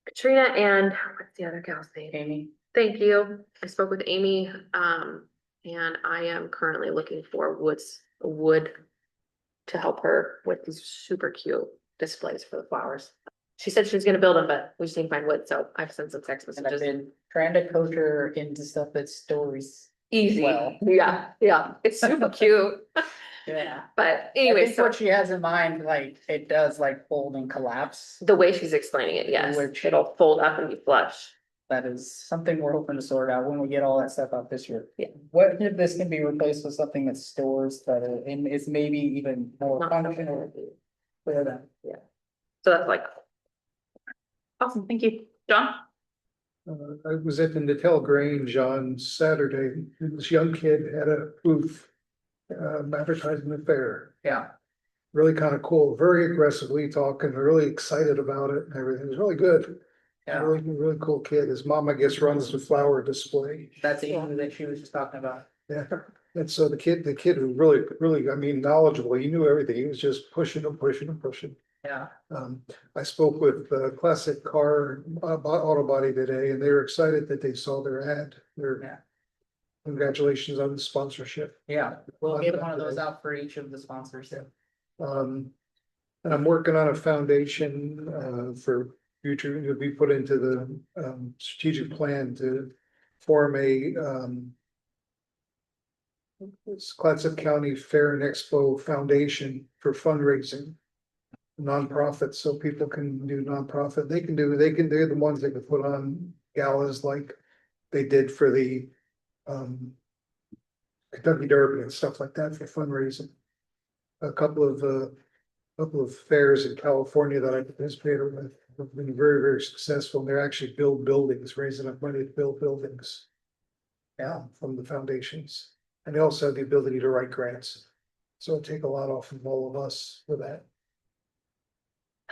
Speaker 7: Katrina and what's the other gal's name?
Speaker 4: Amy,
Speaker 7: Thank you. I spoke with Amy, and I am currently looking for wood to help her with these super cute displays for the flowers. She said she was gonna build them, but we just need to find wood, so I've sent some text
Speaker 4: and I've
Speaker 7: messages.
Speaker 4: been trying to coach her into stuff that stores.
Speaker 7: Easy,
Speaker 4: well.
Speaker 7: yeah, it's super cute,
Speaker 4: Yeah.
Speaker 7: but
Speaker 4: I
Speaker 7: anyway,
Speaker 4: think
Speaker 7: so
Speaker 4: what she has in mind, like, it does like fold and collapse.
Speaker 7: the way she's explaining it, yes,
Speaker 4: Which-
Speaker 7: it'll fold up and be flush.
Speaker 4: That is something we're hoping to sort out when we get all that stuff out this year.
Speaker 7: Yeah.
Speaker 4: What if this can be replaced with something that stores better and is maybe even more
Speaker 7: Not
Speaker 4: functional for them?
Speaker 7: So that's like,
Speaker 3: Awesome, thank you. John?
Speaker 6: I was at the Natel Grange on Saturday, and this young kid had a booth. Advertising the fair,
Speaker 4: Yeah,
Speaker 6: really kind of cool, very aggressively talking, really excited about it and everything, it was really good.
Speaker 4: yeah,
Speaker 6: Really cool kid, his mom, I guess, runs the flower display.
Speaker 4: that's Amy that she was just talking about.
Speaker 6: Yeah, and so the kid was really, I mean, knowledgeable, he knew everything, he was just pushing and pushing and pushing.
Speaker 4: Yeah,
Speaker 6: I spoke with Classic Car Auto Body today, and they were excited that they saw their ad.
Speaker 4: Yeah.
Speaker 6: Their congratulations on the sponsorship.
Speaker 4: yeah, we'll get one of those out for each of the sponsors.
Speaker 6: And I'm working on a foundation for future to be put into the strategic plan to form It's Clatsop County Fair and Expo Foundation for fundraising. Nonprofit, so people can do nonprofit, they're the ones that can put on galas like they did for the Kentucky Derby and stuff like that for fundraising. A couple of fairs in California that I participated with have been very, very successful. They're actually build buildings, raising up money to build buildings. Yeah, from the foundations, and they also have the ability to write grants. So it'll take a lot off of all of us for that.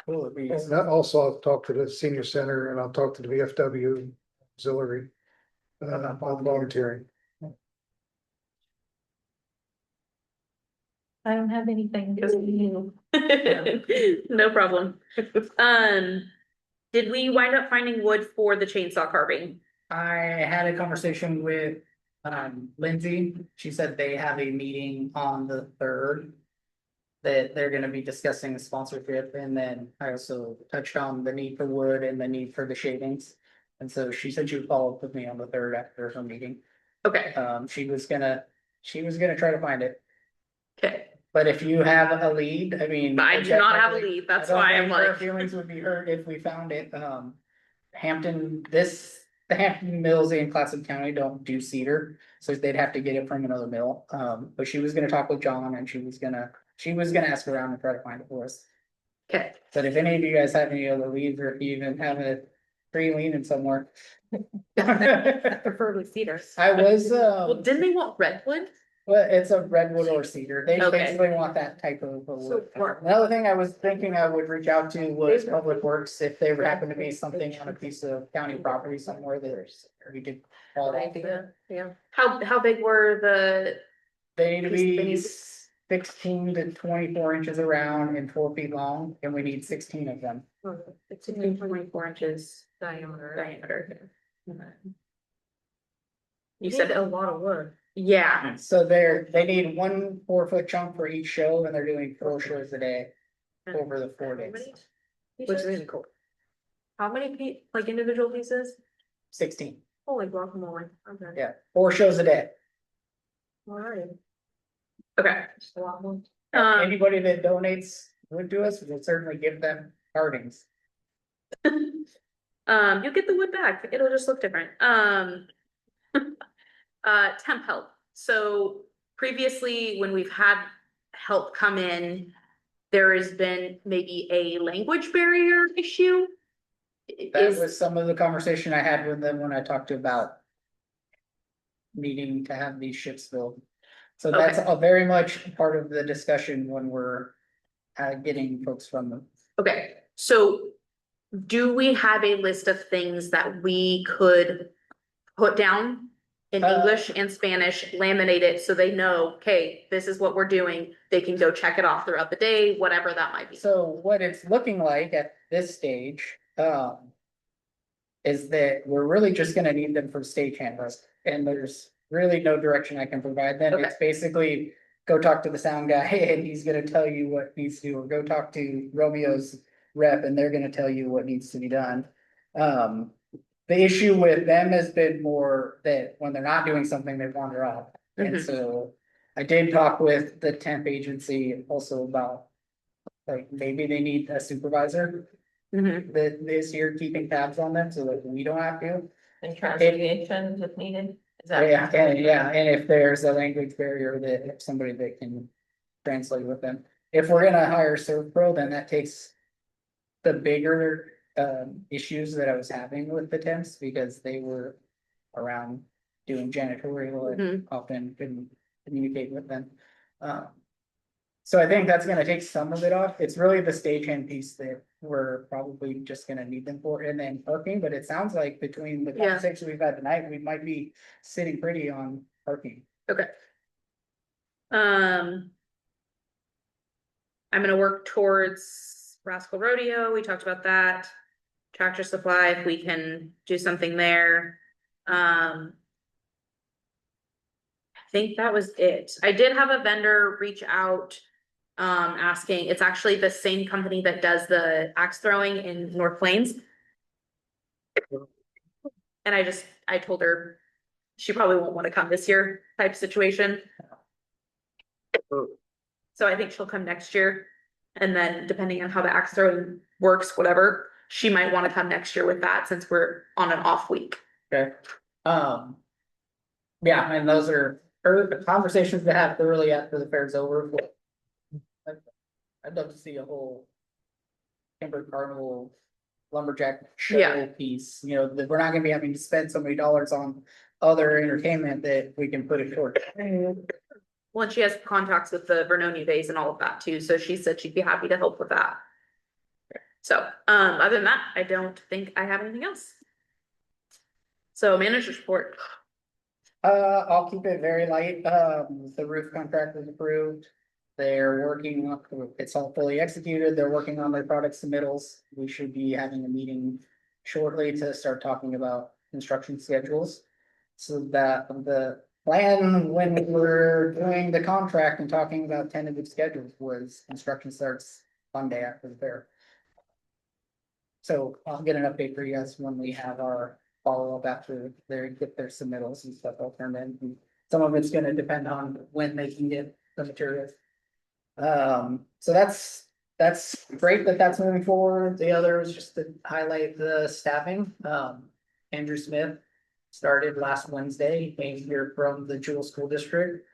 Speaker 4: Will it be?
Speaker 6: And also, I'll talk to the senior center and I'll talk to the VFW auxiliary. On volunteering.
Speaker 2: I don't have anything.
Speaker 3: No problem. Did we wind up finding wood for the chainsaw carving?
Speaker 4: I had a conversation with Lindsay. She said they have a meeting on the 3rd. That they're gonna be discussing sponsorship, and then I also touched on the need for wood and the need for the shavings. And so she said she would follow up with me on the 3rd after her meeting.
Speaker 3: Okay,
Speaker 4: She was gonna try to find it,
Speaker 3: okay.
Speaker 4: but if you have a lead, I mean.
Speaker 3: I do not have a lead, that's
Speaker 4: I don't
Speaker 3: why I'm
Speaker 4: think our
Speaker 3: like,
Speaker 4: feelings would be hurt if we found it, the Hampton Mills in Clatsop County don't do cedar, so they'd have to get it from another mill. But she was gonna talk with John and she was gonna ask around and try to find it for us.
Speaker 3: okay,
Speaker 4: But if any of you guys have any other leads, or if you even have a tree leaning somewhere.
Speaker 7: Preferably cedar.
Speaker 4: I was,
Speaker 3: well, didn't they want redwood?
Speaker 4: well, it's a redwood or cedar. They
Speaker 3: Okay.
Speaker 4: basically want that type of a wood.
Speaker 7: So-
Speaker 4: Another thing I was thinking I would reach out to was Public Works, if there would happen to be something on a piece of county property somewhere that we could. call that.
Speaker 7: Yeah.
Speaker 3: How big were the,
Speaker 4: They need to
Speaker 3: They
Speaker 4: be
Speaker 3: need-
Speaker 4: 16 to 24 inches around and 4 feet long, and we need 16 of them.
Speaker 7: It's 24 inches
Speaker 3: diameter? You
Speaker 7: You
Speaker 3: said,
Speaker 7: said a lot of wood.
Speaker 3: yeah,
Speaker 4: So they need 1 4-foot chunk for each show, and they're doing 4 shows a day over the 4 days.
Speaker 7: Which is really cool. How many like individual pieces?
Speaker 4: 16,
Speaker 7: Holy guacamole. Okay.
Speaker 4: yeah, 4 shows a day.
Speaker 7: Alright.
Speaker 3: okay.
Speaker 7: Just a lot more.
Speaker 4: Anybody that donates wood to us, we'll certainly give them carvings.
Speaker 3: You'll get the wood back, it'll just look different, temp help, so previously, when we've had help come in. There has been maybe a language barrier issue.
Speaker 4: That was some of the conversation I had with them when I talked about needing to have these ships filled. So that's a very much part of the discussion when we're getting folks from them.
Speaker 3: Okay, so do we have a list of things that we could put down in English and Spanish, laminate it so they know, okay, this is what we're doing. They can go check it off throughout the day, whatever that might be.
Speaker 4: So what it's looking like at this stage, is that we're really just gonna need them for stagehands, and there's really no direction I can provide them.
Speaker 3: Okay.
Speaker 4: It's basically go talk to the sound guy and he's gonna tell you what needs to do, or go talk to Romeo's rep and they're gonna tell you what needs to be done. The issue with them has been more that when they're not doing something, they wander off. And
Speaker 3: Mhm.
Speaker 4: so I did talk with the temp agency also about, like, maybe they need a supervisor
Speaker 3: Mhm.
Speaker 4: that is here keeping tabs on them so that we don't have to.
Speaker 2: And translation if needed. Is that?
Speaker 4: And if there's a language barrier, that if somebody that can translate with them. If we're gonna hire ServPro, then that takes the bigger issues that I was having with the temps, because they were around doing janitorial and often couldn't communicate with them. So I think that's gonna take some of it off. It's really the stagehand piece that we're probably just gonna need them for, and then parking, but it sounds like between the
Speaker 3: Yeah.
Speaker 4: conversation we've had tonight, we might be sitting pretty on parking.
Speaker 3: Okay. I'm gonna work towards Rascal Rodeo, we talked about that. Tractor Supply, if we can do something there. I think that was it. I did have a vendor reach out. Asking, it's actually the same company that does the axe throwing in North Plains. And I told her she probably won't want to come this year type situation. So I think she'll come next year. And then depending on how the axe throwing works, whatever, she might wanna come next year with that since we're on an off week.
Speaker 4: Okay. Um. Yeah, and those are conversations to have early after the fair's over. I'd love to see a whole Timber Carnival lumberjack show
Speaker 3: Yeah.
Speaker 4: piece, you know, that we're not gonna be having to spend so many dollars on other entertainment that we can put it toward.
Speaker 3: Well, and she has contacts with the Vernonia Bays and all of that too, so she said she'd be happy to help with that. So, other than that, I don't think I have anything else. So manager's report.
Speaker 4: I'll keep it very light. The roof contract was approved. They're working, it's all fully executed. They're working on their product submittals. We should be having a meeting shortly to start talking about construction schedules. So that the plan when we were doing the contract and talking about tentative schedules was construction starts Monday after the fair. So I'll get an update for you guys when we have our follow-up after they get their submittals and stuff all turned in. And some of it's gonna depend on when they can get the materials. So that's great that that's moving forward. The other is just to highlight the staffing. Andrew Smith started last Wednesday. He came here from the Jewel School District.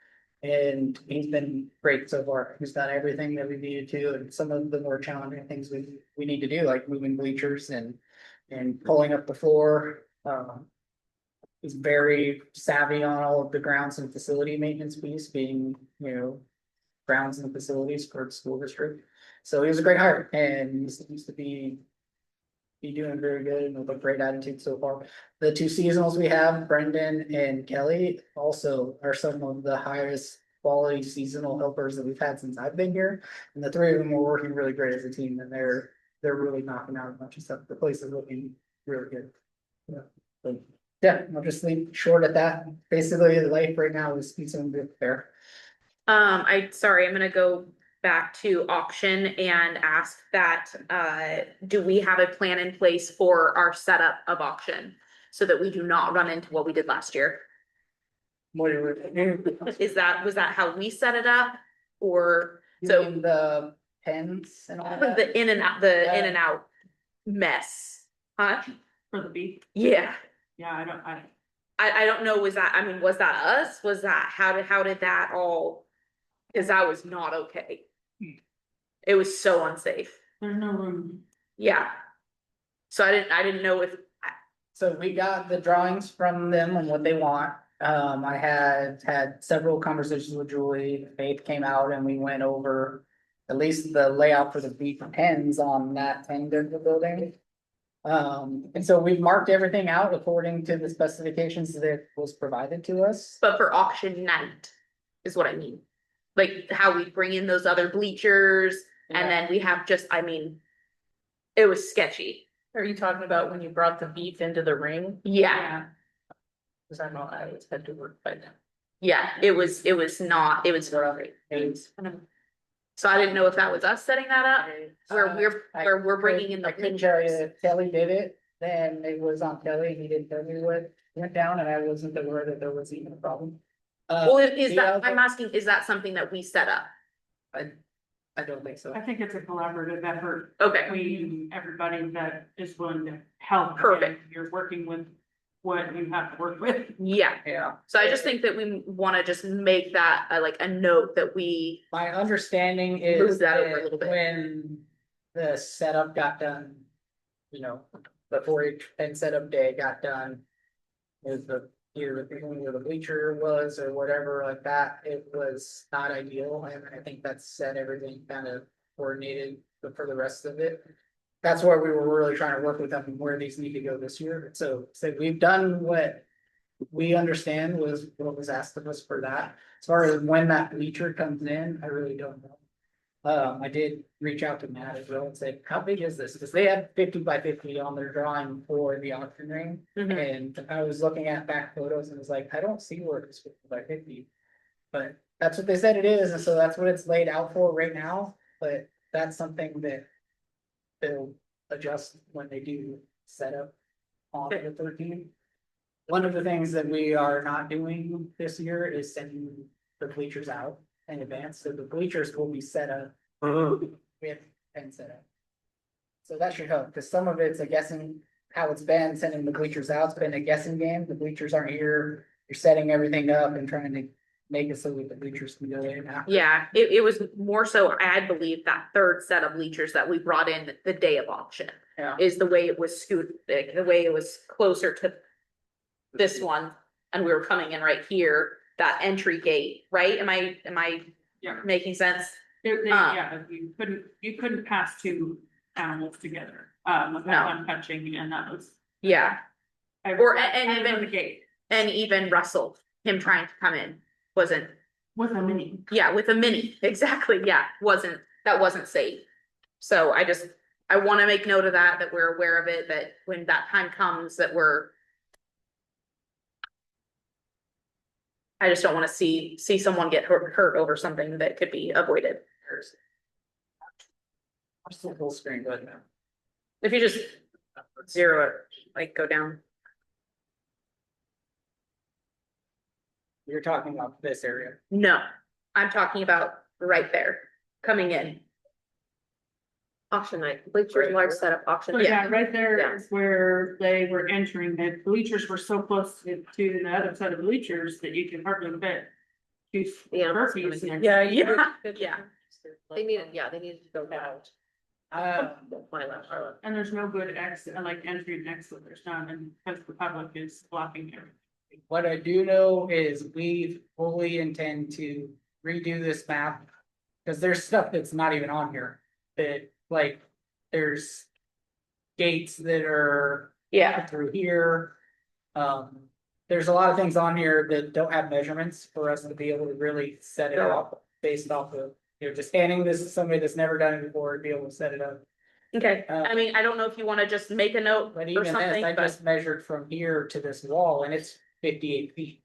Speaker 4: And he's been great so far. He's done everything that we needed to, and some of the more challenging things we need to do, like moving bleachers and pulling up the floor. He's very savvy on all of the grounds and facility maintenance piece, being, you know, grounds and facilities for the school district. So he was a great hire, and he seems to be doing very good and with a great attitude so far. The two seasonals we have, Brendan and Kelly, also are some of the highest quality seasonal helpers that we've had since I've been here. And the three of them are working really great as a team, and they're really knocking out a bunch of stuff. The place is looking really good. Yeah. So, yeah, I'll just leave short at that. Basically, the life right now is something good there.
Speaker 3: I'm gonna go back to auction and ask that, do we have a plan in place for our setup of auction? So that we do not run into what we did last year?
Speaker 4: What do you?
Speaker 3: Was that how we set it up? Or,
Speaker 4: So
Speaker 3: so
Speaker 4: the pens and all that.
Speaker 3: the in and out mess, huh?
Speaker 9: For the beef,
Speaker 3: Yeah,
Speaker 9: yeah,
Speaker 3: I don't know, was that us? Was that, how did that all? Cause that was not okay. It was so unsafe,
Speaker 9: there's no room.
Speaker 3: yeah. So I didn't know if,
Speaker 4: So we got the drawings from them and what they want. I had several conversations with Julie. Faith came out and we went over at least the layout for the beef pens on that end of the building. And so we've marked everything out according to the specifications that was provided to us.
Speaker 3: but for auction night is what I mean. Like how we bring in those other bleachers and then we have just, I mean, it was sketchy.
Speaker 2: Are you talking about when you brought the beef into the ring?
Speaker 3: Yeah,
Speaker 2: Cause I know I always had to work by them.
Speaker 3: yeah, it was not, it was. So I didn't know if that was us setting that up, where we're bringing in the
Speaker 4: I couldn't tell you
Speaker 3: bleachers.
Speaker 4: if Kelly did it, then it was on Kelly, he didn't tell me what went down, and I wasn't aware that there was even a problem.
Speaker 3: Well, is
Speaker 4: the
Speaker 3: that,
Speaker 4: other-
Speaker 3: I'm asking, is that something that we set up?
Speaker 4: I don't think so.
Speaker 9: I think it's a collaborative effort
Speaker 3: Okay,
Speaker 9: between everybody that is willing to help.
Speaker 3: Perfect.
Speaker 9: and You're working with what you have to work with.
Speaker 3: yeah,
Speaker 4: Yeah.
Speaker 3: so I just think that we wanna just make that like a note that we,
Speaker 4: My understanding
Speaker 3: Move
Speaker 4: is
Speaker 3: that over a
Speaker 4: that
Speaker 3: little bit.
Speaker 4: when the setup got done, you know, before each and setup day got done. Is either where the bleacher was or whatever like that, it was not ideal, and I think that set everything kind of coordinated for the rest of it. That's where we were really trying to work with them and where these need to go this year, so we've done what we understand was what was asked of us for that. As far as when that bleacher comes in, I really don't know. I did reach out to Matt as well and say, how big is this? Because they had 50 by 50 on their drawing for the auction ring.
Speaker 3: Mhm.
Speaker 4: And I was looking at back photos and was like, I don't see where it's 50 by 50. But that's what they said it is, and so that's what it's laid out for right now, but that's something that they'll adjust when they do set up on the 13th. One of the things that we are not doing this year is sending the bleachers out. in advance, so the bleachers will be set up. We have 10 set up. So that should help, because some of it's a guessing, how it's been, sending the bleachers out, it's been a guessing game, the bleachers aren't here. You're setting everything up and trying to make it so that the bleachers can go in after.
Speaker 3: Yeah, it was more so, I believe that third set of bleachers that we brought in the day of auction.
Speaker 4: Yeah.
Speaker 3: Is the way it was scooted, like, the way it was closer to this one, and we were coming in right here, that entry gate, right? Am I
Speaker 9: Yeah.
Speaker 3: making sense?
Speaker 9: Yeah, you couldn't pass two animals together, without
Speaker 3: No.
Speaker 9: one touching, and that was.
Speaker 3: Yeah,
Speaker 9: I-
Speaker 3: Or-
Speaker 9: I
Speaker 3: and
Speaker 9: was on
Speaker 3: even-
Speaker 9: the gate
Speaker 3: and even Russell, him trying to come in, wasn't,
Speaker 9: with a mini.
Speaker 3: yeah, with a mini, exactly, yeah, that wasn't safe. So I wanna make note of that we're aware of it, that when that time comes, that I just don't wanna see someone get hurt over something that could be avoided.
Speaker 4: I'm still full screen, but no.
Speaker 3: If you just zero it, like go down.
Speaker 4: You're talking about this area.
Speaker 3: No, I'm talking about right there, coming in.
Speaker 7: Auction night, bleachers, large setup auction.
Speaker 9: So
Speaker 7: night.
Speaker 9: yeah, right there
Speaker 7: Yeah.
Speaker 9: is where they were entering, the bleachers were so close to the other side of bleachers that you can hardly fit. Two
Speaker 7: Yeah.
Speaker 9: burpees next.
Speaker 3: Yeah.
Speaker 7: They needed to go down. My left.
Speaker 9: And there's no good exit, like entry and exit, there's none, and because the public is blocking everything.
Speaker 4: What I do know is we fully intend to redo this map. Cause there's stuff that's not even on here, that like, there's. Gates that are
Speaker 3: Yeah,
Speaker 4: through here. There's a lot of things on here that don't have measurements for us to be able to really set it up based off of. Just handing this to somebody that's never done it before, and be able to set it up.
Speaker 3: okay, I mean, I don't know if you wanna just make a note
Speaker 4: But
Speaker 3: or
Speaker 4: even this,
Speaker 3: something,
Speaker 4: I
Speaker 3: but
Speaker 4: just measured from here to this wall and it's 58 feet.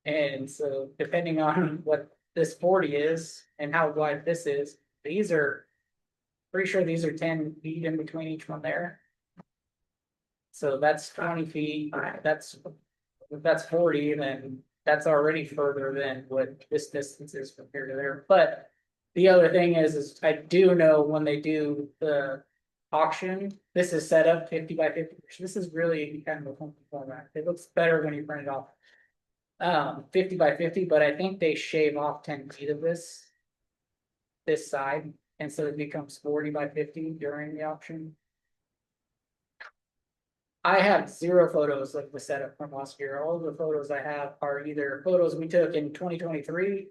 Speaker 4: And so depending on what this 40 is and how wide this is, these are. Pretty sure these are 10 feet in between each one there. So that's 20 feet, if that's 40, then that's already further than what this distance is from here to there, but. The other thing is I do know when they do the auction, this is set up 50 by 50. This is really kind of a funky format. It looks better when you print it off. 50 by 50, but I think they shave off 10 feet of this. This side, and so it becomes 40 by 50 during the auction. I have 0 photos of the setup from last year. All of the photos I have are either photos we took in 2023.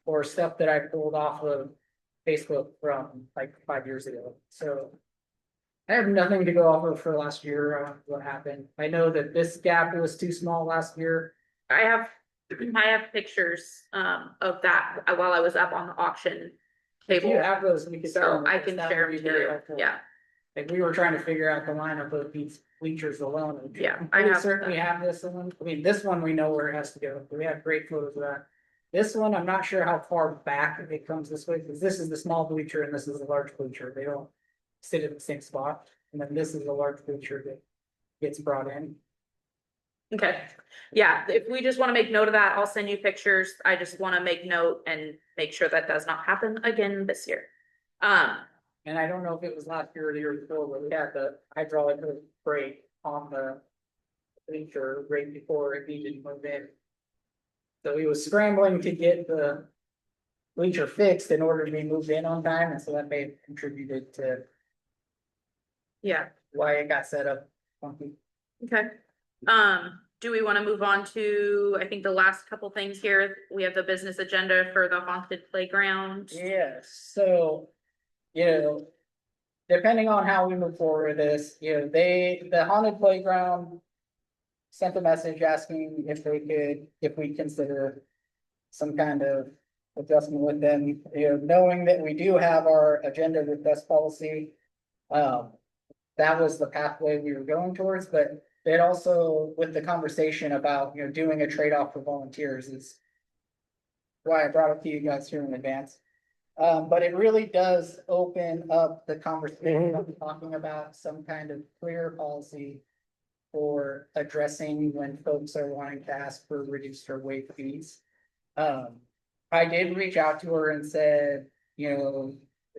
Speaker 4: Or stuff that I pulled off of Facebook from like 5 years ago, so. I have nothing to go off of for last year, what happened. I know that this gap was too small last year.
Speaker 3: I have pictures, of that while I was up on the auction
Speaker 4: If you
Speaker 3: table.
Speaker 4: have those, we could.
Speaker 3: So I can share them too, yeah,
Speaker 4: Like we were trying to figure out the lineup of these bleachers alone. and
Speaker 3: Yeah, I
Speaker 4: we
Speaker 3: have
Speaker 4: certainly have this one. I mean, this one we know where it has to go. We have great photos of that. This one, I'm not sure how far back it comes this way, because this is the small bleacher and this is the large bleacher. They don't sit in the same spot. And then this is the large bleacher that gets brought in.
Speaker 3: okay. Yeah, if we just wanna make note of that, I'll send you pictures. I just wanna make note and make sure that does not happen again this year.
Speaker 4: And I don't know if it was last year or the year before, but we had the hydraulic brake on the bleacher right before it needed to move in. So he was scrambling to get the bleacher fixed in order to be moved in on time, and so that may have contributed to
Speaker 3: yeah,
Speaker 4: why it got set up funky.
Speaker 3: okay. Do we wanna move on to, I think the last couple things here, we have the business agenda for the haunted playground.
Speaker 4: Yes, so, depending on how we move forward with this, the haunted playground. Sent a message asking if we consider some kind of adjustment with them, knowing that we do have our agenda with best policy. That was the pathway we were going towards, but it also, with the conversation about, doing a trade-off for volunteers is. Why I brought it to you guys here in advance. But it really does open up the conversation of talking about some kind of clear policy. For addressing when folks are wanting to ask for reduced or waived fees. I did reach out to her and said,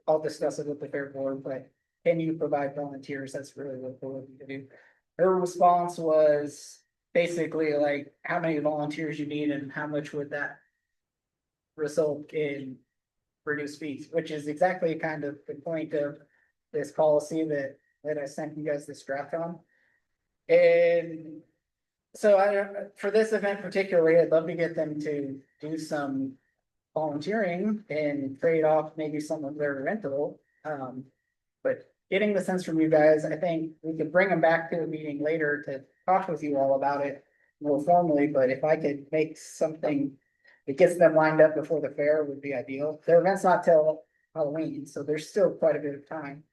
Speaker 4: I'll discuss it with the fair board, but can you provide volunteers? That's really what we're looking to do. Her response was basically like, how many volunteers you need and how much would that result in reduced fees, which is exactly kind of the point of this policy that I sent you guys this draft on. And so for this event particularly, I'd love to get them to do some volunteering and trade off maybe some of their rental. But getting the sense from you guys, I think we could bring them back to the meeting later to talk with you all about it more formally, but if I could make something that gets them lined up before the fair would be ideal. Their event's not till Halloween, so there's still quite a bit of time.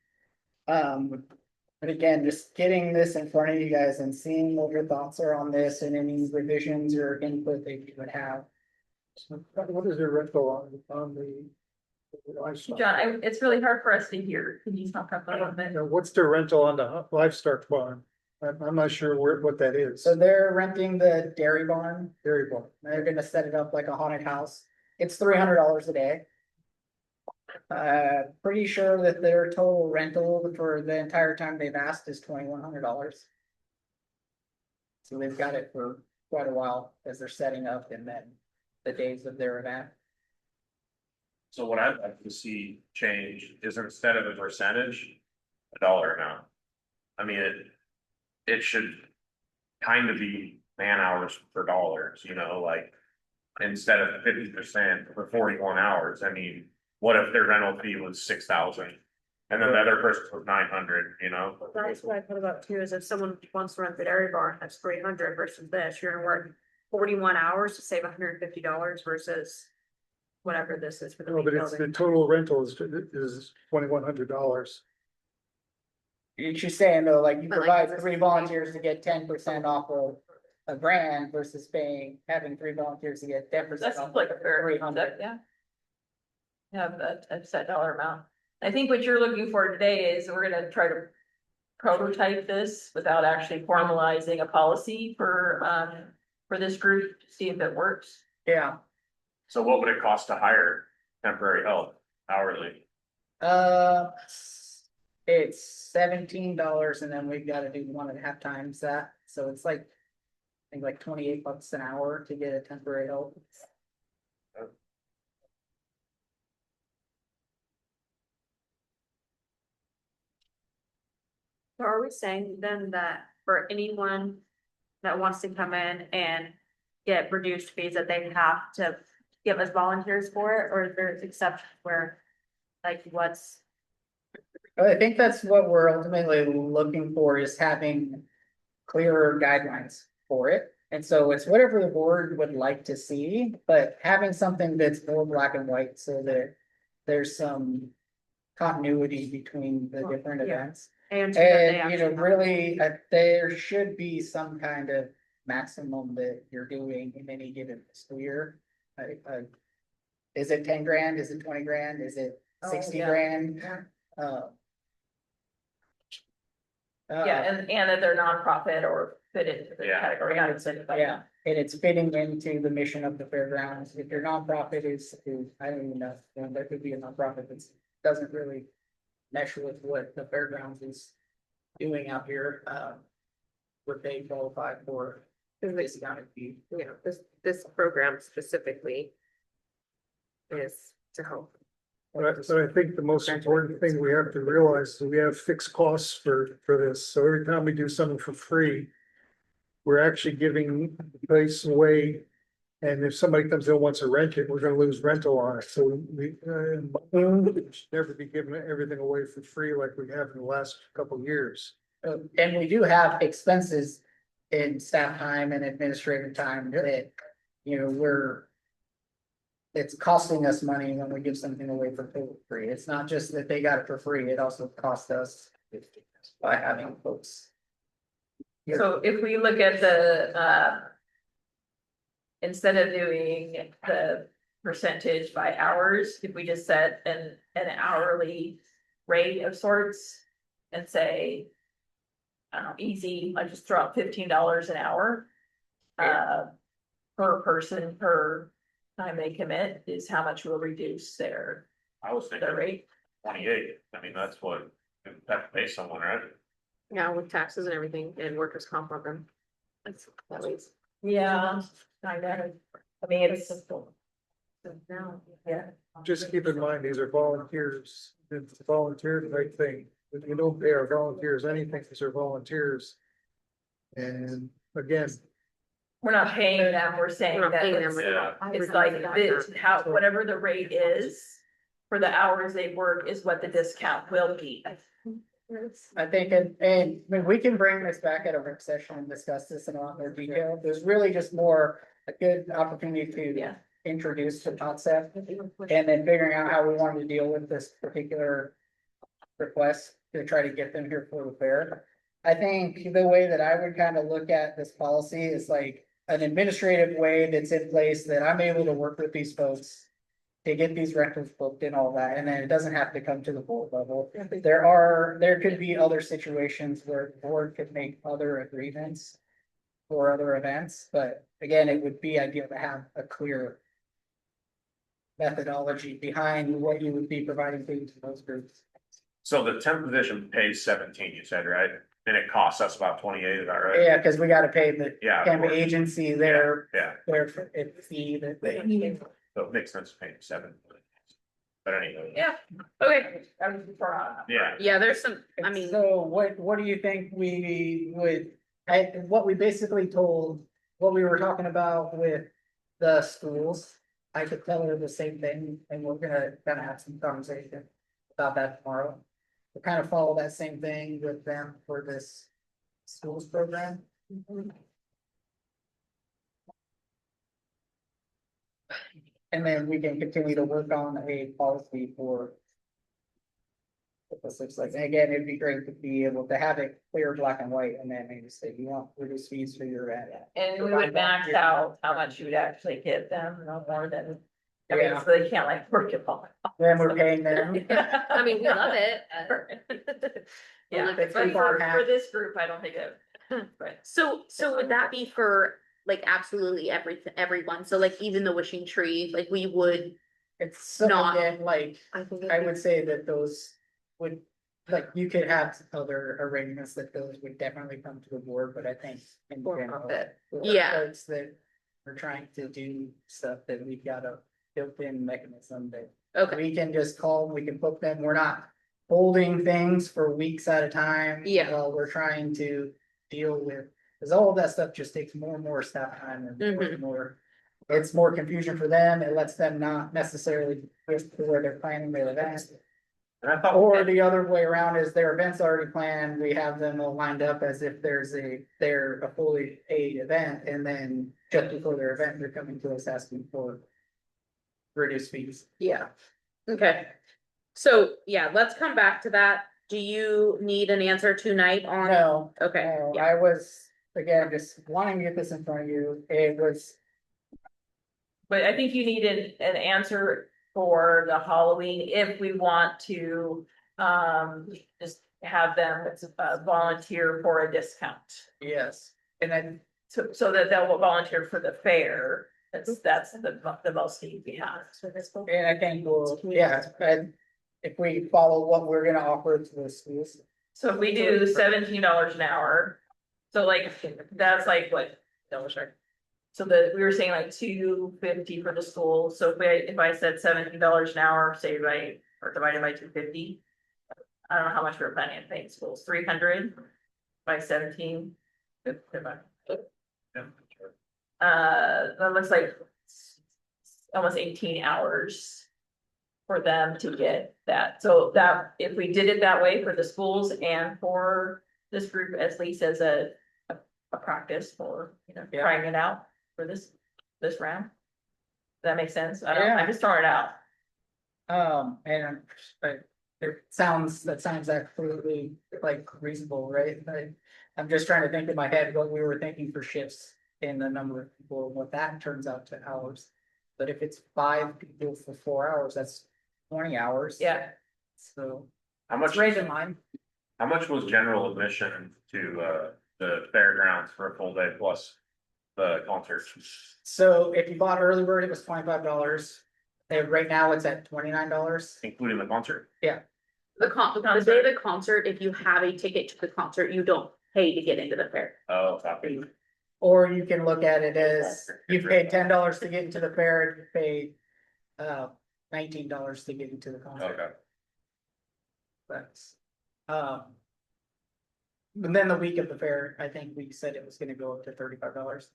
Speaker 4: But again, just getting this in front of you guys and seeing what your thoughts are on this and any revisions or input that you would have.
Speaker 6: What is your rental on the livestock?
Speaker 2: John, it's really hard for us to hear. Can you talk up a little bit?
Speaker 6: What's their rental on the livestock barn? I'm not sure what that is.
Speaker 4: So they're renting the dairy barn.
Speaker 6: Dairy barn.
Speaker 4: They're gonna set it up like a haunted house. It's $300 a day. Pretty sure that their total rental for the entire time they've asked is $2,100. So they've got it for quite a while as they're setting up and then the days of their event.
Speaker 5: So what I'd like to see change is instead of a percentage, a dollar amount. I mean, it should kind of be man hours for dollars, like instead of 50% for 41 hours. I mean, what if their rental fee was 6,000 and then the other person was 900,
Speaker 7: That's what I thought about too, is if someone wants to rent the dairy barn, that's 300 versus this, you're gonna work 41 hours to save $150 versus whatever this is for the
Speaker 6: No,
Speaker 7: main
Speaker 6: but it's the
Speaker 7: building.
Speaker 6: total rental is $2,100.
Speaker 4: She's saying though, like you
Speaker 7: But like,
Speaker 4: provide
Speaker 7: this is
Speaker 4: 3
Speaker 7: like-
Speaker 4: volunteers to get 10% off of a grand versus having 3 volunteers to get 10%
Speaker 2: That's
Speaker 4: off.
Speaker 2: like a fair,
Speaker 4: 300.
Speaker 2: yeah. Have a set dollar amount. I think what you're looking for today is we're gonna try to prototype this without actually formalizing a policy for this group, to see if it works.
Speaker 4: Yeah,
Speaker 5: So what would it cost to hire temporary help hourly?
Speaker 4: it's $17 and then we've got to do 1.5 times that, so it's like, I think like $28 an hour to get a temporary help.
Speaker 7: So are we saying then that for anyone that wants to come in and get reduced fees that they have to give us volunteers for it, or is there exceptions where like what's?
Speaker 4: I think that's what we're ultimately looking for, is having clearer guidelines for it. And so it's whatever the board would like to see, but having something that's more black and white so that there's some continuity between the different
Speaker 7: Yeah.
Speaker 4: events.
Speaker 7: And so that they
Speaker 4: And,
Speaker 7: actually have-
Speaker 4: really, there should be some kind of maximum that you're doing in any given fiscal year. Is it 10 grand? Is it 20 grand? Is it 60
Speaker 2: yeah.
Speaker 4: grand?
Speaker 2: Yeah.
Speaker 4: Yeah,
Speaker 2: And that they're nonprofit or fit into the
Speaker 5: Yeah.
Speaker 2: category, not incentive.
Speaker 4: yeah, and it's fitting into the mission of the fairgrounds. If your nonprofit is, I don't even know, there could be a nonprofit that doesn't really mesh with what the fairgrounds is doing out here, would they qualify for this kind of fee?
Speaker 7: this program specifically is to help.
Speaker 6: But I think the most important thing we have to realize is we have fixed costs for this. So every time we do something for free, we're actually giving the place away. And if somebody comes in and wants to rent it, we're gonna lose rental on it. So we should never be giving everything away for free like we have in the last couple of years.
Speaker 4: And we do have expenses in staff time and administrative time that, it's costing us money when we give something away for free. It's not just that they got it for free, it also costs us by having folks.
Speaker 2: So if we look at the, instead of doing the percentage by hours, if we just set an hourly rate of sorts and say, I don't know, easy, I just throw out $15 an hour, per person, per time they commit is how much we'll reduce their
Speaker 5: I was thinking
Speaker 2: rate.
Speaker 5: 28. I mean, that's what, that pays someone, right?
Speaker 7: Yeah, with taxes and everything and workers' comp on them. That's, that was.
Speaker 2: Yeah, I know. I mean, it's. Yeah.
Speaker 6: Just keep in mind, these are volunteers, it's a volunteer type thing, if you don't pay our volunteers anything, these are volunteers. And again,
Speaker 2: We're not paying them, we're saying
Speaker 7: We're not
Speaker 2: that
Speaker 7: paying them.
Speaker 2: it's,
Speaker 5: Yeah.
Speaker 2: it's like this, how, whatever the rate is. For the hours they work is what the discount will be.
Speaker 4: I think, and I mean, we can bring this back at a work session and discuss this in a lot more detail. There's really just more a good opportunity to
Speaker 2: Yeah.
Speaker 4: introduce the concept and then figuring out how we wanted to deal with this particular request to try to get them here for the fair. I think the way that I would kind of look at this policy is like an administrative way that's in place that I'm able to work with these folks to get these rentals booked and all that, and then it doesn't have to come to the board level. There could be other situations where the board could make other agreements for other events, but again, it would be ideal to have a clear methodology behind what you would be providing things to those groups.
Speaker 5: So the temp position pays 17, you said, right? And it costs us about 28, is that right?
Speaker 4: Yeah, because we gotta pay the
Speaker 5: Yeah. of
Speaker 4: camping
Speaker 5: course.
Speaker 4: agency their
Speaker 5: Yeah,
Speaker 4: fee that they.
Speaker 5: so it makes sense to pay 7. But anyway.
Speaker 2: Yeah, okay. That was before I-
Speaker 5: Yeah,
Speaker 3: Yeah, there's some, I mean,
Speaker 4: So what do you think we would, what we basically told, what we were talking about with the schools? I could tell her the same thing and we're gonna kind of have some conversation about that tomorrow. We'll kind of follow that same thing with them for this schools program. And then we can continue to work on a policy for. What this looks like, and again, it'd be great to be able to have it clear, black and white, and then maybe say, you want reduced fees for your rent.
Speaker 2: And we would max out how much you would actually give them, no more than. I mean,
Speaker 4: Yeah.
Speaker 2: so they can't like work it all.
Speaker 4: Then we're paying them.
Speaker 7: I mean, we love it.
Speaker 2: Yeah,
Speaker 7: Look,
Speaker 2: but
Speaker 7: it's pretty
Speaker 2: for this group, I don't think it. Right.
Speaker 3: so would that be for like absolutely everyone? So like even the wishing tree, like we would,
Speaker 4: It's so
Speaker 3: Not-
Speaker 4: again, like,
Speaker 7: I think.
Speaker 4: I would say that those would, like, you could have other arrangements that those would definitely come to the board, but I think. in
Speaker 7: For
Speaker 4: general,
Speaker 7: profit.
Speaker 4: for
Speaker 3: Yeah.
Speaker 4: folks that are trying to do stuff that we've got a built-in mechanism that.
Speaker 3: okay,
Speaker 4: We can just call, we can book them, we're not holding things for weeks at a time.
Speaker 3: Yeah.
Speaker 4: While we're trying to deal with, cause all of that stuff just takes more and more staff time and more
Speaker 3: Mm-hmm.
Speaker 4: and more. It's more confusion for them, it lets them not necessarily get to where they're planning their events.
Speaker 5: and I thought.
Speaker 4: Or the other way around is their events already planned, we have them all lined up as if they're a fully paid event, and then just before their event, they're coming to us asking for. Reduced fees.
Speaker 3: yeah, okay. So, yeah, let's come back to that. Do you need an answer tonight on?
Speaker 4: No,
Speaker 3: Okay,
Speaker 4: no,
Speaker 3: yeah,
Speaker 4: I was, again, just wanting to get this in front of you, it was,
Speaker 2: But I think you needed an answer for the Halloween if we want to, just have them volunteer for a discount.
Speaker 4: yes, and then.
Speaker 2: So that they'll volunteer for the fair, that's the most need we have.
Speaker 4: And I think we'll, yeah, and if we follow what we're gonna offer to the schools.
Speaker 2: So if we do $17 an hour, so like, that's like what, double check. So we were saying like $2.50 for the school, so if I said $17 an hour, say or divided by 250. I don't know how much we're planning on paying schools, 300 by 17. That looks like almost 18 hours. For them to get that, so that if we did it that way for the schools and for this group, as Lee says, a practice for,
Speaker 4: Yeah.
Speaker 2: trying it out for this round. Does that make sense? I don't,
Speaker 4: Yeah.
Speaker 2: I'm just throwing it out.
Speaker 4: And, but that sounds absolutely like reasonable, right? I'm just trying to think in my head what we were thinking for shifts in the number of people, and what that turns out to hours. But if it's 5 people for 4 hours, that's 20 hours.
Speaker 2: Yeah.
Speaker 4: So,
Speaker 5: How much,
Speaker 4: right in line.
Speaker 5: how much was general admission to, the fairgrounds for a full day plus the concert?
Speaker 4: So if you bought early bird, it was $25. And right now it's at $29.
Speaker 5: Including the concert?
Speaker 3: The the day of the concert, if you have a ticket to the concert, you don't pay to get into the fair.
Speaker 5: Oh, copy.
Speaker 4: Or you can look at it as, you paid $10 to get into the fair, and you paid $19 to get into the concert.
Speaker 5: Okay.
Speaker 4: That's, and then the week of the fair, I think we said it was gonna go up to $35.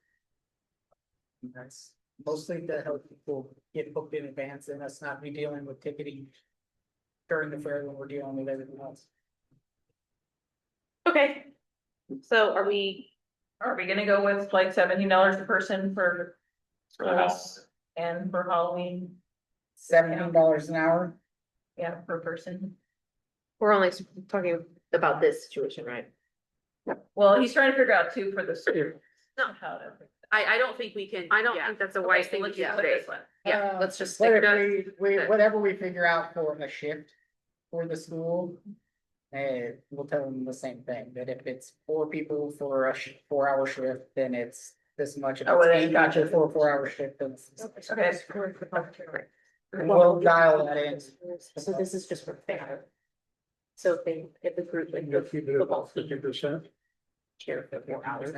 Speaker 4: That's mostly to help people get booked in advance and us not be dealing with ticketing during the fair when we're dealing with everything else.
Speaker 3: Okay. So are we,
Speaker 2: gonna go with like $17 a person for
Speaker 5: For the
Speaker 2: schools and for Halloween?
Speaker 4: $17 an hour.
Speaker 2: Yeah, per person.
Speaker 7: We're only talking about this situation, right?
Speaker 2: Well, he's trying to figure out too for the students.
Speaker 3: No.
Speaker 2: How to.
Speaker 3: I don't think we can.
Speaker 7: I don't
Speaker 3: yeah.
Speaker 7: think that's a
Speaker 2: Okay,
Speaker 7: wise
Speaker 3: so
Speaker 7: thing to
Speaker 3: let's
Speaker 7: do
Speaker 3: just
Speaker 7: today.
Speaker 3: this one. Yeah, let's just stick
Speaker 4: Whatever we figure out for a shift for the school. We'll tell them the same thing, that if it's 4 people for a 4-hour shift, then it's this much. If
Speaker 2: Oh,
Speaker 4: it's
Speaker 2: well,
Speaker 4: 8
Speaker 2: gotcha.
Speaker 4: people for a 4-hour shift, then it's.
Speaker 2: Okay.
Speaker 4: And we'll dial that in.
Speaker 7: So this is just for fair. So if the group like
Speaker 6: You'll
Speaker 7: the
Speaker 6: keep it
Speaker 7: football
Speaker 6: about 50%.
Speaker 7: cheer for 4 hours.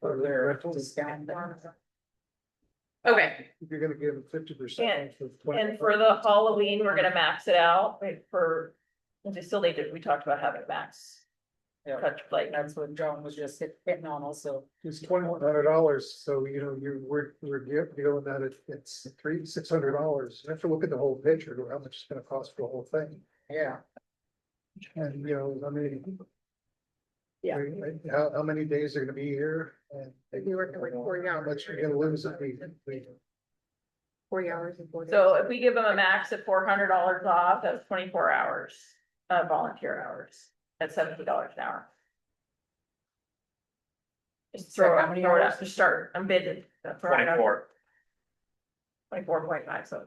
Speaker 4: For their discount.
Speaker 3: Okay,
Speaker 6: You're gonna give them 50%.
Speaker 2: And for the Halloween, we're gonna max it out for, we still need to, we talked about having max.
Speaker 4: Yeah.
Speaker 2: Touch plate.
Speaker 4: That's what John was just hitting on also.
Speaker 6: It's $2,100, so you know, we're dealing that it's $600. You have to look at the whole picture, how much it's gonna cost for the whole thing.
Speaker 4: Yeah,
Speaker 6: And, you know, I mean.
Speaker 7: Yeah.
Speaker 6: How many days are gonna be here and.
Speaker 7: We work like 40
Speaker 6: How
Speaker 7: hours.
Speaker 6: much you're gonna lose if we.
Speaker 7: 40 hours and 40.
Speaker 2: So if we give them a max of $400 off, that's 24 hours, volunteer hours, at $70 an hour. Just throw
Speaker 4: How
Speaker 2: it,
Speaker 4: many
Speaker 2: throw it
Speaker 4: hours?
Speaker 2: out to start, I'm bidding. throw it out.
Speaker 5: 24.
Speaker 2: 24.5, so.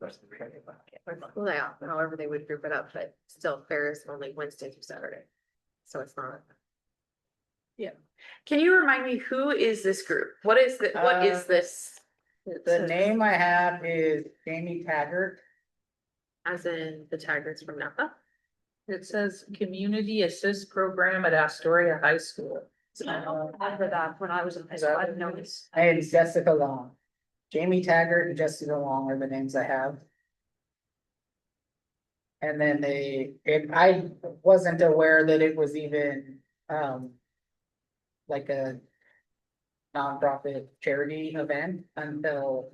Speaker 7: Well, yeah, however they would group it up, but still fair is only Wednesday through Saturday. So it's not.
Speaker 3: can you remind me, who is this group? What is this?
Speaker 4: the name I have is Jamie Taggart.
Speaker 7: As in the Tigers from Napa.
Speaker 9: It says Community Assist Program at Astoria High School.
Speaker 10: I heard that when I was in high
Speaker 4: school. I didn't know And Jessica Long. Jamie Taggart and Jessica Long are the names I have. And then I wasn't aware that it was even, like a nonprofit charity event until,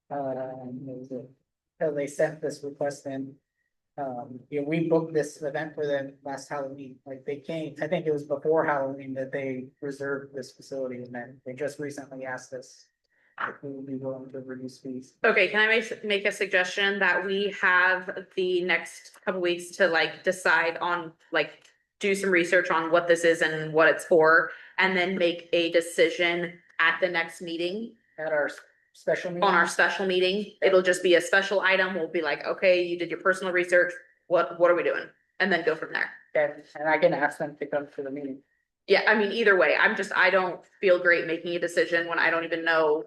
Speaker 4: what was it? Until they sent this request in. We booked this event for them last Halloween, like they came, I think it was before Halloween that they reserved this facility, and then they just recently asked us if we would be willing to reduce fees.
Speaker 3: Okay, can I make a suggestion that we have the next couple weeks to like decide on, like, do some research on what this is and what it's for, and then make a decision at the next meeting,
Speaker 4: At our special meeting.
Speaker 3: on our special meeting. It'll just be a special item. We'll be like, okay, you did your personal research. What are we doing? And then go from there.
Speaker 4: And I can ask them to come to the meeting.
Speaker 3: Yeah, I mean, either way, I don't feel great making a decision when I don't even know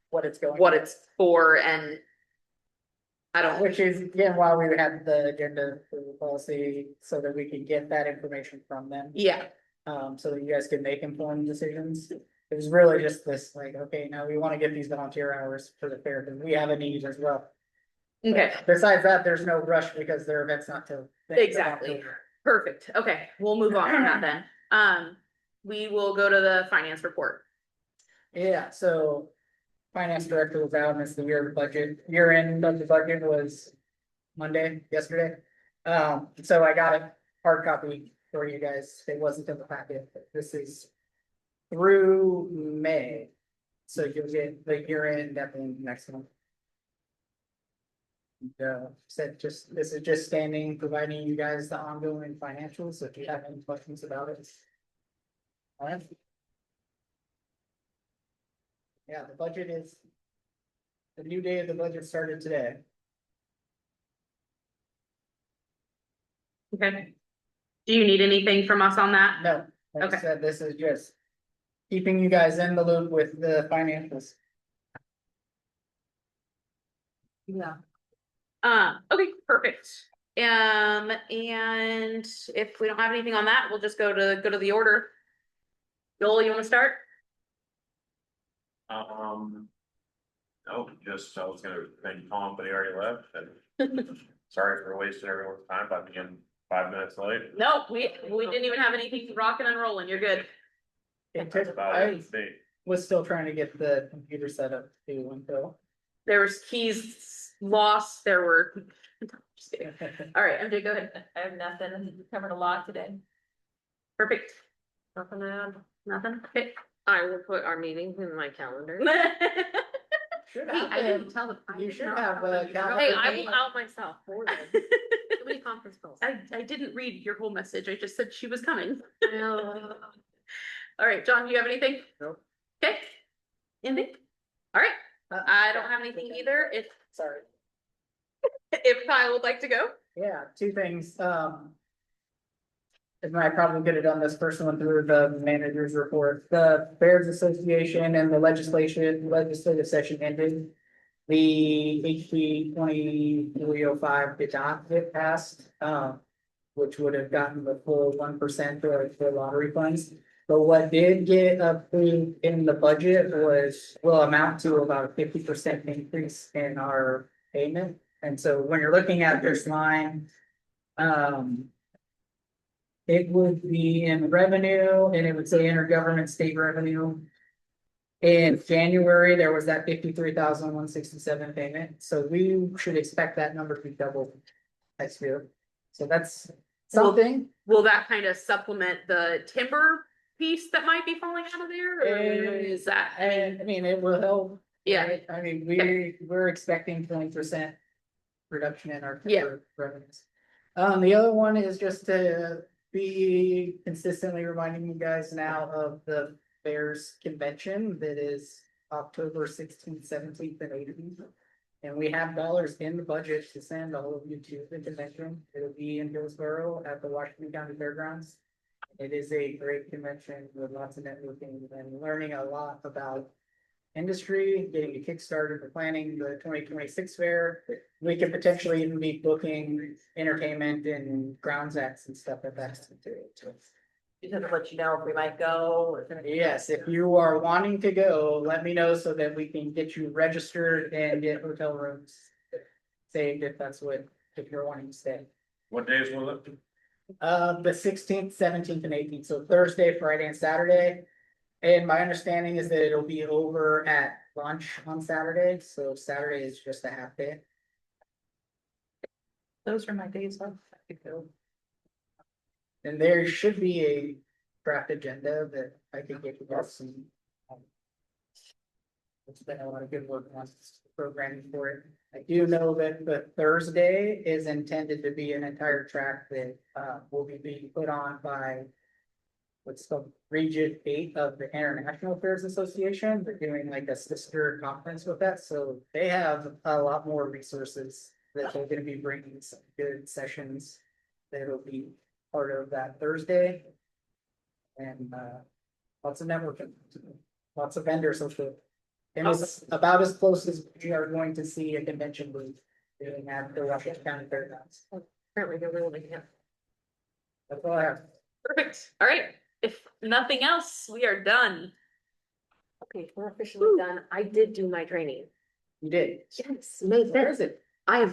Speaker 4: What it's going.
Speaker 3: what it's for, and I don't.
Speaker 4: Which is, again, why we had the agenda for the policy, so that we could get that information from them.
Speaker 3: Yeah,
Speaker 4: So that you guys can make informed decisions. It was really just this, like, okay, now we wanna get these volunteer hours for the fair, because we have a need as well.
Speaker 3: okay,
Speaker 4: Besides that, there's no rush because their event's not till.
Speaker 3: Exactly. perfect. Okay, we'll move on from that then. We will go to the finance report.
Speaker 4: Yeah, so finance director was out, and it's the year-end of the budget was Monday, yesterday. So I got a hard copy for you guys. It wasn't in the packet, but this is through May. So you'll get the year-end at the next one. This is just standing, providing you guys the ongoing financials, so if you have any questions about it. All right. Yeah, the budget is. The new day of the budget started today.
Speaker 3: Okay. Do you need anything from us on that?
Speaker 4: No, like I
Speaker 3: Okay.
Speaker 4: said, this is just. keeping you guys in the loop with the financials.
Speaker 2: Yeah.
Speaker 3: Okay, perfect. And if we don't have anything on that, we'll just go to the order. Joel, you wanna start?
Speaker 5: No, just, I was gonna thank Tom, but he already left, and sorry for wasting everyone's time by being 5 minutes late.
Speaker 3: No, we didn't even have anything rocking and rolling, you're good.
Speaker 4: It
Speaker 5: That's
Speaker 4: took,
Speaker 5: about
Speaker 4: I
Speaker 5: it. See.
Speaker 4: was still trying to get the computer set up too until.
Speaker 3: There was keys lost, there were. Just kidding. All right, MJ, go ahead.
Speaker 2: I have nothing. We covered a lot today.
Speaker 3: Perfect.
Speaker 7: Nothing to add.
Speaker 3: Nothing? Okay.
Speaker 7: I will put our meetings in my calendar.
Speaker 4: Should
Speaker 7: Hey,
Speaker 4: have
Speaker 7: I didn't
Speaker 4: been-
Speaker 7: tell them. I
Speaker 4: You
Speaker 7: did
Speaker 4: should
Speaker 7: not
Speaker 4: have
Speaker 7: tell
Speaker 4: a
Speaker 7: them.
Speaker 4: calendar.
Speaker 7: Hey, I will out myself for them. Too many conference calls.
Speaker 3: I didn't read your whole message, I just said she was coming.
Speaker 7: Well,
Speaker 3: All right, John, do you have anything?
Speaker 4: Nope.
Speaker 3: Okay. Anything? All right,
Speaker 4: Uh,
Speaker 3: I don't have anything either,
Speaker 4: Sorry.
Speaker 3: if Kyle would like to go.
Speaker 4: Yeah, two things, and I probably could have done this first one through the manager's report, the Bears Association and the legislative session ended. The HB 2305 did not get passed, which would have gotten the full 1% for lottery funds. But what did get approved in the budget will amount to about a 50% increase in our payment. And so when you're looking at this line, it would be in revenue and it would say intergovernment state revenue. In January, there was that 53,167 payment, so we should expect that number to be doubled next year. So that's something.
Speaker 3: Will that kind of supplement the timber piece that might be falling out of there, or is that?
Speaker 4: I mean, it will help.
Speaker 3: Yeah.
Speaker 4: right? I mean, we're expecting 20% reduction in our
Speaker 3: Yeah.
Speaker 4: timber revenues. The other one is just to be consistently reminding you guys now of the Bears convention that is October 16th, 17th, and 18th. And we have dollars in the budget to send all of you to the convention. It'll be in Hillsborough at the Washington County Fairgrounds. It is a great convention with lots of networking and learning a lot about industry, getting a kickstarted for planning the 2026 fair. We could potentially even be booking entertainment and grounds acts and stuff at that too.
Speaker 2: Just have to let you know if we might go or.
Speaker 4: Yes, if you are wanting to go, let me know so that we can get you registered and get hotel rooms saved if if you're wanting to stay.
Speaker 5: What days was it?
Speaker 4: The 16th, 17th, and 18th, so Thursday, Friday, and Saturday. And my understanding is that it'll be over at lunch on Saturday, so Saturday is just a half day.
Speaker 2: Those are my days off. I could go.
Speaker 4: And there should be a draft agenda that I could get you guys some. It's been a lot of good work on programming for it. I do know that the Thursday is intended to be an entire track that will be being put on by. What's the Region 8 of the International Affairs Association. They're doing like a sister conference with that, so they have a lot more resources that they're gonna be bringing some good sessions. That'll be part of that Thursday. And lots of networking, lots of vendors, social. And it's about as close as we are going to see a convention booth doing at the Washington County Fairgrounds.
Speaker 7: Apparently they're really, yeah.
Speaker 4: That's all I have.
Speaker 3: Perfect. All right. If nothing else, we are done.
Speaker 7: Okay, we're officially done. I did do my training.
Speaker 4: You did.
Speaker 7: Yes, May
Speaker 4: Where
Speaker 7: 5th.
Speaker 4: is it?
Speaker 7: I have